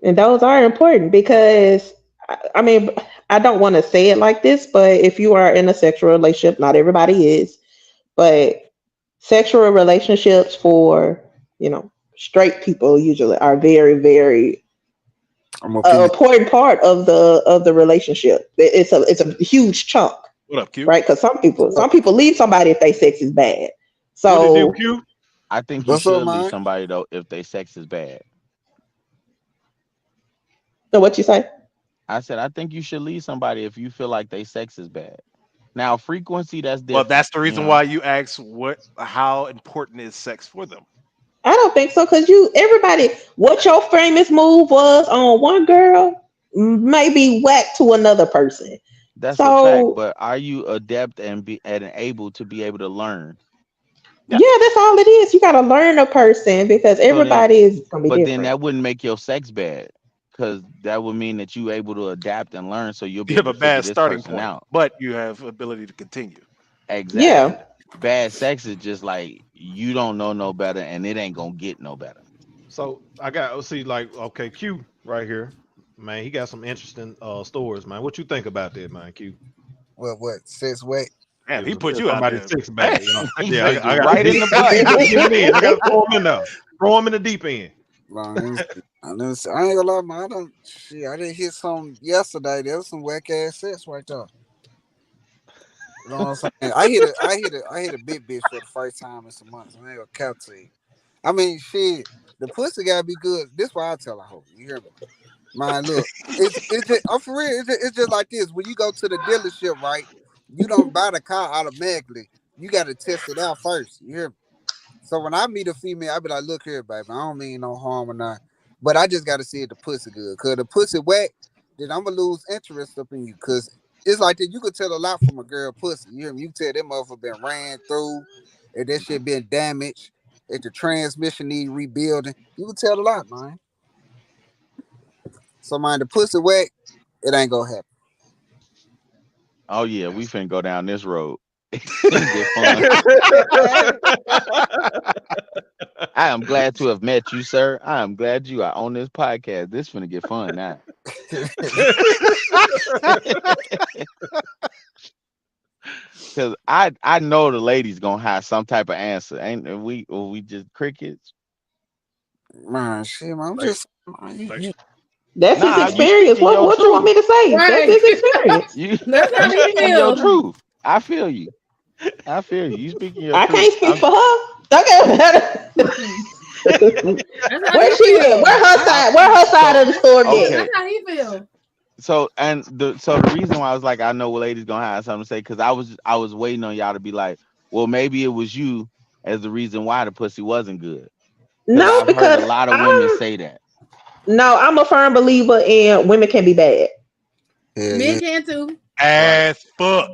And those are important because I mean, I don't want to say it like this, but if you are in a sexual relationship, not everybody is, but sexual relationships for, straight people usually are very, very I'm opinion. important part of the relationship. It's a huge chunk, What up, Q? right? Because some people What's some up? people leave somebody if they sex is bad. What it do, So, Q? I think you What's up, should leave man? somebody though if they sex is bad. so what you say? I said I think you should leave somebody if you feel like they sex is bad. Now frequency that's Well, different, that's the reason why you ask how important is sex for them. I don't think so because everybody, what your famous move was on one girl may be whack to another person. That's a fact, So but are you adept and able to be able to learn? Yeah, yeah, that's all it is. You got to learn a person because So then, everybody is gonna be but then different. that wouldn't make your sex bad, because that would mean that you able to adapt and learn, so you'll you be have able a to figure bad this starting person point, out. but you have ability to continue. Yeah. Exactly. Bad sex is just like you don't know no better, and it ain't gonna get no better. So I got let's see, like okay, Q right here, man. He got some interesting stories, man. What you think about that, man? Q. What? Six wait. Damn, he put If you out somebody there. six Hey, bad, He yeah, put I you got right in the butt. get him in. I got to throw him in there, throw him in the deep end. Long as- I ain't gonna lie, man. I don't. Shit, I didn't hit some yesterday. There was some whack ass sex right there. You know what I'm saying? I hit a big bitch for the first time in some months. I ain't gonna count to you. I mean, shit. The pussy gotta be good. This why I tell a hoe. You hear me? Man, look, it's just, I'm for real. It's just like this. When you go to the dealership, right? You don't buy the car automatically. You got to test it out first. You hear me? So when I meet a female, I be like, look here, baby. I don't mean no harm or not. But I just got to see if the pussy good. Cause the pussy wet, then I'm gonna lose interest up in you. Cause it's like that. You could tell a lot from a girl pussy. You hear me? You can tell that motherfucker been ran through, if that shit been damaged, if the transmission need rebuilding. You can tell a lot, man. So man, the pussy wet, it ain't gonna happen. Oh yeah, we finna go down this road. It's finna get fun. I am glad to have met you, sir. I am glad you are on this podcast. This finna get fun now. Cause I know the ladies gonna have some type of answer. Ain't we or we just crickets? Man, shit, man. I'm Like, just man, like, That's his Nah, you experience. speaking your What you want truth. me to say? That's Right. his experience. You That's how you he speaking your feel. truth. I feel you. I feel you. You speaking your I truth. can't speak for her. Okay. That's how Where he she at? feel. Where her side So of the story okay. That's how he feel. So the reason why I was like, I know what ladies gonna have something to say, because I was waiting on y'all to be like, well, maybe it was you as the reason why the pussy wasn't good. at? Because No, I've heard a because lot of women say that. I'm a firm believer in women can be bad. yeah, Men yeah. can too. right, Ass fuck.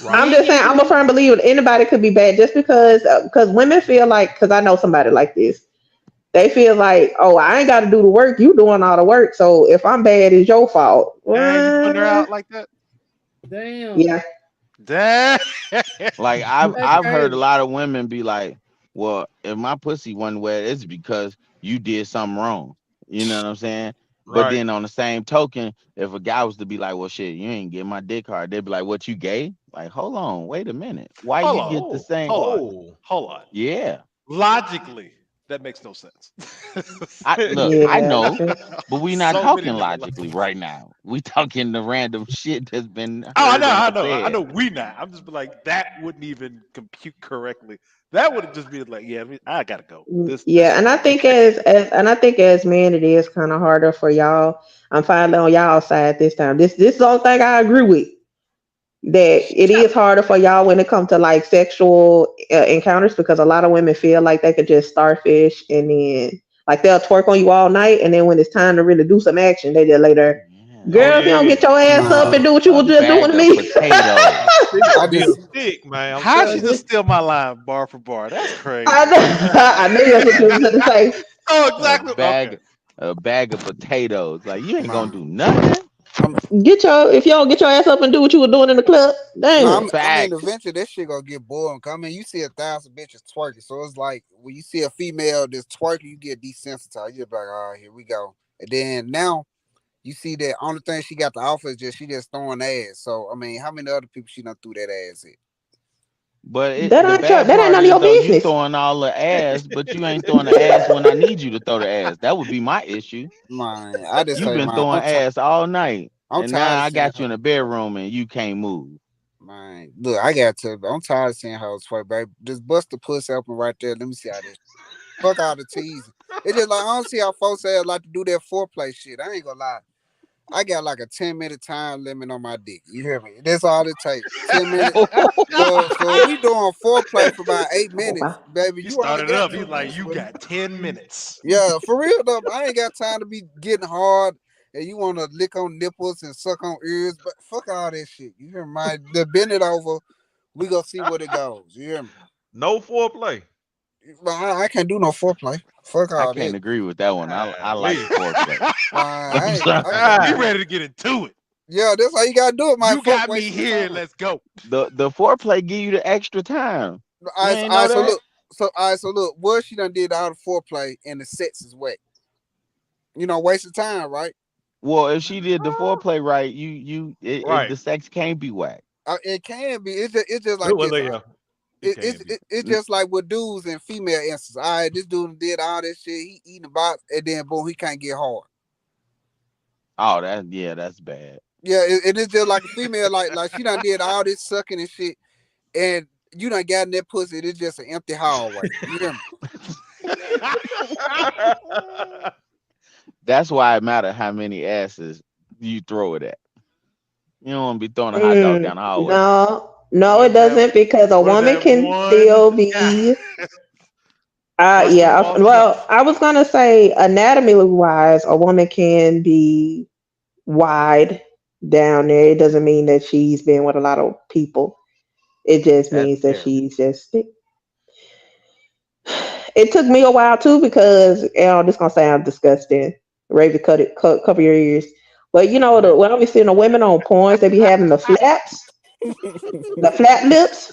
right. I'm Men just saying can I'm a too. firm believer that anybody could be bad just because women feel like because I know somebody like this. They feel like, oh, I ain't got to do the work. You doing all the work. So if I'm bad, it's your fault. And you putting her Well, out like that? Damn. yeah. Damn. Like I've That's I've heard a crazy. lot of women be like, well, if my pussy wasn't wet, it's because you did something wrong. You know what I'm saying? But Right. then on the same token, if a guy was to be like, well, shit, you ain't get my dick hard, they'd be like, what, you gay? Like, hold on, wait a minute. Why Hold you on. get the Oh, same? Hold on. oh. Hold on. Yeah, Logically, that makes no sense. I Yeah. know, but we not So many talking different. logically right now. We talking the random shit that's been Oh, I heard know, and I know, I said. know. We not. I'm just like that wouldn't even compute correctly. That would have just been like, yeah, I gotta go. This Yeah, and ain't I working. think as men, it is kind of harder for y'all. I'm finally on y'all side this time. This is the only thing I agree with. That it Shut is harder for y'all when it comes to like sexual encounters because a lot of women feel like they could just starfish and then like they'll twerk on you all night and then when it's time to really do some action, they just later, Yeah, Oh girl, if you don't yeah. get your ass up Man, and do what you a was just doing bag to of me. potatoes. They gonna I be a just stick, man. I'm How telling she you. just steal my line bar for bar? That's I crazy. know, I knew that's what you was gonna say. Oh, a exactly. Okay. bag a bag of potatoes. Like you ain't gonna man. do nothing. I'm If you don't get your ass up and do what you were doing in the club, no, damn. I mean, Facts. eventually that shit gonna get boring. I mean, you see 1,000 bitches twerking, so it's like when you see a female that's twerking, you get desensitized. You just be like, all right, here we go. And then now you see that only thing she got to offer is just she just throwing ass. So I mean, how many other people she done threw that ass at? But the That ain't bad that ain't part none of is your though, you business. throwing all the ass, but you ain't throwing the ass when I need you to throw the ass. That would be my issue. Man, I just You've say, been man, throwing ass all night, I'm and tired now of I seeing got you her. in the bedroom and you can't move. Man, look, I got to. I'm tired of seeing hoes twerk, baby. Just bust the pussy open right there. Let me see how this. Fuck all the teasing. It's just like I don't see how folks say like to do that foreplay shit. I ain't gonna lie. I got like a 10-minute time limit on my dick. You hear me? That's all it takes. 10 minutes. So if we doing foreplay for about eight Oh minutes, wow. baby, He you only started it got up. He's two like, minutes you with me. got 10 minutes. Yeah, for real though. I ain't got time to be getting hard and you want to lick on nipples and suck on ears, but fuck all that shit. You hear me? The bend it over. We gonna see what it goes. You hear me? No foreplay. But I can't do no foreplay. Fuck I all can't that. agree with that one. I like Golly. foreplay. Man, I'm sorry. I can't He do Ah, that. ready to get into it. Yeah, that's how you gotta do it, man. You Fuck got me wasting here. time. Let's go. The foreplay give you the extra time. All You right, ain't all know right, so that? look, what she done did all the foreplay and the sets is wet. Waste of time, right? Well, if she did the foreplay right, the right. sex can't be whack. It can be. It's just like Well, this. there you go. It can be. It's just like with dudes and female instances. All right, this dude did all this shit. He eating the box, and then boom, he can't get hard. Oh, that's bad. Yeah, it's just like a female, like she done did all this sucking and shit. and you done got in that pussy, it's just an empty hallway. You hear me? That's why it matter how many asses you throw it at. You don't want to be throwing a hot dog Mm, down the hallway. no, no, What it if that? doesn't because a What if woman that can one still guy be. busting Yeah. walls up? Well, I was gonna say anatomy wise, a woman can be wide down there. It doesn't mean that she's been with a lot of people. It just That's means that terrible. she's just. It took me a while too because this gonna sound disgusting. Raven, cover your ears. But Right. when I be seeing the women on porns, they be having the flap lips.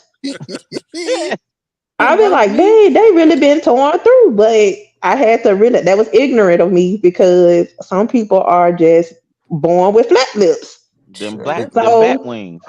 I be Like like, me. dang, they really been torn through. But I had to really, that was ignorant of me because some people are just born with flap lips. Them Shit, black, nigga. them bat So wings.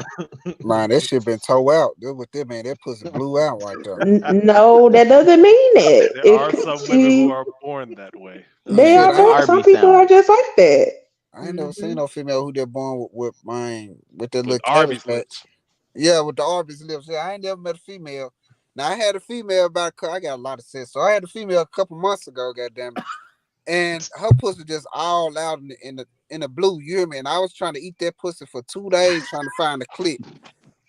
Man, that shit been towed out. That with that man, that pussy blew out right there. no, that doesn't mean that. There It are could some women who she are born that way. they Yeah, Shit, are the born. Some Arby people are sandwich. just like that. I ain't never seen Hmm. no female who that born with mine with that With little cabbage Arby's patch. lips. Yeah, with the Arby's lips. Yeah, I ain't never met a female. Now I had a female I got a lot of sense. So I had a female a couple months ago, goddamn it. And her pussy just all out in the blue, you hear me? And I was trying to eat that pussy for 2 days trying to find the clip.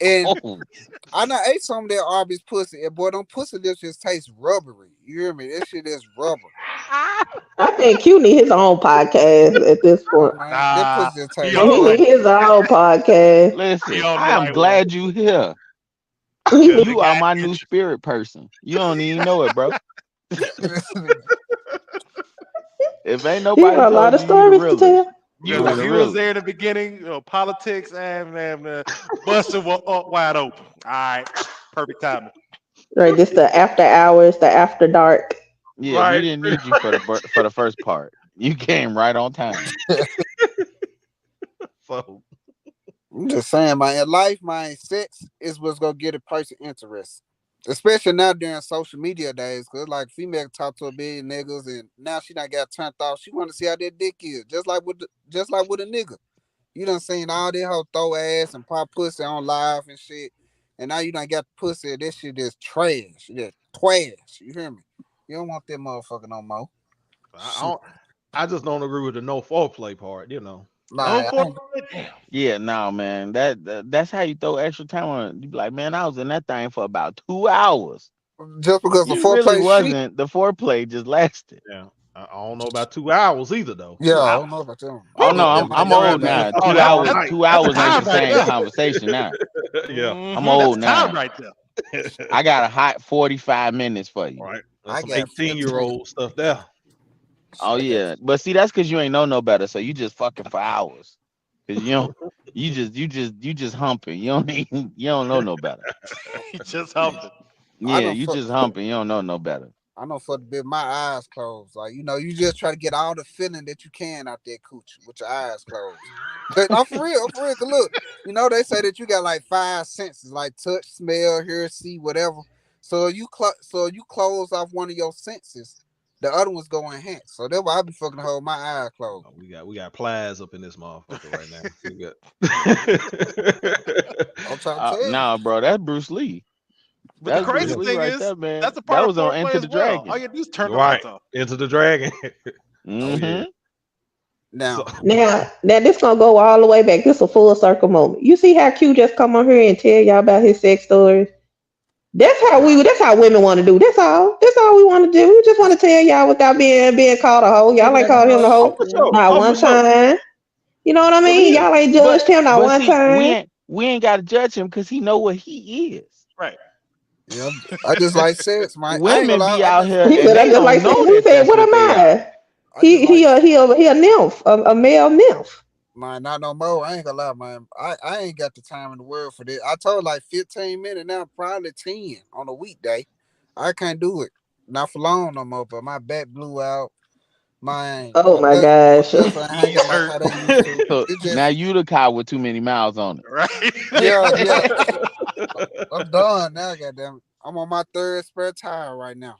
And Oh, I done ate some of that Arby's pussy, and boy, them pussy lips just taste rubbery. You hear me? That shit is rubber. I think Q need his own podcast at this point. Man, that Nah, pussy just he tastes on the He right need rubber. one. his own podcast. He listen, on the I am right one. glad you here because Cause the you are guy my get new you. spirit person. You don't even know it, bro. If ain't He nobody got a lot told of you, you the stories to realest. tell. Because You are if the Man, he was realest. there in the beginning, politics and busted up wide open. All right, perfect timing. Right, this the after hours, the after dark. Yeah, we Right. didn't need you for the first part. You came right on time. So I'm just saying, man, in life, man, sex is what's gonna get a person interested. Especially now during social media days, cause like female talk to a billion niggas, and now she done got turned off. She want to see how that dick is, just like with a nigga. You done seen all that hoe throw ass and pop pussy on live and shit, and now you done got pussy. This shit is trash, yeah, trash. You hear me? You don't want that motherfucker no more. I Shit, don't. I just don't agree with the no foreplay part. No nah, I for ain't, damn. Yeah, no, man. That's how you throw extra time on. You be like, man, I was in that thing for about 2 hours. just because the You really foreplay shit. wasn't. The foreplay just lasted. Yeah. I don't know about 2 hours either though. Yeah, Two I hours. don't know about them. Oh I Woo! no, know Yeah, that my might I'm be boy old be goddamn. now. up Oh, Two that's all hours, night. 2 hours ain't the time right same there. conversation now. Yeah. I'm That's old time now. right there. I got a hot 45 minutes for you. Right. That's I some got 18-year 15. old stuff there. Oh Shit, I got yeah, but see, that's because you ain't know no better. So you just fucking for hours. Cause you don't, you just humping. You don't even, you don't know no better. He just humping. I Yeah, don't you fuck. just humping. You don't know no better. I know for the bit my eyes closed. Like, you just try to get all the feeling that you can out there cooch with your eyes closed. But I'm for real, I'm for real. 'Cause look, they say that you got like five senses, like touch, smell, hear, see, whatever. So you close off one of your senses, the other ones go enhanced. So that's why I be fucking hold my eyes closed. Oh, we got plies up in this motherfucker right now. We got I'm trying to tell you. Nah, bro, that's Bruce Lee. But the That's Bruce crazy Lee thing right is, there, man. that's a That part of was on foreplay Enter as the well. All Dragon. you do is turn the right lights off. into the dragon. Oh yeah. Mm-hmm. So Now, Now this gonna go all the way back. This a full circle moment. You see how Q just come on here and tell y'all about his sex stories? That's how women want to do. That's all. That's all we want to do. We just want to tell y'all without being called a hoe. Y'all ain't Exactly. called him a oh hoe for Yeah. sure. not Oh for one sure. time. You know what I Well mean? yeah. Y'all ain't But judged him not but one see, we time. ain't we ain't got to judge him because he know what he is. Right. yeah, I just like sex, man. I ain't gonna Women lie, be I out just here He and said, "I they just like don't sex." know He that said, that's "What what am they are. I?" I just like He a nymph, a male nymph. man, not no more. I ain't gonna lie, man. I ain't got the time in the world for this. I told like 15 minutes now, probably 10 on a weekday. I can't do it. Not for long no more, but my back blew out. Oh my My gosh. guts ain't hanging Knees like hurt. how they used to. So It now just you the cow with too many miles on Right. yeah, yeah. it. I'm done now, goddamn. I'm on my third spare tire right now.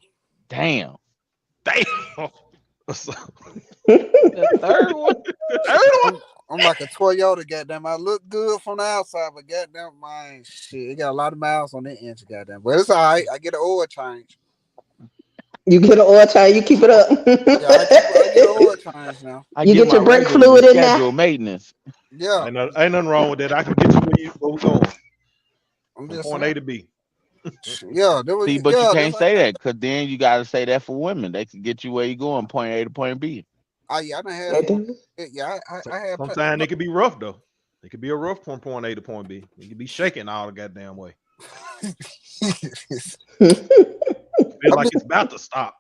Damn. Damn. So, The third one. I'm like a Toyota, goddamn. I look good from the outside, but goddamn, my shit, it got a lot of miles on the engine, goddamn. But it's all right. I get an oil change. You get an oil change, you keep it up. Yeah, I get an oil change now. I You get get my your brake regularly fluid in there. scheduled maintenance. Yeah, ain't nothing wrong with that. I can get you where we going I'm from just point A saying. to B. Yeah, there was, See, but you yeah, that's can't like, say that because then you got to say that for women. They can get you where you going, point A to point B. oh yeah, I done had some. Yeah, I had. Sometimes it could be rough though. It could be a rough from point A to point B. It could be shaking all the goddamn way. Feel I'm like just, it's about to stop.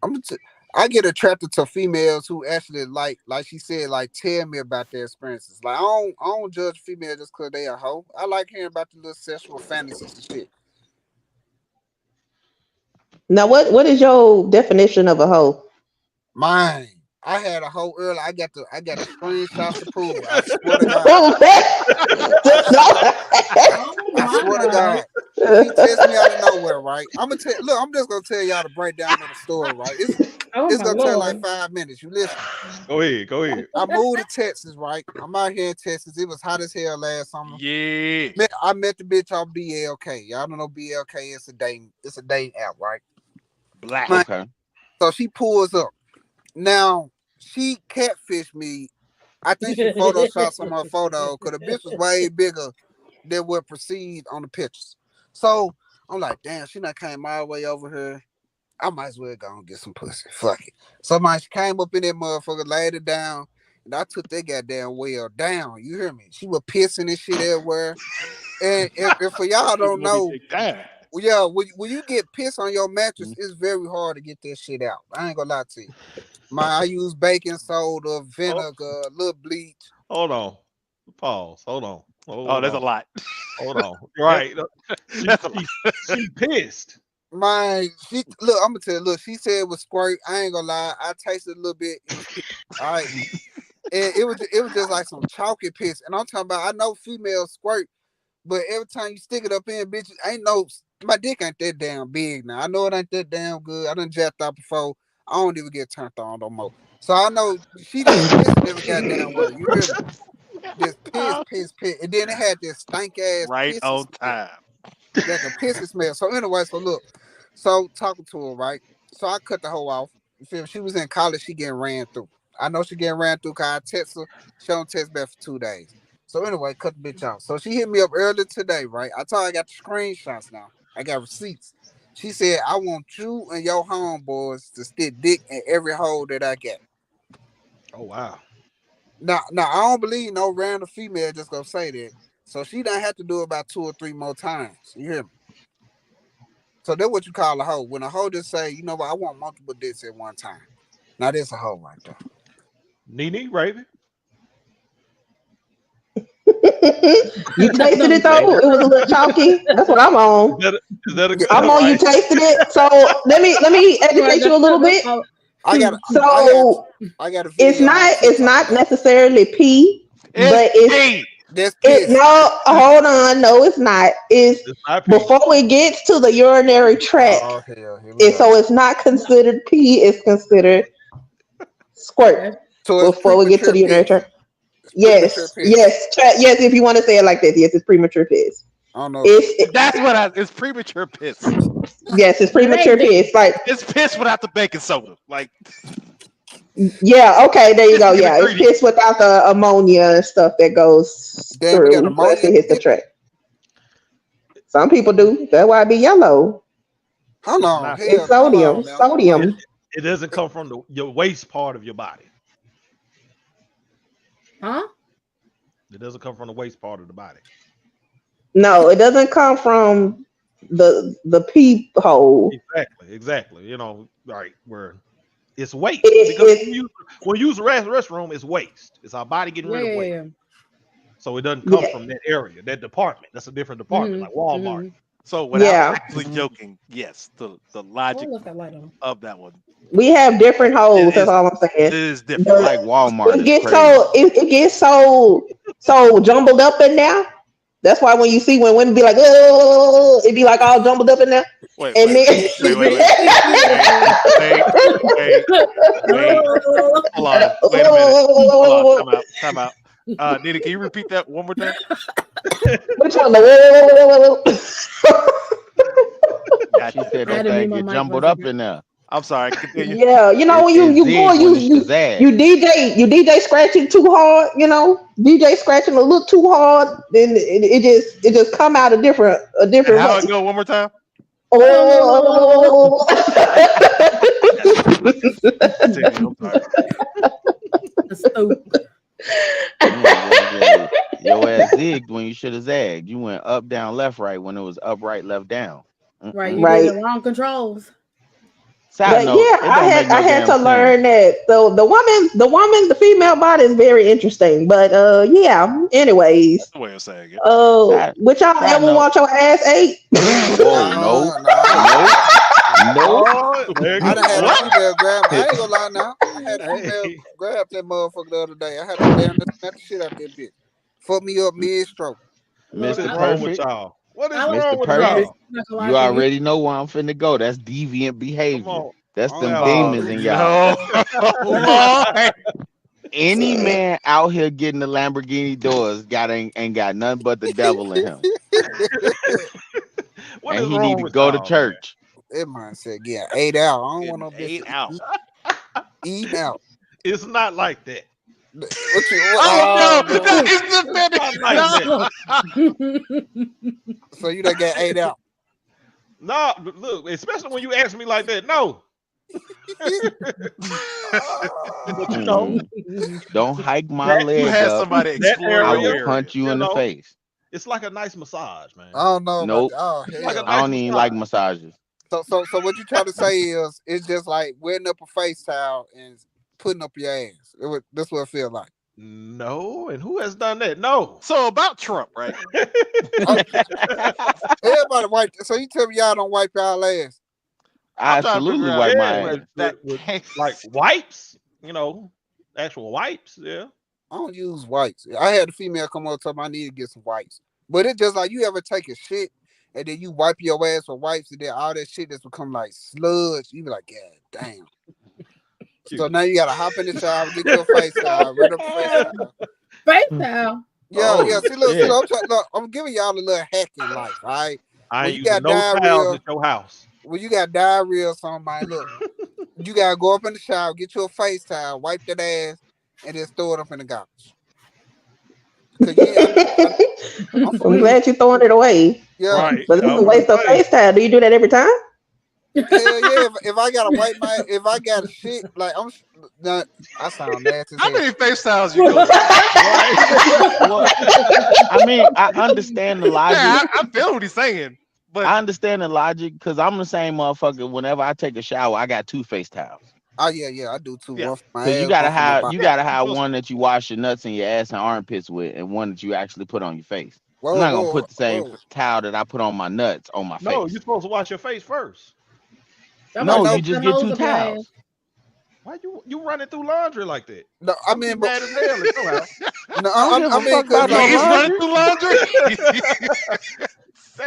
I'm just, I get attracted to females who actually like she said, like tell me about their experiences. Like I don't judge females just because they a hoe. I like hearing about the little sexual fantasies and shit. Now, what is your definition of a hoe? Mine. I had a hoe earlier. I got the screenshots to prove it. I swear to God. Oh, I swear. Oh I my swear to god. God. She texted me out of nowhere, right? I'm just gonna tell y'all the breakdown of the story, right? Oh It's my gonna take like lord. 5 minutes. You listen. Go ahead, go ahead. I moved to Texas, right? I'm out here in Texas. It was hot as hell last summer. Yeah. I met the bitch on BLK. Y'all don't know BLK. It's a dating app, right? Black. Man, Okay. so she pulls up. Now she catfished me. I think she photoshopped some of her photo because the bitch was way bigger than what perceived on the pictures. So I'm like, damn, she not came all the way over here. I might as well go and get some pussy. Fuck it. So she came up in that motherfucker, laid it down, and I took that goddamn well down. You hear me? She was pissing and shit everywhere. And if for y'all She don't gonna be know, take time. well, yeah, when you get piss on your mattress, Mhm. it's very hard to get that shit out. I ain't gonna lie to you. I use baking soda, Oh, vinegar, a little bleach. hold on. Pause. Hold on. Oh, Hold there's a on. lot. Hold on. That's, Right. She that's a lot. she she pissed. She look, I'm gonna tell you, look, she said it was squirt. I ain't gonna lie, I tasted a little bit, it was piss. All right. And it was just like some chalky piss. And I'm talking about I know females squirt, but every time you stick it up in, bitch, ain't no my dick ain't that damn big now. I know it ain't that damn good. I done jacked out before. I don't even get turned on no more. So I know she just pissing every goddamn word. You hear me? Just piss. And then it had this stank ass Right pissy on smell. time. Like a pissy smell. So anyway, so look. So talking to her, right? So I cut the hoe off. You feel me? She was in college, she getting ran through. I know she getting ran through because I text her. She don't text back for 2 days. So anyway, cut the bitch off. So she hit me up earlier today, right? I told her I got the screenshots now. I got receipts. She said, I want you and your homeboys to stick dick in every hole that I get. Oh wow. Now I don't believe no random female just gonna say that. So she done have to do it about 2 or 3 more times. You hear me? So that's what you call a hoe. When a hoe just say, you know what, I want multiple dicks at one time. Now that's a hoe right there. Nene Raven. You tasted it No. though. It was a little chalky. That's what I'm Is on. that a, is that a Yeah, I'm all on. You right? tasted it. So let me Right, educate you a little bit. I got I got So I got a it's video on not it's TikTok not about it. necessarily pee, It's but it's Pete. That's it. piss. No, hold on. No, it's not. It's It's not P. before it gets to the urinary tract. Oh hell, here we And go. so it's not considered pee. It's considered squirt Okay. So it's before we get to premature the urinary piss. tract. It's premature Yes, piss. yes, yes. If you want to say it like this, yes, it's premature piss. I don't know if It's That's what it's premature piss. yes, it's That premature ain't piss. me. Like It's piss without the baking soda. Like yeah, okay, there you this go. is an Yeah, it's ingredient. piss without the ammonia and stuff that goes damn, we got through once ammonia it in the hits the piss. tract. Some people do. That's why it be yellow. Hold It's on, not. It's hell, hold sodium. on now. Hold on. It Sodium. it doesn't come from your waist part of your body. Huh? It doesn't come from the waist part of the body. No, it doesn't come from the peep hole. Exactly. Exactly. Right where it's waste It, because it's when you use the restroom, it's waste. It's our body getting Yeah, rid of yeah, waste. yeah. So it doesn't come yeah, from that area, that department. That's a different department, like Mm-hmm. Walmart. Mm-hmm. So without yeah. actually joking, yes, the Oh, logic left that light on. of that one We have different it holes. That's is all I'm it saying. is I different. The like Walmart it is gets crazy. so it gets so jumbled up in there That's why when you see when women be like, oh, it be like all jumbled up in there. Wait, And wait, then wait, wait, wait, wait, wait, wait, wait. Hold on. Wait a minute. Hold on. Time out. Time out. Nita, can you repeat that one more time? which one? She Gotcha. said I had that to mute thing my get mic for a jumbled up second. in there. I'm sorry. Continue. Yeah, you know when you It you go zig when it should zag. you DJ scratching too hard, DJ scratching a little too hard, then it just come out a And different how way. it go one more time? Oh, Gotcha. Continue. I'm sorry. So Yeah, your ass zigged when you should have zagged. You went up, down, left, right when it was up, right, left, down. right, you did right. the wrong controls. Side But note, yeah, it don't make I no had damn to sense. learn that. So the female body is very interesting. But yeah. That's Anyways, the way of saying it. Side would y'all side ever note. want your ass ate? Whoa, nope, No, no, nope, no, no. nope. Oh, there you I done go. had a What? female grab. I ain't gonna lie now. I had a female Hey, grab that motherfucker the other day. I had to damn near smack the shit out that bitch. Fuck me up mid stroke. what Look, is Mr. wrong with Perfect, y'all? What is I like Mr. wrong with this. Perfect, y'all? I'm not gonna lie you to you. already know where I'm finna go. That's deviant Come behavior. on. That's I don't them know what Oh, demons to in do. y'all. No, Lord. Any man out here getting the Lamborghini doors ain't got nothing but the devil in him, what and is he need wrong to with go to y'all, man? church. That man said, yeah, 8 hours. I don't want Getting no bitch ate out. eating out. It's not like that. What you what Oh oh no, Lord. no, he's It's defending. not like No. that. So you done got 8 out. No, look, especially when you ask me like that. No, but you know Mm-mm. Don't hike my that You leg had up. somebody that explore I your will area, area. punch you you in the know, face. it's like a nice massage, I man. don't know about that. Nope, Oh It's like a hell I no. nice don't even like massage. massages. So what you trying to say is it's just like wetting up a face towel and putting up your ass. That's what it feel like. No, and who has done that? No. So about Trump, right? Oh, everybody wipe. So you tell me y'all don't wipe y'all ass. I I'm trying to figure absolutely out wipe Yeah, my with ass. that with like case. wipes, actual wipes. Yeah. I don't use wipes. I had a female come up and tell me I need to get some wipes. But it's just like you ever take a shit and then you wipe your ass with wipes and then all that shit just become like sludge. You be like, God damn. So Cute. now you gotta hop in the shower, get your face towel, rid up the face towel. FaceTime. Yeah, Oh yeah. See, shit. look, I'm giving y'all a little hack in life, all right? I When ain't you using got no towels diarrhea, at your house. when you got diarrhea or something, man, look, you gotta go up in the shower, get your face towel, wipe that ass, and then throw it up in the garbage. Cause you ain't, I'm for I'm real. glad you're throwing it away. Yeah. Right. But that's I a was waste of gonna say. face time. Do you do that every time? Hell yeah. If I gotta wipe my if I got a shit, like nah, I sound nasty as How hell. many FaceTimes you go through? Right. Well, I mean, I understand the logic. Yeah, I feel what he's saying, but I understand the logic because I'm the same motherfucker. Whenever I take a shower, I got two face towels. Oh yeah, yeah, I do too. yeah, One for my Cause you ass, gotta one for my have body. you yeah, gotta have trust one me. that you wash your nuts and your ass and armpits with, and one that you actually put on your face. I'm Whoa, not gonna whoa, put the same whoa. towel that I put on my nuts on my No, you're face. supposed to wash your face first. Y'all I better No, know. you take just the get hose two up your ass. towels. Why you running through laundry like that? No, I I'm be mean, but mad as hell at your house. no, I don't give I a mean, fuck cause about no like He's it's running laundry. through laundry.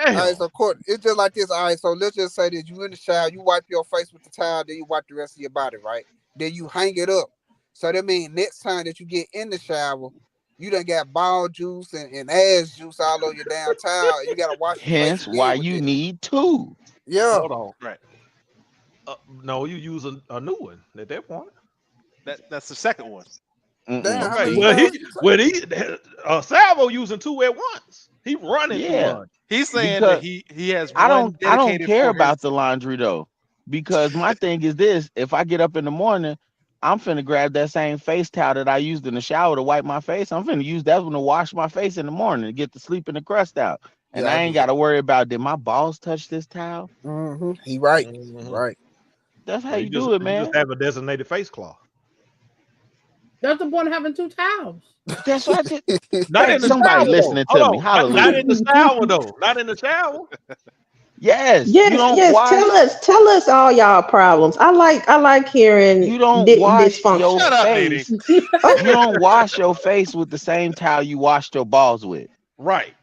all right. Damn. So court, it's just like this. All right. So let's just say that you in the shower, you wipe your face with the towel, then you wipe the rest of your body, right? Then you hang it up. So that means next time that you get in the shower, you done got ball juice and ass juice all over your damn towel. You gotta wash your face Hence why again with you it. need two. Yeah. Hold on. Right. No, you use a new one at that point. That's the second one. Damn, Mm-mm. how Okay. many See, Well, towels you take? Salvo using two at once. He running through yeah, laundry. He's saying that because he has I one don't I don't dedicated care for about his. the laundry though, because my thing is this: if I get up in the morning, I'm finna grab that same face towel that I used in the shower to wipe my face. I'm finna use that one to wash my face in the morning to get the sleep and the crust out, and Yeah, I I do ain't that. got to worry about did my balls touch this towel. He right. He Hmm. right. That's how Yeah, you do it, you just man. have a designated face cloth. That's the point of having two towels. That's what I just Not in the somebody shower though. listening Hold to me. on. Not Hallelujah. in the shower though. Not in the shower. Yes, you Yes, don't yes. wash Tell us all y'all problems. I like hearing you don't wash your Shut dysfunction. up, Nitty. face. Oh, You don't wash your face with the same towel you washed your balls with. Right.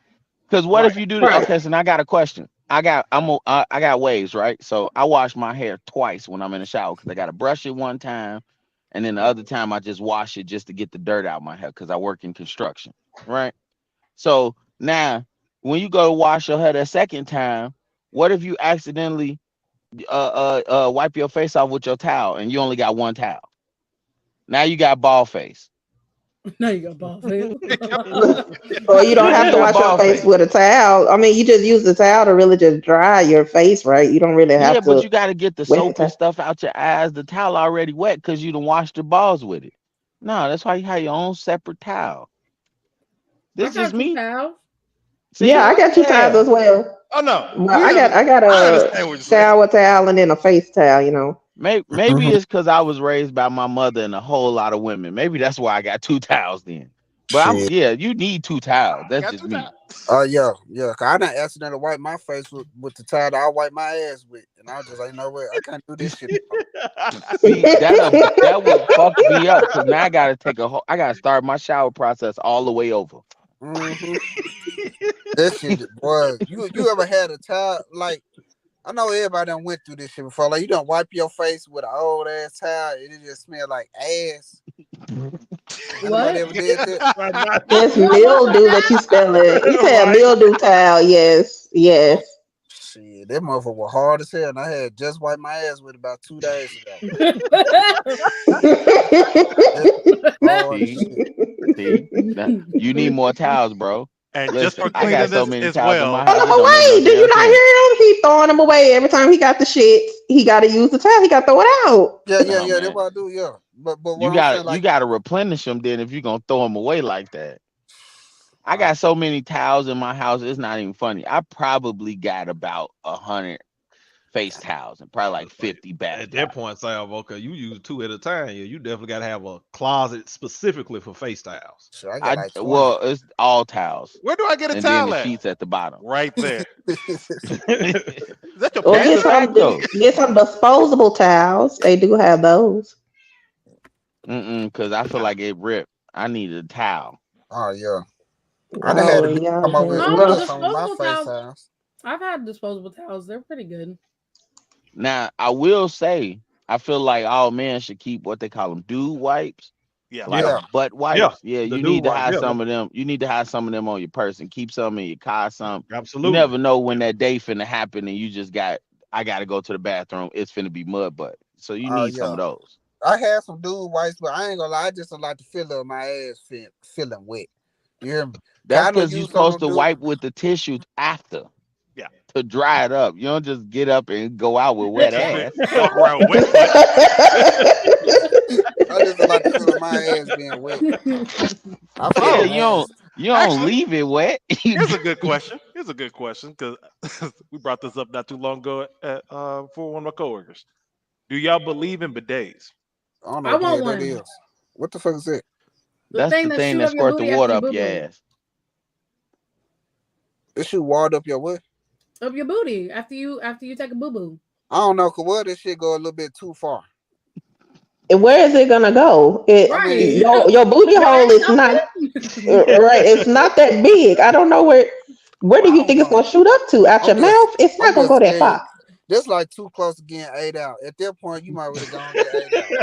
Because what Right. if you do that? Right. Okay, so now I got a question. I got waves, right? So I wash my hair twice when I'm in the shower because I got to brush it one time, and then the other time I just wash it just to get the dirt out of my hair because I work in construction, right? So now when you go to wash your hair the second time, what if you accidentally wipe your face off with your towel and you only got one towel? Now you got ball face. Now you got ball face. Or you don't Now have you to got wash your ball face face. with a towel. I mean, you just use the towel to really just dry your face, right? You don't really Yeah, have but to you got to get the wet the soap and towel. stuff out your eyes. The towel already wet because you done washed your balls with it. No, that's why you have your own separate towel. I This just got two me. towels. Yeah, See? I got two towels Yeah. as well. Oh no, Well, we I got I a understand what you're saying. shower towel and then a face towel. Maybe it's because I was raised by my mother and a whole lot of women. Maybe that's why I got two towels then. But Shit. yeah, you need two towels. I That's got just two me. times. Oh yeah, yeah. 'Cause I done accidentally wipe my face with the towel that I wipe my ass with, and I was just like, no way, I can't do this shit. See, that would fuck me up because now I gotta start my shower process all the way over. Mm-hmm. That shit, boy. You ever had a towel like? I know everybody done went through this shit before. Like you don't wipe your face with an old ass towel, and it just smell like ass. Anybody What? ever did that? Right, not- It's What was mildew that that? you spell it. You said a right. mildew towel. Yes, Oh yes. shit, that motherfucker was hard as hell, and I had just wiped my ass with it about 2 days ago. That hard as See, shit. see, that you need more towels, bro. And just Listen, for I got cleaning so this many as towels in my well, Oh house, it no, don't make no wait! Do you damn not sense. hear him? He throwing them away every time he got the shits. He got to use the towel. He got to throw it out. Yeah, yeah, Nah, yeah. That's man, what I do. Yeah, but what I'm saying, you like, got to replenish them then if you're gonna throw them away like that. I I, got so many towels in my house, it's not even funny. I probably got about 100 face towels and probably like But 50 bath at that towels. point, Sam, okay, you use two at a time. Yeah, you definitely got to have a closet specifically for face styles. shit, I got like 20. Well, it's all towels, where do I get a and then the towel at? sheets at the bottom. Right there. Is that your Or That's pants? a fact though. get some disposable towels. They do have those. Because I feel like it ripped. I need a towel. Oh yeah, I done had Oh a bitch yeah, come over here and No, rub well, some of my disposable face towels. towels. I've had disposable towels. They're pretty good. Now I will say, I feel like all men should keep what they call them dude wipes, Yeah. like Yeah, Yeah, butt yeah. wipes. Yeah, The you dude need to wipe. have Yeah, some of them. You need to have some of them on your person. Keep some in your car. Some. You absolutely. never know when that day finna happen, and you just got. I got to go to the bathroom. It's finna be mud butt. So you oh need some yeah. of those. I had some dude wipes, but I ain't gonna lie, I just don't like the feel of my ass feeling wet. You hear me? 'Cause That's I don't because you're use some supposed of to them dude. wipe with the tissue after Yeah. to dry it up. You don't just get up and go out with wet Just ass. walk around with wet butt. I just don't like the feel of my ass being wet. I feel Yeah, Oh, nasty. you don't actually, leave it wet. You here's a good question. Here's a good question because we brought this up not too long ago at, for one of my coworkers. Do y'all believe in bidets? I don't know I what the want hell that one. is. What the fuck is that? The That's thing the that thing shoot that up your squirt the booty after water you up boo your boo. ass. It should ward up your what? Up your booty after you take a boo boo. I don't know, cause what this shit go a little bit too far. And where is it gonna go? I Right. mean, Your booty Your hole ass is not open? right. It's not that big. I don't know where well, do I you don't think it's know. gonna shoot up to? Out I'm your just, mouth? It's I'm not gonna just go that scared. far. That's like too close to getting ate out. At that point, you might really go and get ate out.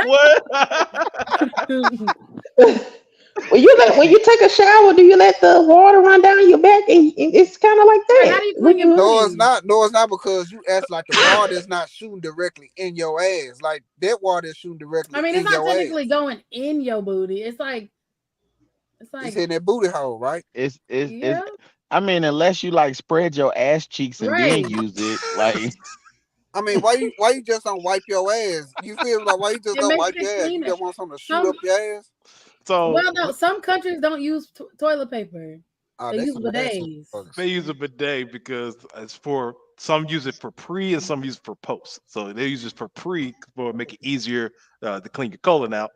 What? When you take a shower, do you let the water run down your back? And it's kind of like Right, how that do you when clean your you. No, it's booty? not. No, it's not because you act like the water is not shooting directly in your ass. Like that water is shooting I directly mean, it's in not your technically ass. going in your booty. It's It's like in that booty hole, right? It's yeah, I mean, unless you like spread your ass cheeks and then right. use it, like I mean, why you just don't wipe your ass? You feel like why you just It don't makes wipe it your ass? You cleaner. just want something to shoot up Some your ass? So well, no, some countries don't use toilet paper. Oh, They they use some nasty bidets. motherfuckers. they use a bidet because it's for some use it for pre and some use it for post. So they use it for pre for make it easier to clean your colon out,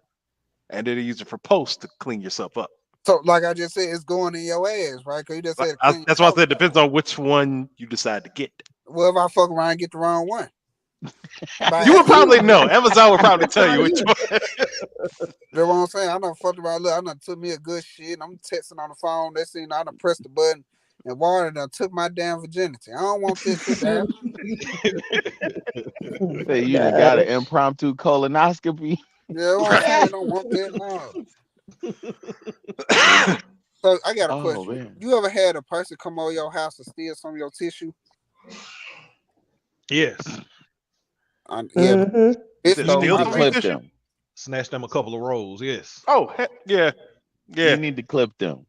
and then they use it for post to clean yourself up. So, like I just said, it's going in your ass, right? Because you just said clean That's your why I colon. said it depends on which one you decide to get. Well, if I fuck around and get the wrong one, By You would accident. probably know. Amazon would probably tell you which one. That's what I'm saying. I done fucked around. Look, I done took me a good shit. I'm texting on the phone. They seen I done pressed the button and water done took my damn virginity. I don't want this shit to happen. Oh Say my you done got an god. impromptu colonoscopy. You know what I'm saying? I don't want that. No. So I got a Oh question. man. You ever had a person come over your house and steal some of your tissue? Yes. Yeah, Mm-hmm. You it said You stole need steal my to some of your clip lady. tissue? them. Snatch them a couple of rolls. Yes. Oh, yeah. You Yeah. need to clip them.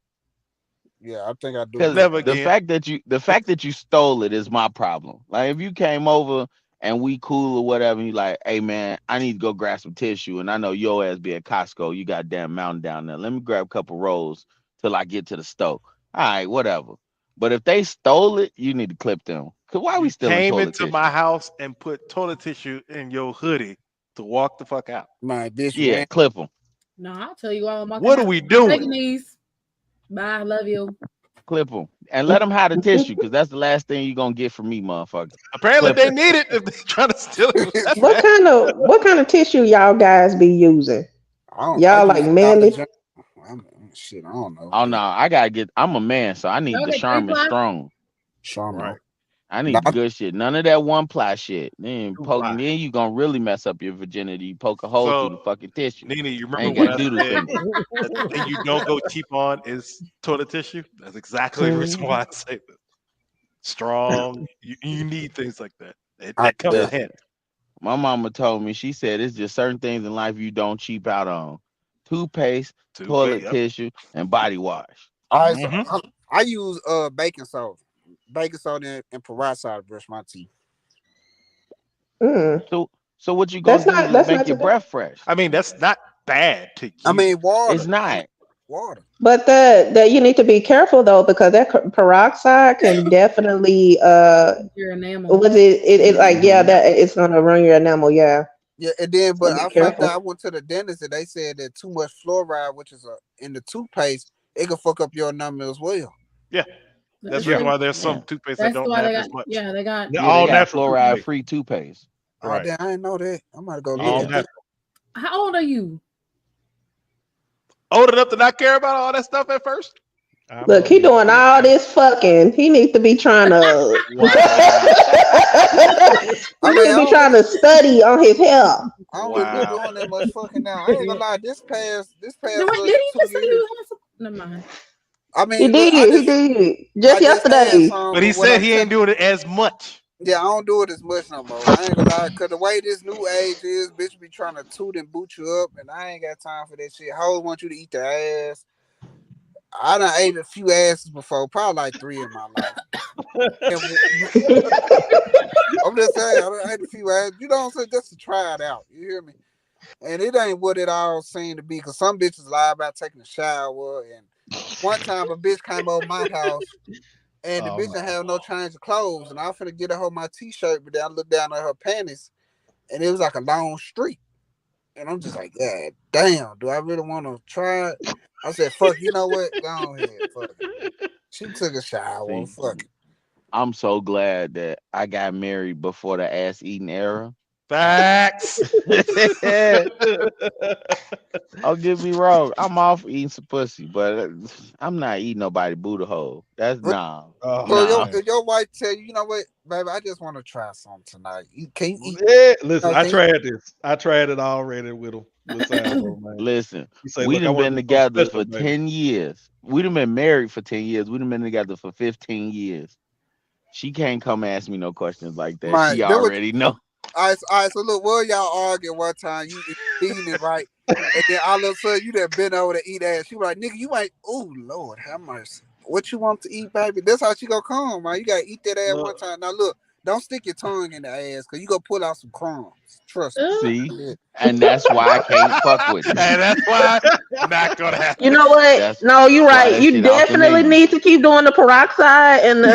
Yeah, I think I do Because need Never to. the again. fact that you stole it is my problem. Like if you came over and we cool or whatever, and you like, hey man, I need to go grab some tissue, and I know your ass be at Costco. You got damn mountain down there. Let me grab a couple rolls till I get to the stove. All right, whatever. But if they stole it, you need to clip them. Cause why are we You stealing came toilet into my tissue? house and put toilet tissue in your hoodie to walk the fuck out. My bitch Yeah, ran. clip them, No, I'll tell you while I'm walking What are out. we Take doing? your knees. Bye. Love you. clip them, and let them have the tissue. Cause that's the last thing you gonna get from me, motherfucker. Apparently Clip they them. need it if they're trying to steal it that bad. What kind of tissue y'all guys be using? I Y'all like use Dollar manly? General. Shit, I don't know. Oh no, I gotta get. I'm a man, so I need Y'all the get three Charmin ply? strong. Charmin. Right. I No, need the good shit. None of that one ply shit. Then Two poking, ply. then you gonna really mess up your virginity. You poke a hole through So, the fucking tissue. Nina, you remember Ain't when got I doodle said finger. that the thing you don't go cheap on is toilet tissue? That's exactly the reason Mhm. why I say that. Strong. You need things like that. I That comes in Listen, handy. my mama told me. She said it's just certain things in life you don't cheap out on: toothpaste, Toothpaste. toilet Yep. tissue, and body wash. all right. So Mm-hmm. I use baking soda and peroxide to brush my teeth. Mm. So, so what you gonna do to That's make not your too bad. breath fresh? I mean, that's not bad to I use. mean It's water. not. Water. But that you need to be careful though because that peroxide can definitely Your enamel. was it like yeah Hmm. that it's gonna run your enamel, yeah. Yeah, and then So but be I found out I careful. went to the dentist and they said that too much fluoride, which is in the toothpaste, it can fuck up your enamel as well. Yeah. That's That's the reason Yeah. true. why there's some Yeah, toothpaste that That's don't why have they got. as much. Yeah, they got. They're yeah. They all got natural fluoride toothpaste. free toothpaste. Oh Right. damn, I didn't know that. I'm gonna go look All Yeah. at that. natural. How old are you? Old enough to not care about all that stuff at first? Look, he I'm doing all this fucking. He needs to be trying to. Wow. I He mean, need to be trying to study on his health. I don't really be Wow. doing that much fucking now. I ain't gonna lie. This No, past wait, little did he just say he 2 years. was on some? Never mind. I He mean, look, did. He did. I Just just had yesterday. some, But he but what said I'm he saying, ain't doing it as much. yeah, I don't do it as much no more. I ain't gonna lie, cause the way this new age is, bitch be trying to toot and boot you up, and I ain't got time for that shit. Hoes want you to eat their ass. I done ate a few asses before, probably like 3 in my life. And I'm just saying, I done ate a few asses. You know what I'm saying? Just to try it out. You hear me? And it ain't what it all seemed to be, cause some bitches lie about taking a shower. And one time a bitch came over my house. And the Oh bitch no. didn't have no change of clothes. And I was finna get her my t-shirt, but then I looked down at her panties and it was like a long streak. And I'm just like, yeah, damn, do I really want to try it? I said, fuck, you know what? Go ahead, fuck it. She took a shower, See, fuck it. I'm so glad that I got married before the ass eating era. Facts. Don't get me wrong. I'm off eating some pussy, but I'm not eating nobody booty hole. That's But- nah, Oh So nah. man. if your wife tell you, you know what, baby, I just want to try something tonight. Can you eat? Yeah, listen, No, I can you, tried this. I tried it already with him. With Sabo, man. Listen, He say, we "Look, I done want been to do something together special, for baby." 10 years. We done been married for 10 years. We done been together for 15 years. She can't come ask me no questions like that. man, She that was already know. all right. So look, well, y'all arguing one time, you eating it right, and then all of a sudden you done been over to eat ass. She was like, nigga, you ain't. Oh Lord, have mercy. What you want to eat, baby? That's how she gonna come, man. You gotta eat that ass one Look, time. Now look, don't stick your tongue in the ass, cause you gonna pull out some crumbs. Trust me. Uh, See, Yeah. and that's why I can't fuck with And it. that's why not gonna You happen. know what? That's No, you're why right. that You shit off the definitely menu. need to keep doing the peroxide and the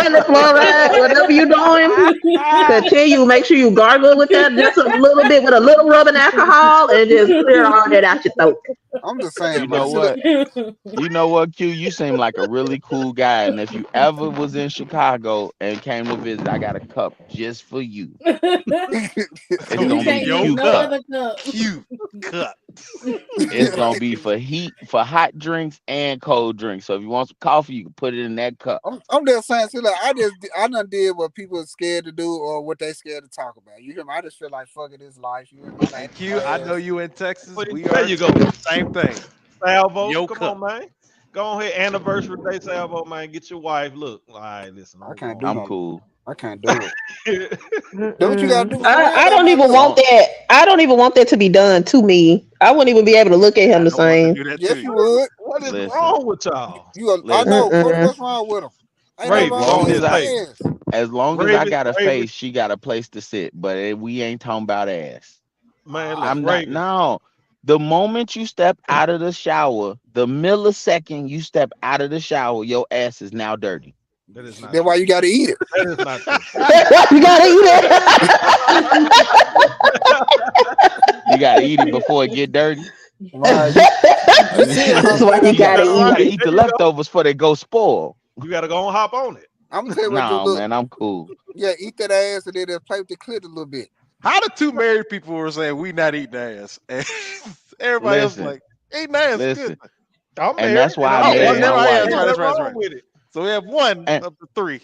and the fluoride, whatever you're doing. Continue. Make sure you gargle with that just a little bit with a little rubbing alcohol and just clear all that out your throat. I'm just You saying, bro. know See, look, what? You know what, Q? You seem like a really cool guy, and if you ever was in Chicago and came to visit, I got a cup just for you. It's It's gonna You gonna be be can't use your Q no cup, cup. other cup. cute cup. It's gonna be for heat, for hot drinks and cold drinks. So if you want some coffee, you can put it in that cup. I'm just saying. See, look, I done did what people are scared to do or what they scared to talk about. You hear me? I just feel like fuck it, it's life. You hear me? I done And had Q, I know class. you in Texas. Well, We there are you go. too. Same thing. Salvo, Your come cup. on, man. Go ahead, anniversary day, Salvo, man. Get your wife. Look, all right, listen, I'm I gonna go can't do on I'm no. cool. I can't do it. here. Do what you gotta Mm-mm. do for real I though. don't Now even look, want Long that. I don't even want that to be done to me. I wouldn't even be able to look at him I the don't want to same. do that to yes, you you. would. What is listen, wrong with y'all? I know. listen. Mm-mm. What's wrong with them? Ain't nothing As Raven, wrong go with long as ahead, eating I say it. ass. Raven, got a Raven, face, she got a place to sit. But we ain't talking about ass. man, look, Ah, I'm not Raven. no. The moment you step out of the shower, the millisecond you step out of the shower, your ass is now dirty. That is not that's why true. you gotta eat it. That is not true. That's why you gotta eat You gotta eat it before it get dirty. Right? You it. see it That's why you unfold. gotta That's You eat right. gotta it. eat There the you go. leftovers before they go spoil. You gotta go and hop on it. I'm gonna tell you what you No, look. man, I'm cool. Yeah, eat that ass and then just play with the clit a little bit. How the two married people were saying we not eating ass, and everybody else Listen, like eating ass is good. listen. I'm And married, that's and why I I'm Oh, married well, married. my everybody. Yeah, wife. that's Ain't right. That's nothing right. That's wrong right. with it. So we have one And of the three.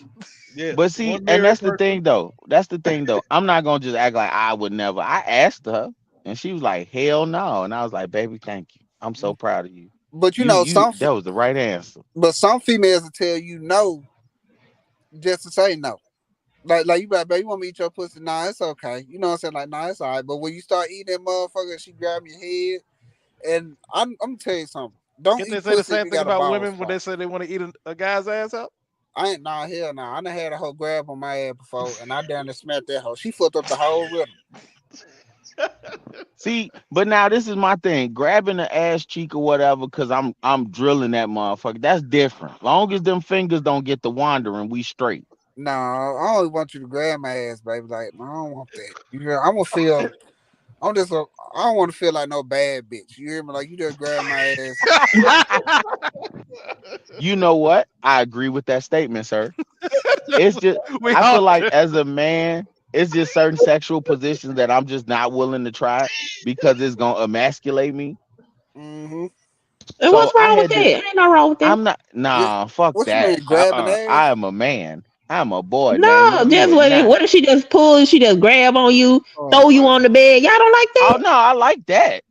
Yes, but see, one and married that's the person. thing though. That's the thing though. I'm not gonna just act like I would never. I asked her and she was like, hell no. And I was like, baby, thank you. I'm so proud of you. But you You know, you that was the right answer. some females will tell you no just to say no. Like you like, baby, you want me to eat your pussy? Nah, it's okay. You know what I'm saying? Like, nah, it's all right. But when you start eating that motherfucker, she grab your head. And I'm gonna tell you something. Don't Can't they eat say the pussy if same you thing got a about bald women when spot. they say they want to eat a guy's ass out? I ain't nah hell nah. I done had a hoe grab on my ass before and I down there smacked that hoe. She fucked up the whole rhythm. See, but now this is my thing. Grabbing the ass cheek or whatever, cause I'm drilling that motherfucker. That's different. Long as them fingers don't get the wandering, we straight. No, I only want you to grab my ass, baby. Like, no, I don't want that. You hear? I'm gonna feel. I'm just. I don't want to feel like no bad bitch. You hear me? Like you just grab my ass. You know what? I agree with that statement, sir. It's just We I all feel like do. as a man, it's just certain sexual positions that I'm just not willing to try because it's gonna emasculate me. Mm-hmm. And So what's I wrong with had that? to. Ain't no wrong with that. I'm not. Nah, fuck What you that. mean grabbing I ass? am a man. I'm a boy. Now No, you just are not. what if she just pull, she just grab on you, Oh throw you my on the god. bed? Y'all don't like that? Oh no, I like that.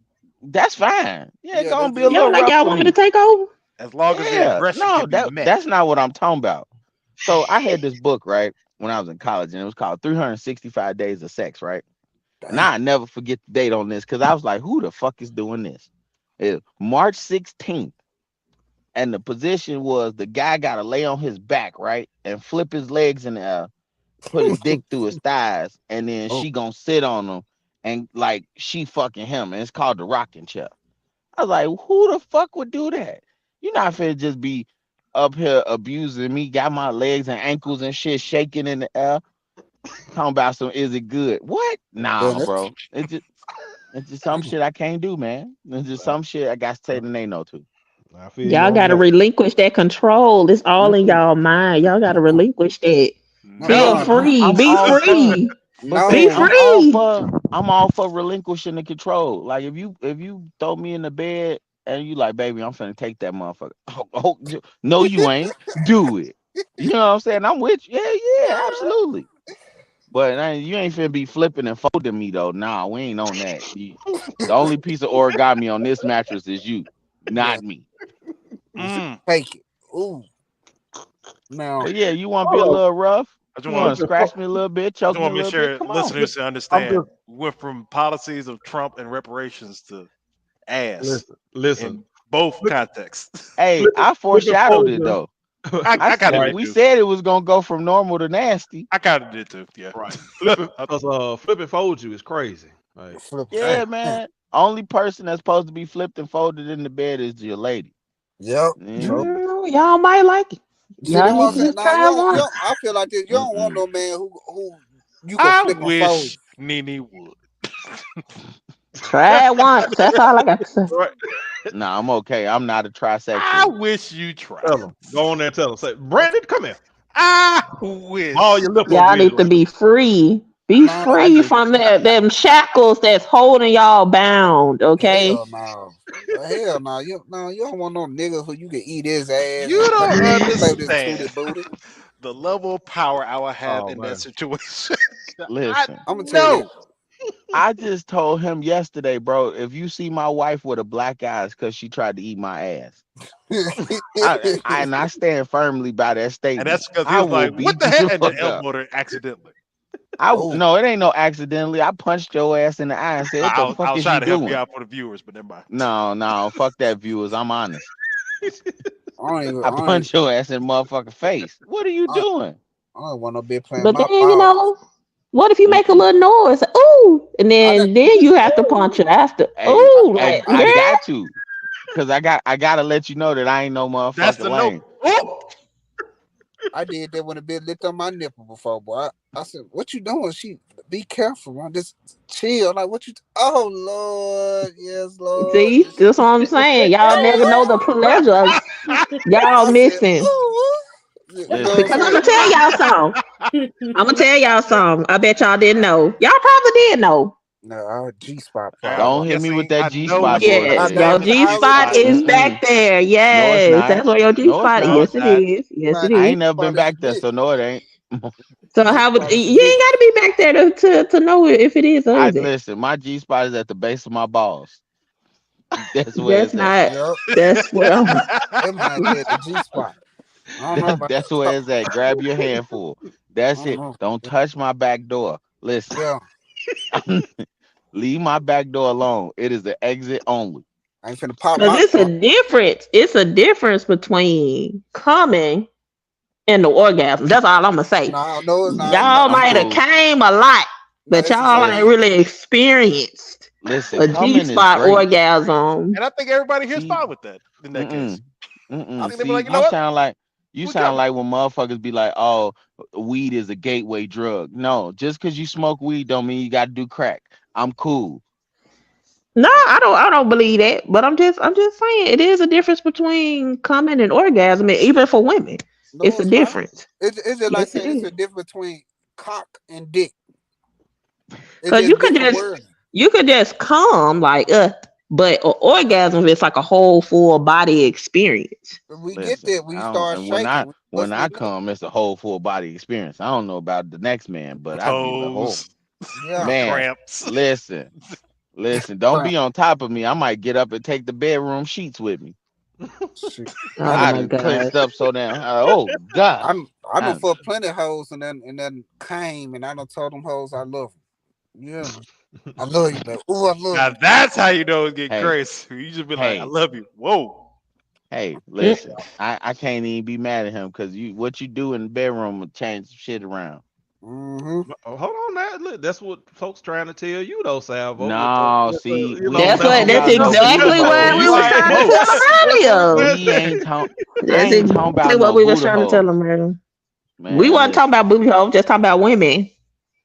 That's fine. Yeah, it's Yeah, gonna that's be a it. Y'all little don't like rough y'all for woman to me. take over? As long as the Yeah, aggression no, can be met. that's not what I'm talking about. So I had this book right when I was in college, and it was called 365 Days of Sex, right? And Damn. I never forget the date on this because I was like, who the fuck is doing this? It March 16th. And the position was the guy got to lay on his back, right? And flip his legs in the air, put his dick through his thighs, and then Oh, she gonna sit on him and like she fucking him. And it's called the rocking chair. I was like, who the fuck would do that? You're not finna just be up here abusing me, got my legs and ankles and shit shaking in the air, talking about some is it good? What? damn, Nah, that's bro. It's just some damn. shit I can't do, man. It's just some shit I got to say the name no to. I feel you Y'all on gotta that. relinquish that control. It's all in y'all mind. Y'all gotta No, relinquish that. Feel no, No. free. I'm Be all for free. but Be see, no. free. I'm all for relinquishing the control. Like if you throw me in the bed and you like, baby, I'm finna take that motherfucker. No, you ain't. Do it. You know what I'm saying? I'm with you. Yeah, yeah, absolutely. But you ain't finna be flipping and folding me though. Nah, we ain't on that. The only piece of origami on this mattress is you, Yeah, not me. Mm. fake it. Ooh, now. But yeah, you want to be a Hold little rough? I just You want want to up. scratch me a little bit, I choke just me want a to make little bit? sure Come on. listeners I'm understand. just We went from policies of Trump and reparations to ass listen. in both Flip, contexts. Hey, I flipping foreshadowed it folder. though. I kind of Right, did We too. said it was gonna go from normal to nasty. I kind of did too. Yeah. right. Flipping I- because flipping folds you is crazy. Like, Flip a damn. Yeah, phone. man. Only person that's supposed to be flipped and folded in the bed is your lady. Yep. Yeah. So Y'all might like it. see Y'all them need I'm to saying. just Nah, try it once. I feel like this. You don't want Mm-mm. no man who you can I flip and fold. wish Nene would. Try it once. That's all I got to say. Right. Nah, I'm okay. I'm not a I trisexual. wish you tried. Tell him. Go on there and tell him. Say, Brandon, come here. I Ball wish. your lip over Y'all his need to right. be free. Be Nah, I free just from them shackles that's holding y'all bound, okay? hell no. Hell no. You don't want no nigga who you can eat his ass You and don't play with his tootie understand booty. the level of power I would have Oh in that man. situation. I listen. I'm gonna tell you this. know. I just told him yesterday, bro. If you see my wife with a black eye, it's because she tried to eat my ass. I stand firmly by that And statement. that's because he I was will like, what beat the you heck? the And then fuck up. elbowed her accidentally. Oh, No, it ain't no accidentally. I punched your ass in the eye and said, "What the I fuck was is you trying to help you doing?" out for the viewers, but never mind. No, fuck that, viewers. I'm honest. I don't even. I punched your ass in the motherfucking face. What are you I, doing? I don't want no bitch playing But my then, balls. what if you make a Mm-mm. little noise? Ooh, and I done. then you have to punch it after. Hey, I, Ooh, hey, like, I I did. girl. got to, cause I gotta let you know that I ain't no That's motherfucking the note. lame. Oh, I did that when a bitch licked on my nipple before, boy. I said, "What you doing?" She, be careful, man. Just chill. Like, what you? Oh Lord, yes, Lord. See, that's what I'm saying. Y'all never know the pleasure of y'all I said, missing. "Oh, you know what I'm Listen, Cause I'm saying?" gonna tell y'all something. I'm gonna tell y'all something. I bet y'all didn't know. Y'all probably did know. No, our G spot I'm probably. don't hit me with guessing. that I G know spot what you about to Yeah, bullshit. say your with the G G I spot spot. is Mm-mm. back there. No, it's Yes, not. that's where your G No, it's spot. No, not. it's Yes, it not. is. Yes, man, it the I G is. ain't never been spot is back there, big. so no, it ain't. So G how would spot is the you ain't got biggest. to be back there to know if it is or I isn't? listen. My G spot is at the base of my balls. That's where That's it's at. not. Yep. That's what I'm. That man said the G spot. I don't know about That's that. where it's at. Grab your handful. I That's don't it. know. Don't touch my back door. Listen, Yeah, leave my back door alone. It is the exit only. I ain't finna pop Because my it's a stuff. difference. It's a difference between coming and the orgasm. That's all I'm gonna say. No, no, it's not. Mm-mm, Y'all I'm might have cool. came a lot, No, but it's the y'all ain't same. Listen, really experienced listen. a G Coming is spot great. orgasm. And I think everybody here's See, fine with that in that case. mm-mm, I mm-mm. think they'd be like, See, you know what? you We're sound coming. like when motherfuckers be like, "Oh, weed is a gateway drug." No, just because you smoke weed don't mean you got to do crack. I'm cool. No, I don't believe that. But I'm just saying it is a difference between coming and orgasm, and even for women. No, It's a it's not. difference. It's just like Yes, it saying it's is. a difference between cock and dick. It's Cause just different wording. you could just come like but orgasm is like a whole full body experience. We get Listen, there. We I don't, start and when shaking. I We when busting I that nut. come, it's a whole full body experience. I don't know about the next man, but I be the whole Toes, Yeah. man. cramps. Listen, listen. Don't Crap. be on top of me. I might get up and take the bedroom sheets with me. Shit. I Oh done, I my done clenched god. up so damn. Oh God. I done I, for plenty of hoes and then came and I done told them hoes I love them. Yeah, I love you, baby. Ooh, I love Now you. that's how you know it's getting hey, crazy. You just be like, I hey, love you. Whoa. hey. Mm. Listen, I can't even be mad at him because what you do in the bedroom will change shit around. Mm-hmm. Hold on, now. Look, that's what folks trying to tell you, though, Salvo. No, see, You know, we That's that's what what we that's we ain't no that's booty exactly what You we hoes. was said trying to tell folks. them that's what we earlier. We been ain't talking. I That's ain't talking exactly about what no we was booty trying to tell hole. them earlier. We Man, wasn't talking listen, about booty holes, just talking about women.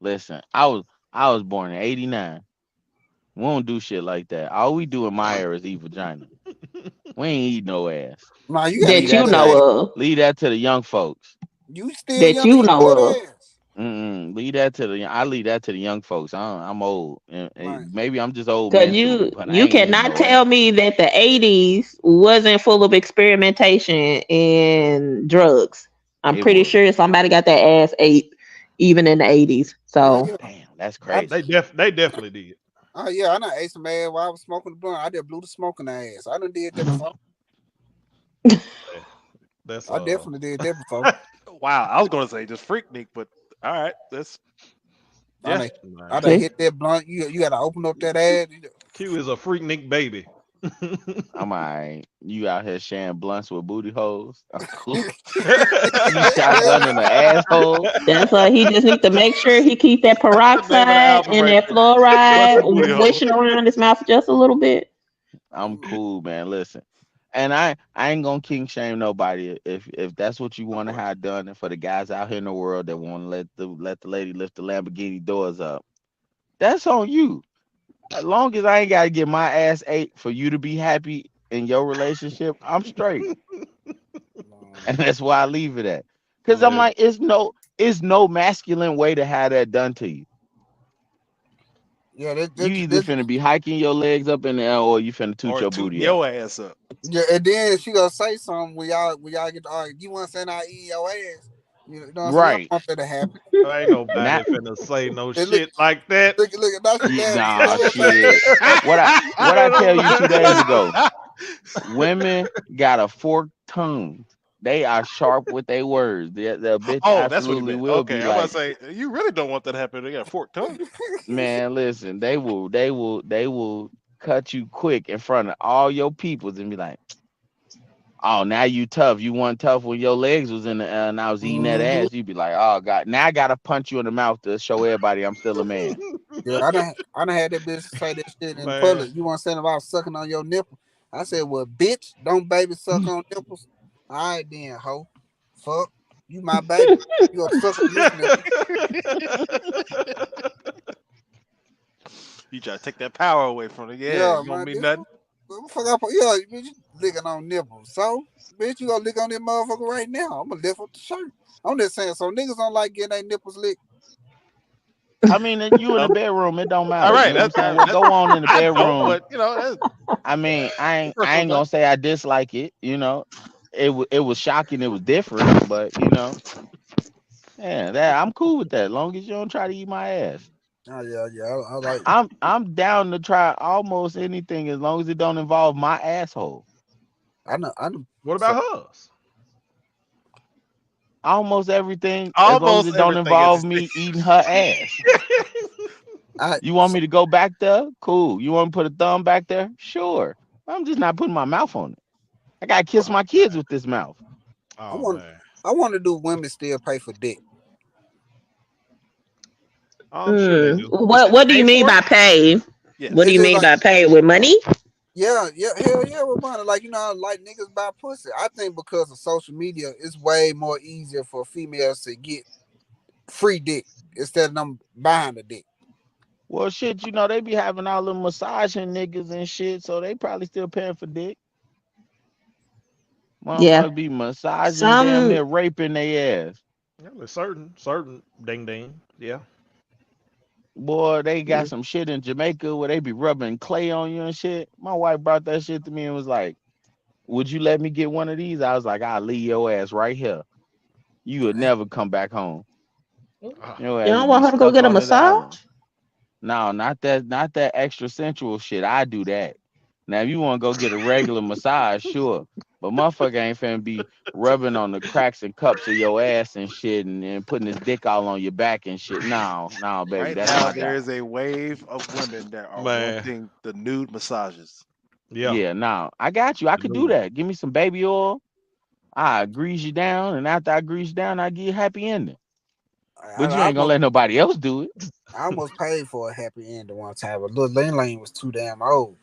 listen. I was born in '89. We don't do shit like that. All we do in my era is eat vagina. We ain't eat no ass. Nah, you gotta Leave That eat you that that to the ass. know of. leave that to the young folks. You still That young to you eat know that of. ass. Leave that to the. I leave that to the young folks. I'm old, and Man, maybe I'm just old Cause mentally, you but I you ain't eating cannot no tell ass. me that the 80s wasn't full of experimentation and drugs. I'm It pretty was. sure somebody got their ass ate even in the 80s. hell So yeah. Damn, that's I crazy. they definitely did. oh yeah, I done ate some ass while I was smoking the blunt. I just blew the smoke in the ass. I done did that before. Yeah, that's I definitely did that before. Wow. I was gonna say just freaknik, but all right. That's I yeah. done, I man. done hit that blunt. You gotta open up that ass. Q is a freak Nick baby. I'm alright. You out here sharing blunts with booty holes. I'm cool. You shotgun in the asshole. That's why he just need to make sure he keep that That's the name of the peroxide album and right that there. Bunch fluoride of booty holes. wishing around his mouth just a little bit. I'm cool, man. Listen. And I ain't gonna king shame nobody if that's what you want to have done. And for the guys out here in the world that want to let the lady lift the Lamborghini doors up, that's on you. As long as I ain't gotta get my ass ate for you to be happy in your relationship, I'm straight. And Um, that's why I leave it at. Cause I'm Yeah. like, it's no masculine way to have that done to you. yeah, You either finna be hiking your legs up in the air or you finna toot Or your tooting booty out. your ass up. yeah, and then she gonna say something when y'all get to argue. You want to say I eat your ass? You know what I'm saying? You don't Right. want that to happen. Ain't nobody Now, finna say no And look, shit like that. look, now she mad. She nah, don't want that. shit. What I Ain't tell you 2 days nobody- ago, women got a forked tongue. They are sharp with their words. The bitch Oh, that's what he absolutely meant. will Okay, be I'm about like, to say you really don't want that to happen. They got a forked tongue. man, listen, they will cut you quick in front of all your peoples and be like, oh, now you tough. You weren't tough when your legs was in the air and I was eating that Mhm. ass. You'd be like, oh God, now I gotta punch you in the mouth to show everybody I'm still a man. Yeah, I done had that bitch say that shit in Man, public. You want to say about sucking on your nipple? I said, well, bitch, don't baby suck on nipples. All right, then, hoe. Fuck, you my baby. You gonna suck on this nipple? You try to take that power away from it. Yeah, Yeah, you don't man. mean This nothing. fuck up. Yeah, bitch, you licking on nipples. So, bitch, you gonna lick on this motherfucker right now? I'm gonna lift up the shirt. I'm just saying, so niggas don't like getting their nipples licked. I mean, you in the No. bedroom, it don't All matter. You right, know what I'm saying? What go on in the I don't, bedroom? but you know, that's I mean, I personal ain't time. gonna say I dislike it. You know, it was shocking. It was different, but yeah, that I'm cool with that. Long as you don't try to eat my ass, Oh yeah, yeah. I like. I'm down to try almost anything as long as it don't involve my asshole. I know. I know. what So about hers? Almost everything as long as Almost it don't everything is involve his thing. me eating her ass. I You want me to go back there? Cool. You want me to put a thumb back there? Sure. I'm just not putting my mouth on it. I gotta kiss my kids with this mouth. I Oh want. man. I want to do women still pay for dick. I'm sure they do. You said What do you pay mean for it? by pay? What do Yes. It's you just mean like by pay with money? yeah, hell yeah, with money. Like like niggas buy pussy. I think because of social media, it's way more easier for females to get free dick instead of them buying the dick. Well, shit, they be having all them massaging niggas and shit, so they probably still paying for dick. Yeah. Motherfucker be massaging, damn Some near raping their ass. Yeah, there's certain ding ding. Yeah. Boy, they got some shit in Jamaica where they be rubbing clay on you and shit. My wife brought that shit to me and was like, would you let me get one of these? I was like, I'll leave your ass right here. You would never come back home. Ah, Your you ass don't would be want her to go stuck get a on this island. massage? No, not that extra sensual shit. I do that. Now, if you want to go get a regular massage, sure. But motherfucker ain't finna be rubbing on the cracks and cups of your ass and shit and putting his dick all on your back and shit. No, no, baby, Right that's now, my there job. is a wave of women that are man. wanting the nude massages. Yeah. Yeah, no, I got you. I The could do new that. Give me some baby oil. I grease you down, and after I grease you down, I give you a happy ending. I, But you I ain't gonna almost let nobody else do it. I almost paid for a happy ending one time, but little Lane Lane was too damn old.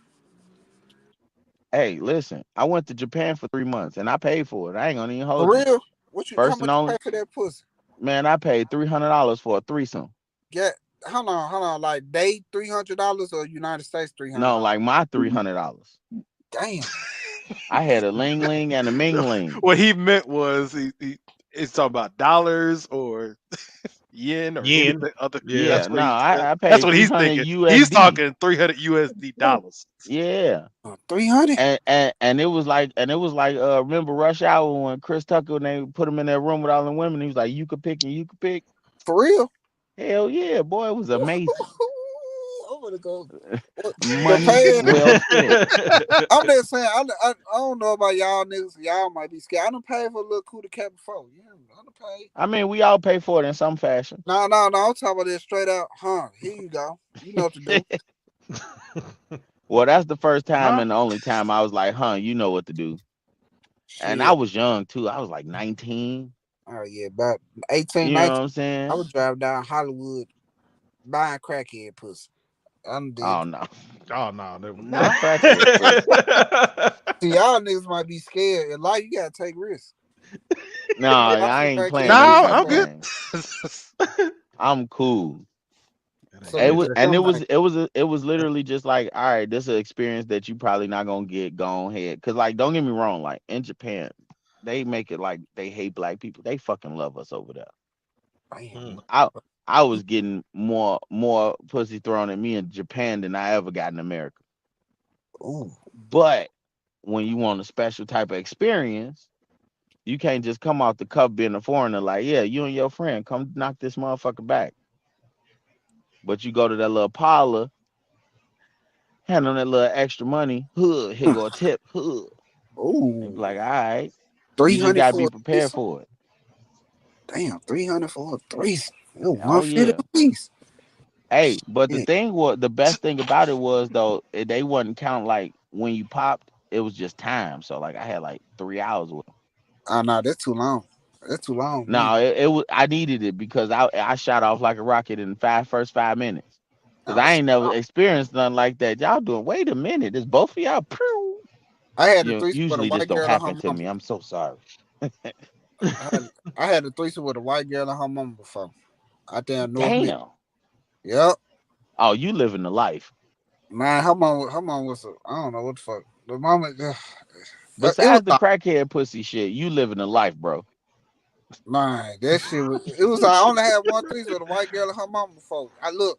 Hey, listen, I went to Japan for 3 months and I paid for it. I ain't gonna even For hold you. real? What you? How First and much you pay only, for that pussy? man, I paid $300 for a threesome. Get hold on. Like they $300 or United States three hundred No, dollars? like my $300. Damn. I had a ling ling and a ming ling. What he meant was he's talking about dollars or yen or yen. anything other. Yeah. That's Yeah, what no, he's. I That's paid what he's 300 thinking. He's USD. talking 300 USD dollars. Yeah. 300 And it was like remember Rush Hour when Chris Tucker when they put him in that room with all the women, he was like, you could pick and you could pick. for real? Hell yeah, boy, it was amazing. I'm gonna go. The Money pay. well spent. I'm just saying. I don't know about y'all niggas. Y'all might be scared. I done paid for a little cootie cat before. Yeah, I done paid. I mean, we all pay for it in some fashion. No. I'm talking about this straight out. Huh? Here you go. You know what to do. Well, that's the first time Huh? and the only time I was like, huh, you know what to do. And I Shit. was young too. I was like 19. Oh yeah, about 18, You know what 19. I'm I saying? would drive down Hollywood buying crackhead pussy. I'm Oh dead. no. Oh no, Not Nah. crackhead pussy. See, y'all niggas might be scared. In life, you gotta take risks. No, You buy I some ain't playing crackhead them No, pussy, type I'm of good. boom. games. I'm cool. It ain't So It you that was, just touchy. and somebody. it was literally just like, all right, this is an experience that you probably not gonna get. Go ahead, cause like, don't get me wrong, like in Japan, they make it like they hate black people. They fucking love us over there. Mm. Damn. I I was getting more pussy thrown at me in Japan than I ever got in America. Ooh. But when you want a special type of experience, you can't just come out the cup being a foreigner. Like, yeah, you and your friend come knock this motherfucker back. But you go to that little parlor, hand on that little extra money, hood, here go a tip, hood. And be Ooh. like, all right, you just 300 gotta be for a prepared threesome? for it. Damn, 300 for a threesome. It was Oh 150 yeah. a piece. Hey, but the Yeah. thing was, the best thing about it was though, they wasn't counting like when you popped, it was just time. So like I had like 3 hours with 'em. Oh no, that's too long. That's too long, me. No, it was, I needed it because I shot off like a rocket in first 5 minutes. Cause Oh I shit. ain't never experienced nothing like that. Y'all doing? Wait a minute, is both of y'all? Pew. I had a You know, threesome with a usually this white don't girl and her happen to mama. me. I'm so sorry. I had a threesome with a white girl and her mama before. Out there in North Mid. Damn. Yep. Oh, you living the life. Man, her mom was a, I don't know what the fuck. The mama, it was Besides the crackhead pussy shit, you living the life, bro. man, that shit was. It was. I only had one threesome with a white girl and her mama before. I look,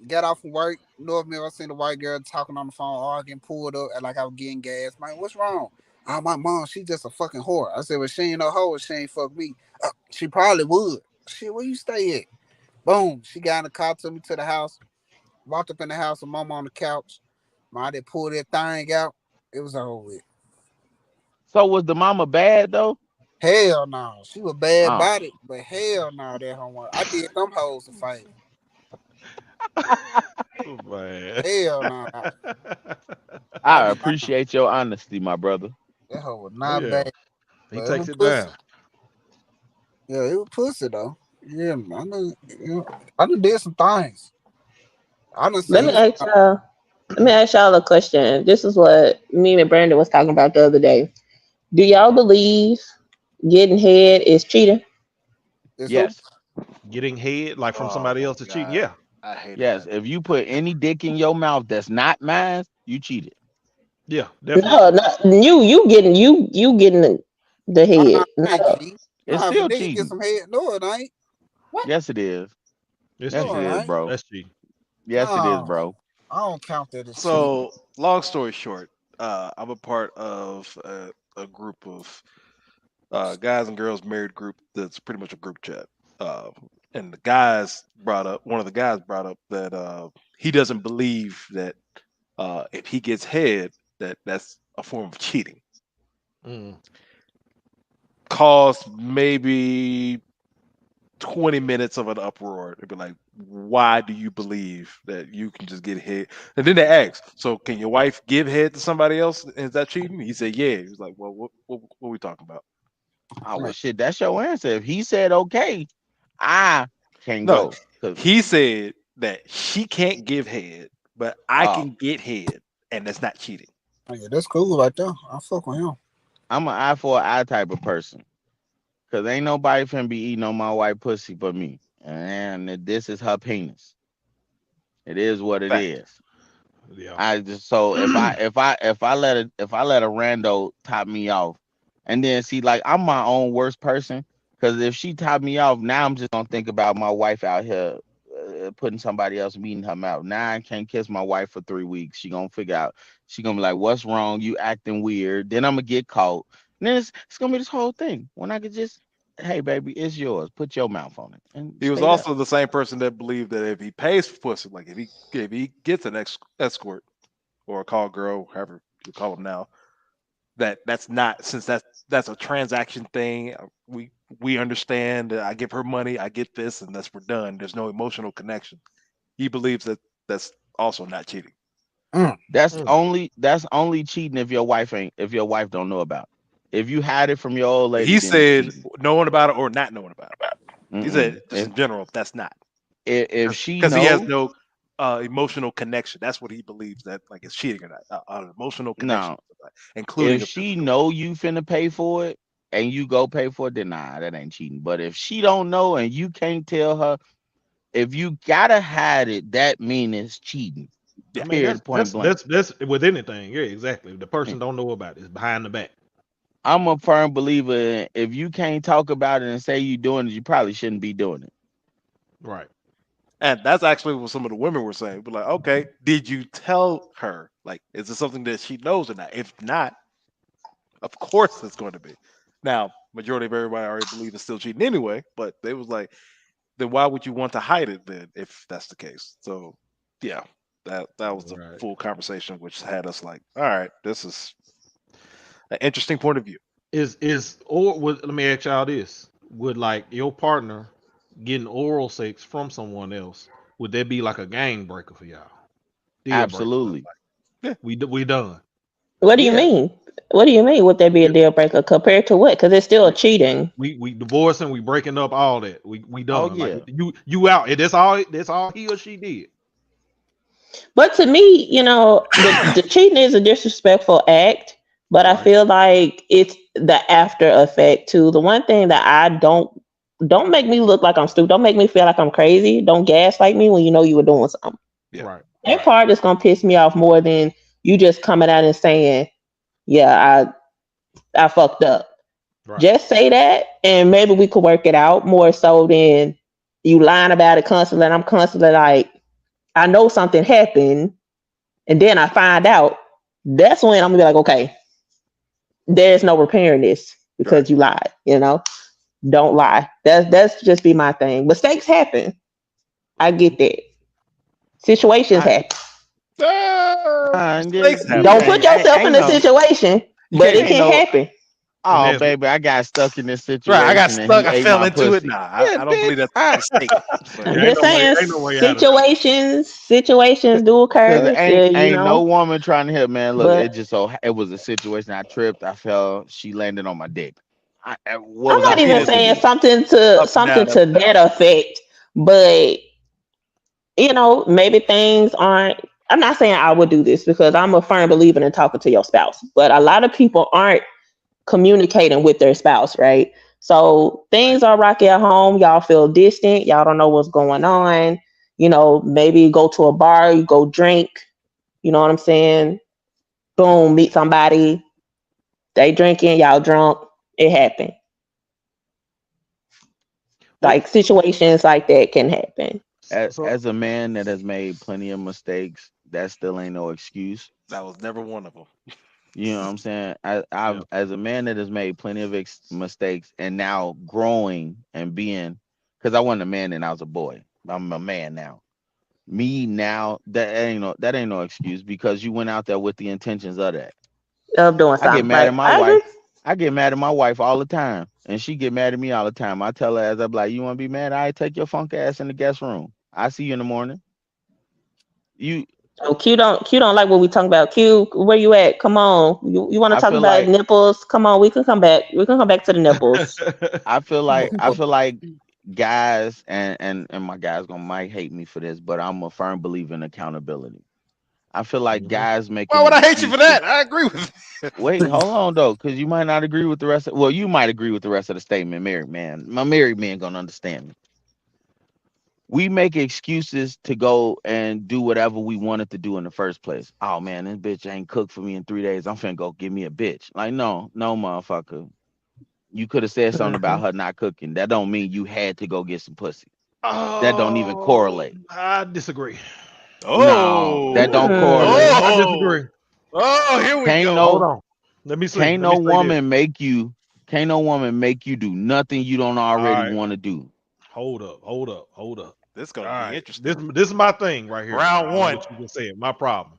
got off from work, North Mill. I seen the white girl talking on the phone, arguing, pulled up, and like I was getting gas. Man, what's wrong? Oh, my mom, she just a fucking whore. I said, well, she ain't no hoe. She ain't fuck me. She probably would. Shit, where you stay at? Boom. She got in the car, took me to the house. Walked up in the house with mama on the couch. My dad pulled that thing out. It was over with. So was the mama bad though? Hell no. She was bad Oh, about it, but hell no, that homework. I did them hoes a favor. Oh, man. Hell no. I I be lying. appreciate your honesty, my brother. That hoe was Oh not yeah, bad. he But it takes was it pussy. down. Yeah, it was pussy though. Yeah, man. I done did some things. I done Let me seen some. ask y'all. Let me ask y'all a question. This is what me and Brandon was talking about the other day. Do y'all believe getting head is cheating? It's who? Yes. Getting head like from Oh somebody my else is cheating. god, Yeah, I hated Yes. that. If you put any dick in your mouth that's not mine, you cheated. yeah, definitely No, cheating. not you. You getting the Oh no, head. that ain't No, cheating. It's No, if a still nigga get cheating. some head, no, it ain't. What? Yes, it is. It's Yes, it No, cheating. it is, ain't. bro. That's cheating. Yes, it is, No, bro. I don't count that as cheating. So, long story short, I'm a part of a group of guys and girls married group that's pretty much a group chat. Uh, and one of the guys brought up that he doesn't believe that if he gets head, that's a form of cheating. Mm. Caused maybe 20 minutes of an uproar. They'd be like, why do you believe that you can just get head? And then they ask, so can your wife give head to somebody else? Is that cheating? He said, yeah. He was like, well, what are we talking about? Oh well, Man, shit. That's your answer. If he said okay, I can No, go. Cause he said that she can't give head, but I oh, can get head, and that's not cheating. oh, yeah, that's cool right there. I fuck with him. I'm an eye for an eye type of person. Cause ain't nobody finna be eating on my white pussy but me. And this is her penis. It is what it Fact. is. Yeah. I just so if I let a rando top me off, and then see like I'm my own worst person. Cause if she top me off, now I'm just gonna think about my wife out here putting somebody else meeting her mouth. Now I can't kiss my wife for 3 weeks. She gonna figure out. She gonna be like, "What's wrong? You acting weird." Then I'm gonna get caught. And then it's gonna be this whole thing when I could just, hey baby, it's yours. Put your mouth on it and He was stay there. also the same person that believed that if he pays for pussy, like if he gets an escort or a call girl, however you call them now, that's not since that's a transaction thing. We understand that I give her money, I get this, and that's we're done. There's no emotional connection. He believes that that's also not cheating. Mm. Mm. That's only cheating if your wife don't know about it. If you hide it from your old lady, He then it's said cheating. knowing about it or not knowing about it. He said Mm-mm. just in general, that's not If she because he has know, no emotional connection. That's what he believes that like it's cheating or not. An emotional connection, no. including If a she physical. know you finna pay for it and you go pay for it, then nah, that ain't cheating. But if she don't know and you can't tell her, if you gotta hide it, that mean it's cheating. I Yeah, mean, Period. Point blank. that's with anything. Yeah, exactly. If the Mm. person don't know about it, it's behind the back. I'm a firm believer in if you can't talk about it and say you doing it, you probably shouldn't be doing it. Right. and that's actually what some of the women were saying. But like, okay, did you tell her? Like, is it something that she knows or not? If not, of course it's going to be. Now, majority of everybody already believe it's still cheating anyway. But they was like, then why would you want to hide it then if that's the case? So yeah, that was the Right. full conversation, which had us like, all right, this is an interesting point of view. Or would let me ask y'all this: would like your partner getting oral sex from someone else? Would that be like a game breaker for y'all? Deal breaker. Absolutely. Yeah, We done. What do you Yeah. mean? What do you mean? Would there be a We deal breaker compared to what? Because it's still cheating. we divorcing. We breaking up. All that. We Oh done. Like yeah. you out. That's all. That's all he or she did. But to me, the cheating is a disrespectful act. But I Right. feel like it's the after effect too. The one thing that I don't make me look like I'm stupid. Don't make me feel like I'm crazy. Don't gaslight me when you know you were doing something. yeah, Right. That Right. part is gonna piss me off more than you just coming out and saying, "Yeah, I fucked up." Right. Just say that, and maybe we could work it out more so than you lying about it constantly. And I'm constantly like, I know something happened, and then I find out. That's when I'm gonna be like, okay, there's no repairing this right. because you lied. Don't lie. That's just be my thing. Mistakes happen. I get that. Situations I happen. yeah, Mistakes you Don't happen. put ain't yourself in ain't a no situation, You but can't it be ain't can no happen. And oh that's baby, I got stuck in this right. I got situation and stuck. he I ate fell my into it. pussy. Nah, Yeah, I don't bitch. believe that's a mistake. But I'm yeah. just saying Ain't no way out of that. situations do Cause occur. Yeah, ain't no woman trying to help, man. Look, but it just so it was a situation. I tripped, I fell, she landed on my dick. What I'm was I not he even did supposed to saying do? something up to and down. that effect, but maybe things aren't. I'm not saying I would do this because I'm a firm believer in talking to your spouse, but a lot of people aren't communicating with their spouse, right? So Right. things are rocky at home. Y'all feel distant. Y'all don't know what's going on. Maybe go to a bar, you go drink. You know what I'm saying? Boom, meet somebody. They drinking, y'all drunk. It happened. Well, Like situations like that can happen. so As a man that has made plenty of mistakes, that still ain't no excuse. That was never one of them. You know what I'm saying? yeah. I've as a man that has made plenty of mistakes and now growing and being, because I wasn't a man and I was a boy. I'm a man now. Me now, that ain't no excuse because you went out there with the intentions of that. Of doing I get something. mad Right. at my I wife. agree. I get mad at my wife all the time, and she get mad at me all the time. I tell her as I be like, "You want to be mad? I take your funk ass in the guest room. I see you in the morning." You, Oh, Q don't like what we talking about. Q, where you at? Come on. You want to I talk feel about like, nipples? Come on, we can come back. We can come back to the nipples. I feel like guys and my guys gonna might hate me for this, but I'm a firm believer in accountability. I feel like Mhm. guys Why making would I hate you for excuses. that? I agree with you. Wait, hold on though, because you might not agree with the rest of. Well, you might agree with the rest of the statement, married man. My married man gonna understand me. We make excuses to go and do whatever we wanted to do in the first place. Oh man, this bitch ain't cooked for me in 3 days. I'm finna go give me a bitch. Like, no, no, motherfucker. You could have said something about Mhm. her not cooking. That don't mean you had to go get some pussy. That don't even Oh, correlate. I disagree. No, that don't correlate. Hmm. I Oh, disagree. oh, here we Can't go. Hold no on. Let me see. can't Let me no say this. woman make you can't no woman make you do nothing you don't All already right. want to do. Hold up. Hold up. Hold up. This is All gonna be right. interesting. This is my thing right here Round on one. what you just said. My problem.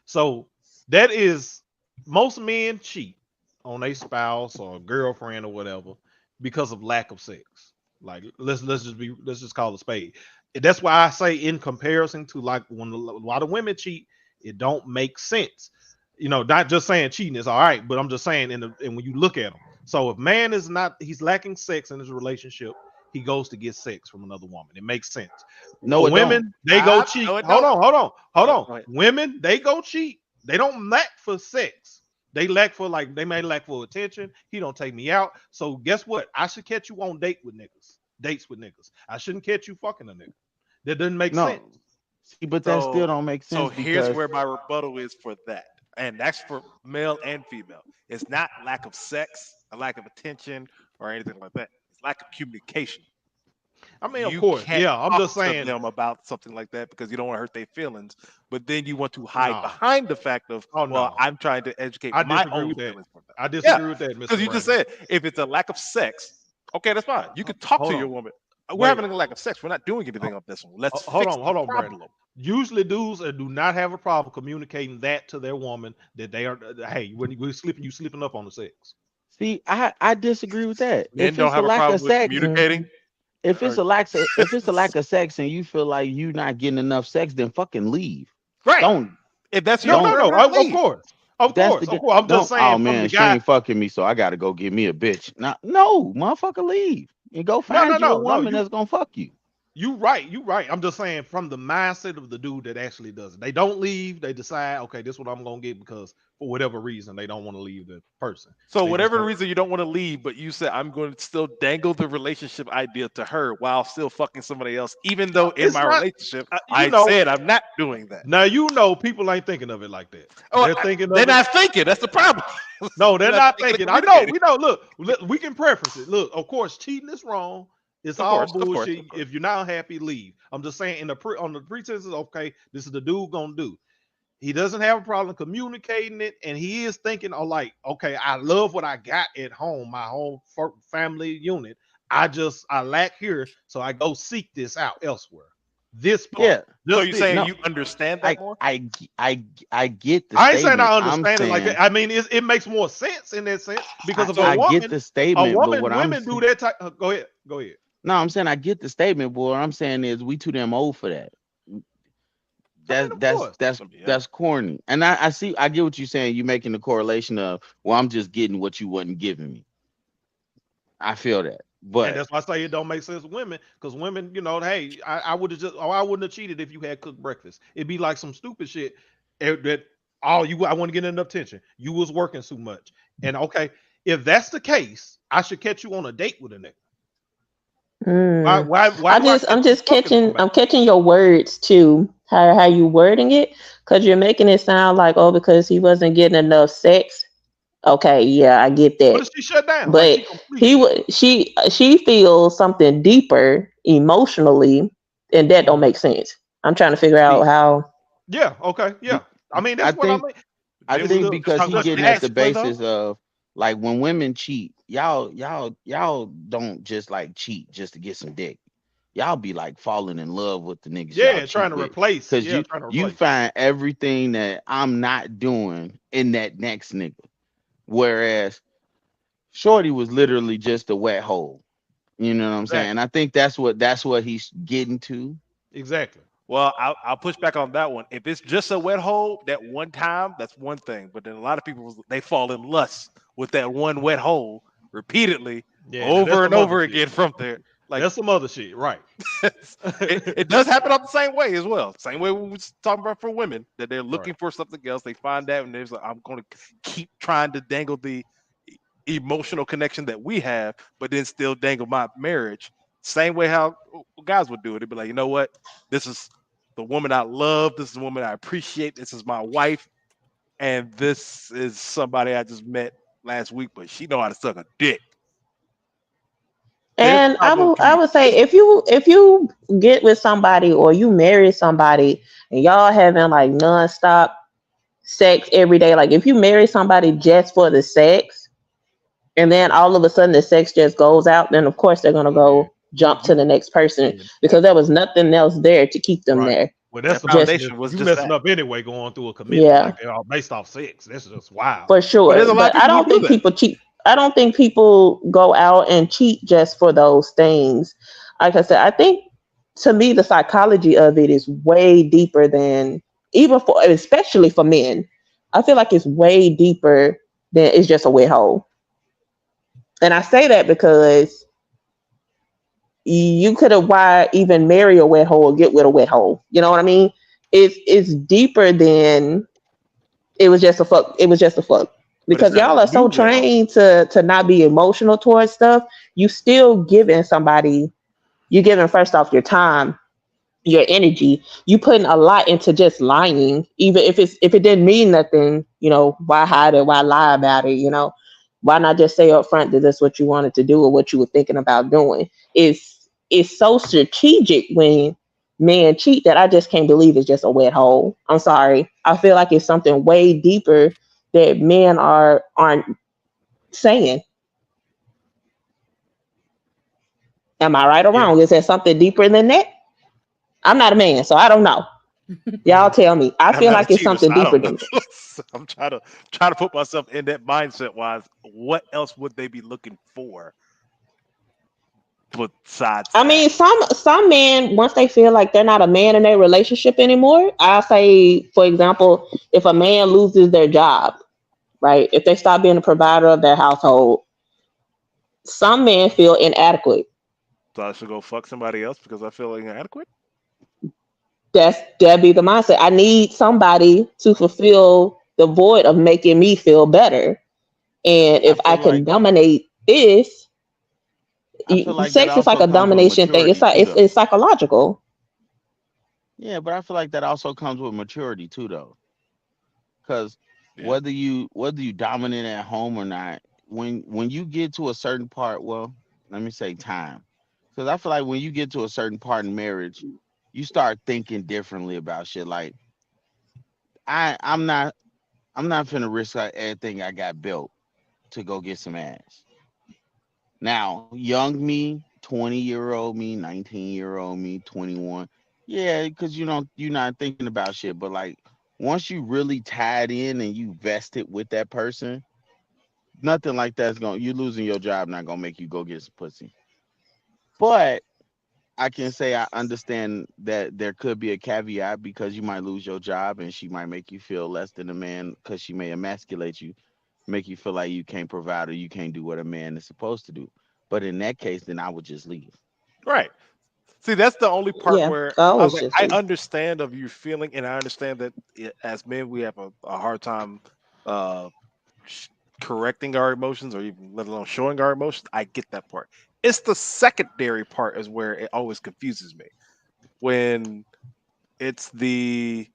So that is most men cheat on a spouse or girlfriend or whatever because of lack of sex. Like let's just call it a spade. That's why I say in comparison to like when a lot of women cheat It don't make sense. Not just saying cheating is all right, but I'm just saying and when you look at him. So if man is not, he's lacking sex in his relationship, he goes to get sex from another woman. It makes sense. No, it don't. Women, they go cheat. No, it Hold don't. on, hold on, hold Oh, on. go ahead. Women, they go cheat. They don't lack for sex. They lack for they may lack for attention. He don't take me out. So guess what? I should catch you on dates with niggas. I shouldn't catch you fucking a nigga. That doesn't make sense. No. See, but that still So, don't make so sense here's because where my rebuttal is for that, and that's for male and female. It's not lack of sex, a lack of attention, or anything like that. It's lack of communication. I mean, of You course, can't yeah. I'm talk just to saying, them about something like that because you don't want to hurt their feelings, but then you want to hide no. behind the fact of, Oh well, no. I'm trying to educate I my disagree own with that. feelings for that. I Yeah, disagree with that, because Mr. you just Brandon. said if it's a lack of sex, okay, that's fine. You can talk Hold to your on. woman. We're Wait. having a lack of sex. We're not doing anything on this one. Let's fix the Hold on, Brandon. problem. Usually, dudes do not have a problem communicating that to their woman that they are. Hey, when we're sleeping, you sleeping up on the sex. see, I disagree with that. Men don't have a problem with communicating. Or, If it's a lack of sex and you feel like you not getting enough sex, then fucking leave. right. Don't If that's your No, no, don't no. preference, Of leave. course, of that's course, the of game. course. I'm just Don't, oh saying from man, the she guy. ain't fucking me, so I gotta go get me a bitch. No, motherfucker, leave and go No, no, find you a no, no. woman that's gonna fuck you. You right, you right. I'm just saying from the mindset of the dude that actually does it. They don't leave. They decide, okay, this is what I'm gonna get because for whatever reason they don't want to leave the person. So They just whatever the go. reason you don't want to leave, but you said I'm going to still dangle the relationship idea to her while still fucking somebody else, even though in It's my not. relationship You I know. said I'm not doing that. Now people ain't thinking of it like that. Oh, They're thinking they're of it. not thinking. That's the problem. No, They're they're not not thinking and thinking. I know. communicating. We know. Look, we can preference it. Look, of course, cheating is wrong. It's Of all course, of course, bullshit. of course. If you're not happy, leave. I'm just saying on the pretenses, okay, this is the dude gonna do. He doesn't have a problem communicating it, and he is thinking, oh, like, okay, I love what I got at home, my home family unit. I lack here, so I go seek this out elsewhere. This part, Yeah, So just you're this. saying no, you understand that I more? I I get the I ain't saying statement. I I'm understand it like saying that. I mean, it makes more sense in that sense because of I So get the statement, but what I'm women do saying, that type. Go ahead, go ahead. no, I'm saying I get the statement, but what I'm saying is we too damn old for that. I mean, That of that's course. that's yeah. that's corny. And I get what you're saying. You're making the correlation of, well, I'm just getting what you wasn't giving me. I feel that. And But that's why I say it don't make sense with women, because women, hey, I would have just, oh, I wouldn't have cheated if you had cooked breakfast. It'd be like some stupid shit that I want to get enough attention. You was working too much, and okay, if that's the case, I should catch you on a date with a nigga. Mm. Why do I catch I'm you just fucking catching, somebody? I'm catching your words too, how you wording it, because you're making it sound like, oh, because he wasn't getting enough sex. Okay, yeah, I get What that. if she shut down? Like But she completed? she feels something deeper emotionally, and that don't Mhm. make sense. I'm trying to figure out see, how. Yeah. Okay. be- Yeah. I mean, I that's what I think mean. I Didn't we think The just because talk he about just the getting ask. at the next one though? basis of, like, when women cheat, y'all don't just like cheat just to get some dick. Y'all be like falling in love with the niggas y'all Yeah, cheat trying to with. replace. Cause Yeah, you trying to you replace. find everything that I'm not doing in that next nigga. Whereas Shorty was literally just a wet hole. You know what I'm saying? Exactly. I think that's what he's getting to. Exactly. Well, I'll push back on that one. If it's just a wet hole that one time, that's one thing. But then a lot of people they fall in lust with that one wet hole repeatedly Yeah. Now that's over and some other over shit. again from there. Like That's some other shit. Right. it does happen on the same way as well. Same way we was talking about for women that they're Right. looking for something else. They find out and they're like, I'm going to keep trying to dangle the emotional connection that we have, but then still dangle my marriage. Same way how guys would do it. They'd be like, you know what? This is the woman I love. This is the woman I appreciate. This is my wife, and this is somebody I just met last week, but she know how to suck a dick. There's And I probably would say if you get with somebody or you marry somebody and y'all having like nonstop sex every day, like if you marry somebody just for the sex and then all of a sudden the sex just goes out, then of course they're gonna Yeah. go jump to You the next person yeah. because there was nothing else there to keep them Right. there. Well, their that's some Just bullshit. foundation was You just messing that. up anyway going through a commitment yeah, like that, all based off sex. That's just wild. for But there's sure. a lot of But I people who don't do think that. people cheat. I don't think people go out and cheat just for those things. Like I said, I think to me the psychology of it is way deeper than even for, especially for men, I feel like it's way deeper than it's just a wet hole. And I say that because you could have why even marry a wet hole or get with a wet hole. You know what I mean? It's deeper than it was just a fuck. It was just a fuck. But it's Because not a y'all are new so wet hole. trained to not be emotional towards stuff. You still giving somebody. You giving first off your time, your energy. You putting a lot into just lying, even if it didn't mean nothing. Why hide it? Why lie about it? Why not just say up front that that's what you wanted to do or what you were thinking about doing? It's so strategic when men cheat that I just can't believe it's just a wet hole. I'm sorry. I feel like it's something way deeper that men aren't saying. Am I right or Yeah, wrong? Is there something deeper than that? I'm not a man, so I don't know. Y'all tell me. I I'm feel not a like it's cheater, so something I deeper don't know. than that. So I'm trying to put myself in that mindset. Wise, what else would they be looking for besides I that? mean, some men once they feel like they're not a man in their relationship anymore. I'll say, for example, if a man loses their job, right? If they stop being the provider of their household, some men feel inadequate. So I should go fuck somebody else because I feel inadequate. That'd be the mindset. I need somebody to fulfill the void of making me feel better. And I if I feel can like dominate this, that sex is like also a comes with domination thing. It's maturity like too, it's though. psychological. Yeah, but I feel like that also comes with maturity too, though. Because Yeah. whether you dominant at home or not, when you get to a certain part, well, let me say time. Because I feel like when you get to a certain part in marriage, you start thinking differently about shit. Like I'm not finna risk everything I got built to go get some ass. Now, young me, 20-year-old me, 19-year-old me, 21. Yeah, because you're not thinking about shit. But like once you really tied in and you vested with that person, nothing like that's going you losing your job not gonna make you go get some pussy. But I can say I understand that there could be a caveat because you might lose your job and she might make you feel less than a man because she may emasculate you, make you feel like you can't provide or you can't do what a man is supposed to do. But in that case, then I would just leave. Right. See, that's the only part Yeah, where I I was always like, just I leave. understand of you feeling, and I understand that as men, we have a hard time uh, sh- correcting our emotions or even let alone showing our emotions. I get that part. It's the secondary part is where it always confuses me when it's the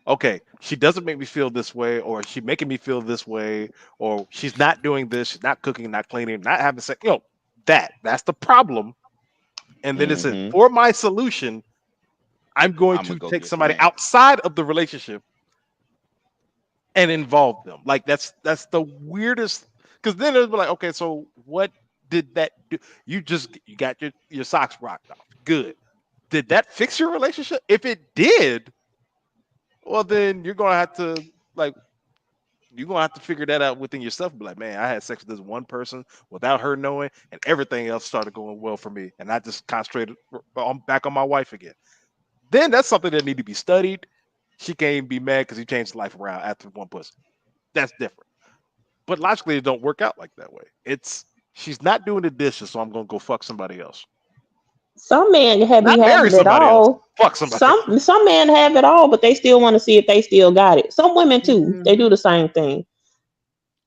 okay, she doesn't make me feel this way, or she making me feel this way, or she's not doing this, she's not cooking, not cleaning, not having sex. That's the problem. And then it says, Mm-hmm. for my solution, I'm going I'm gonna to go take get some somebody ass. outside of the relationship and involve them. Like that's the weirdest. Because then it'll be like, okay, so what did that do? You got your socks rocked off. Good. Did that fix your relationship? If it did, well, then you're gonna have to like you're gonna have to figure that out within yourself. Be like, man, I had sex with this one person without her knowing, and everything else started going well for me, and I just concentrated back on my wife again. Then that's something that need to be studied. She can't be mad because he changed his life around after one pussy. That's different. But logically, it don't work out like that way. It's she's not doing the dishes, so I'm gonna go fuck somebody else. Some men have be Not marry having it somebody else. all. Fuck somebody else. Some men have it all, but they still want to see if they still got it. Some women too. They do Mhm. the same thing.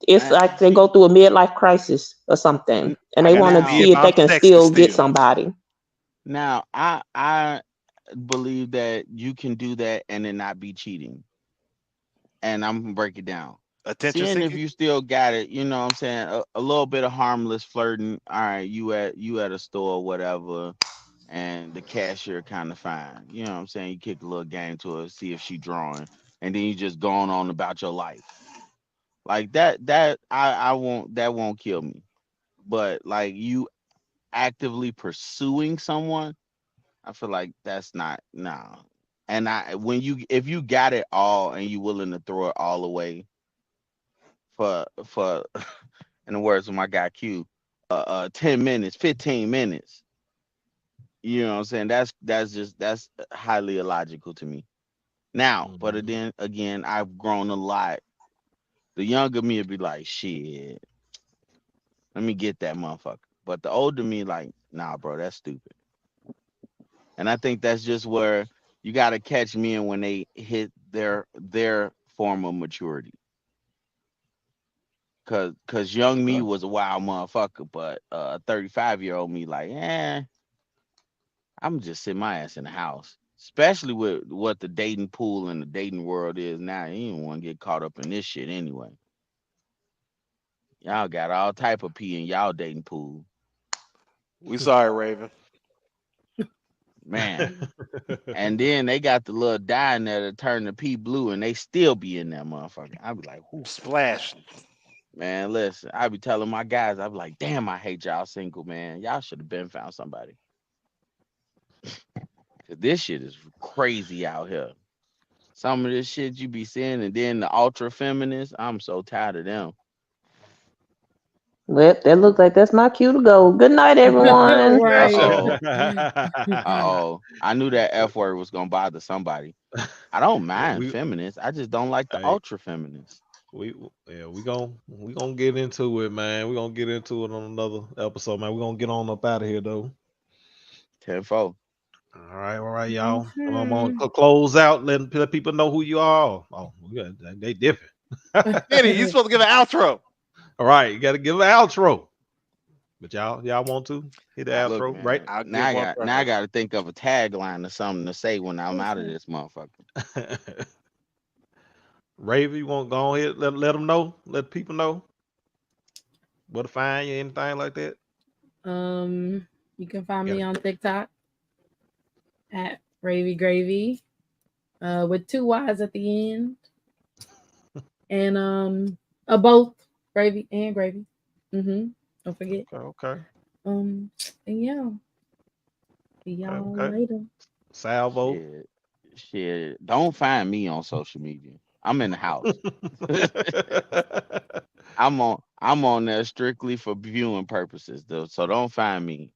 It's I, like they go through a midlife crisis or something, n- and I they got want to to see now, see if if they I'm can sexy still get still. somebody. I believe that you can do that and it not be cheating. And I'm gonna break it down. Attention Seeing if seeking. you still got it, you know what I'm saying? A little bit of harmless flirting. All right, you at a store, whatever, and the cashier kind of fine. You know what I'm saying? You kick a little game to her, see if she drawing, and then you just going on about your life. Like that I won't that won't kill me. But like you actively pursuing someone, I feel like that's not no. And I when you if you got it all and you willing to throw it all away for in the words of my guy Q, 10 minutes, 15 minutes. You know what I'm saying? That's highly illogical to me. Now, but Mhm. then again, I've grown a lot. The younger me would be like, shit, let me get that motherfucker. But the older me, like, nah, bro, that's stupid. And I think that's just where you got to catch men when they hit their form of maturity. Cause young me Okay. was a wild motherfucker, but 35-year-old me like, I'm just sit my ass in the house. Especially with what the dating pool and the dating world is now. You don't want to get caught up in this shit anyway. Y'all got all type of pee in y'all dating pool. We sorry, Raven. Man. And then they got the little dye in there to turn the pee blue and they still be in that motherfucker. I be like, whoo. Splash. Man, listen, I be telling my guys, I be like, damn, I hate y'all single, man. Y'all should have been found somebody. Cause this shit is crazy out here. Some of this shit you be seeing, and then the ultra feminists, I'm so tired of them. Well, that looks like that's my cue to go. Good night, everyone. Uh Right. oh. Uh oh. I knew that F word was gonna bother somebody. I don't Yeah, mind feminists. I just don't like the hey, ultra feminists. we, yeah, we gonna get into it, man. We gonna get into it on another episode, man. We gonna get on up out of here, though. Tenfold. All right, y'all. I'm gonna Mhm. close out. Let people know who you are. Oh, they different. Kenny, you supposed to give an outro. All right, you got to give an outro. But y'all want to hit the Look, outro, right? man. I'll Now give I one got for now I her. got to think of a tagline or something to say when I'm out of this motherfucker. Raven, you want to go ahead, let them know, let people know where to find you, anything like that. um, you can find Got me it. on TikTok at Ravy Gravy, with two Y's at the end, and both gravy and gravy. Don't forget. Okay, okay, Um, and yeah, see okay, y'all okay. later. Salvo. Shit. Shit. Don't find me on social media. I'm in the house. I'm on there strictly for viewing purposes though. So don't find me.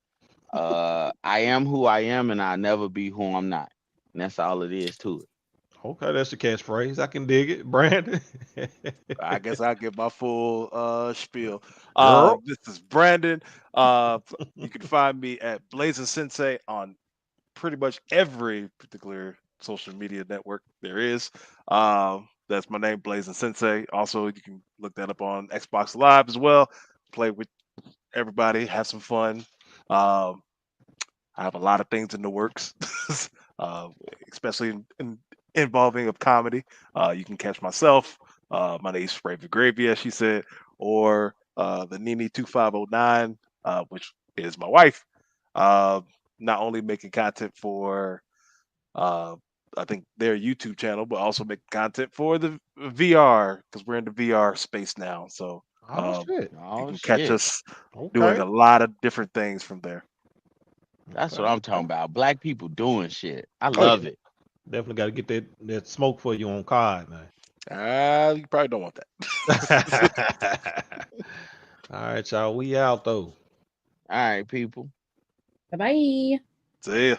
I am who I am and I'll never be who I'm not. And that's all it is to it. Okay, that's the catchphrase. I can dig it, Brandon. I guess I'll give my full spiel. Girl. This is Brandon. Uh, you can find me at Blazing Sensei on pretty much every particular social media network there is. That's my name, Blazing Sensei. Also, you can look that up on Xbox Live as well. Play with everybody, have some fun. Um, I have a lot of things in the works, uh, especially involving of comedy. You can catch myself. My name's Raven Gravy, as she said, or the Nini 2509, which is my wife. Uh, Not only making content for uh, I think their YouTube channel, but also making content for the VR because we're in the VR space now. So Oh um, shit. you Oh can catch shit. us doing Okay. a lot of different things from there. That's Okay. what I'm Okay. talking about. Black people doing shit. I Oh yeah. love it. Definitely got to get that smoke for you on card, You probably don't want that. man. All right, y'all. We out though. All right, people. Bye bye. See ya.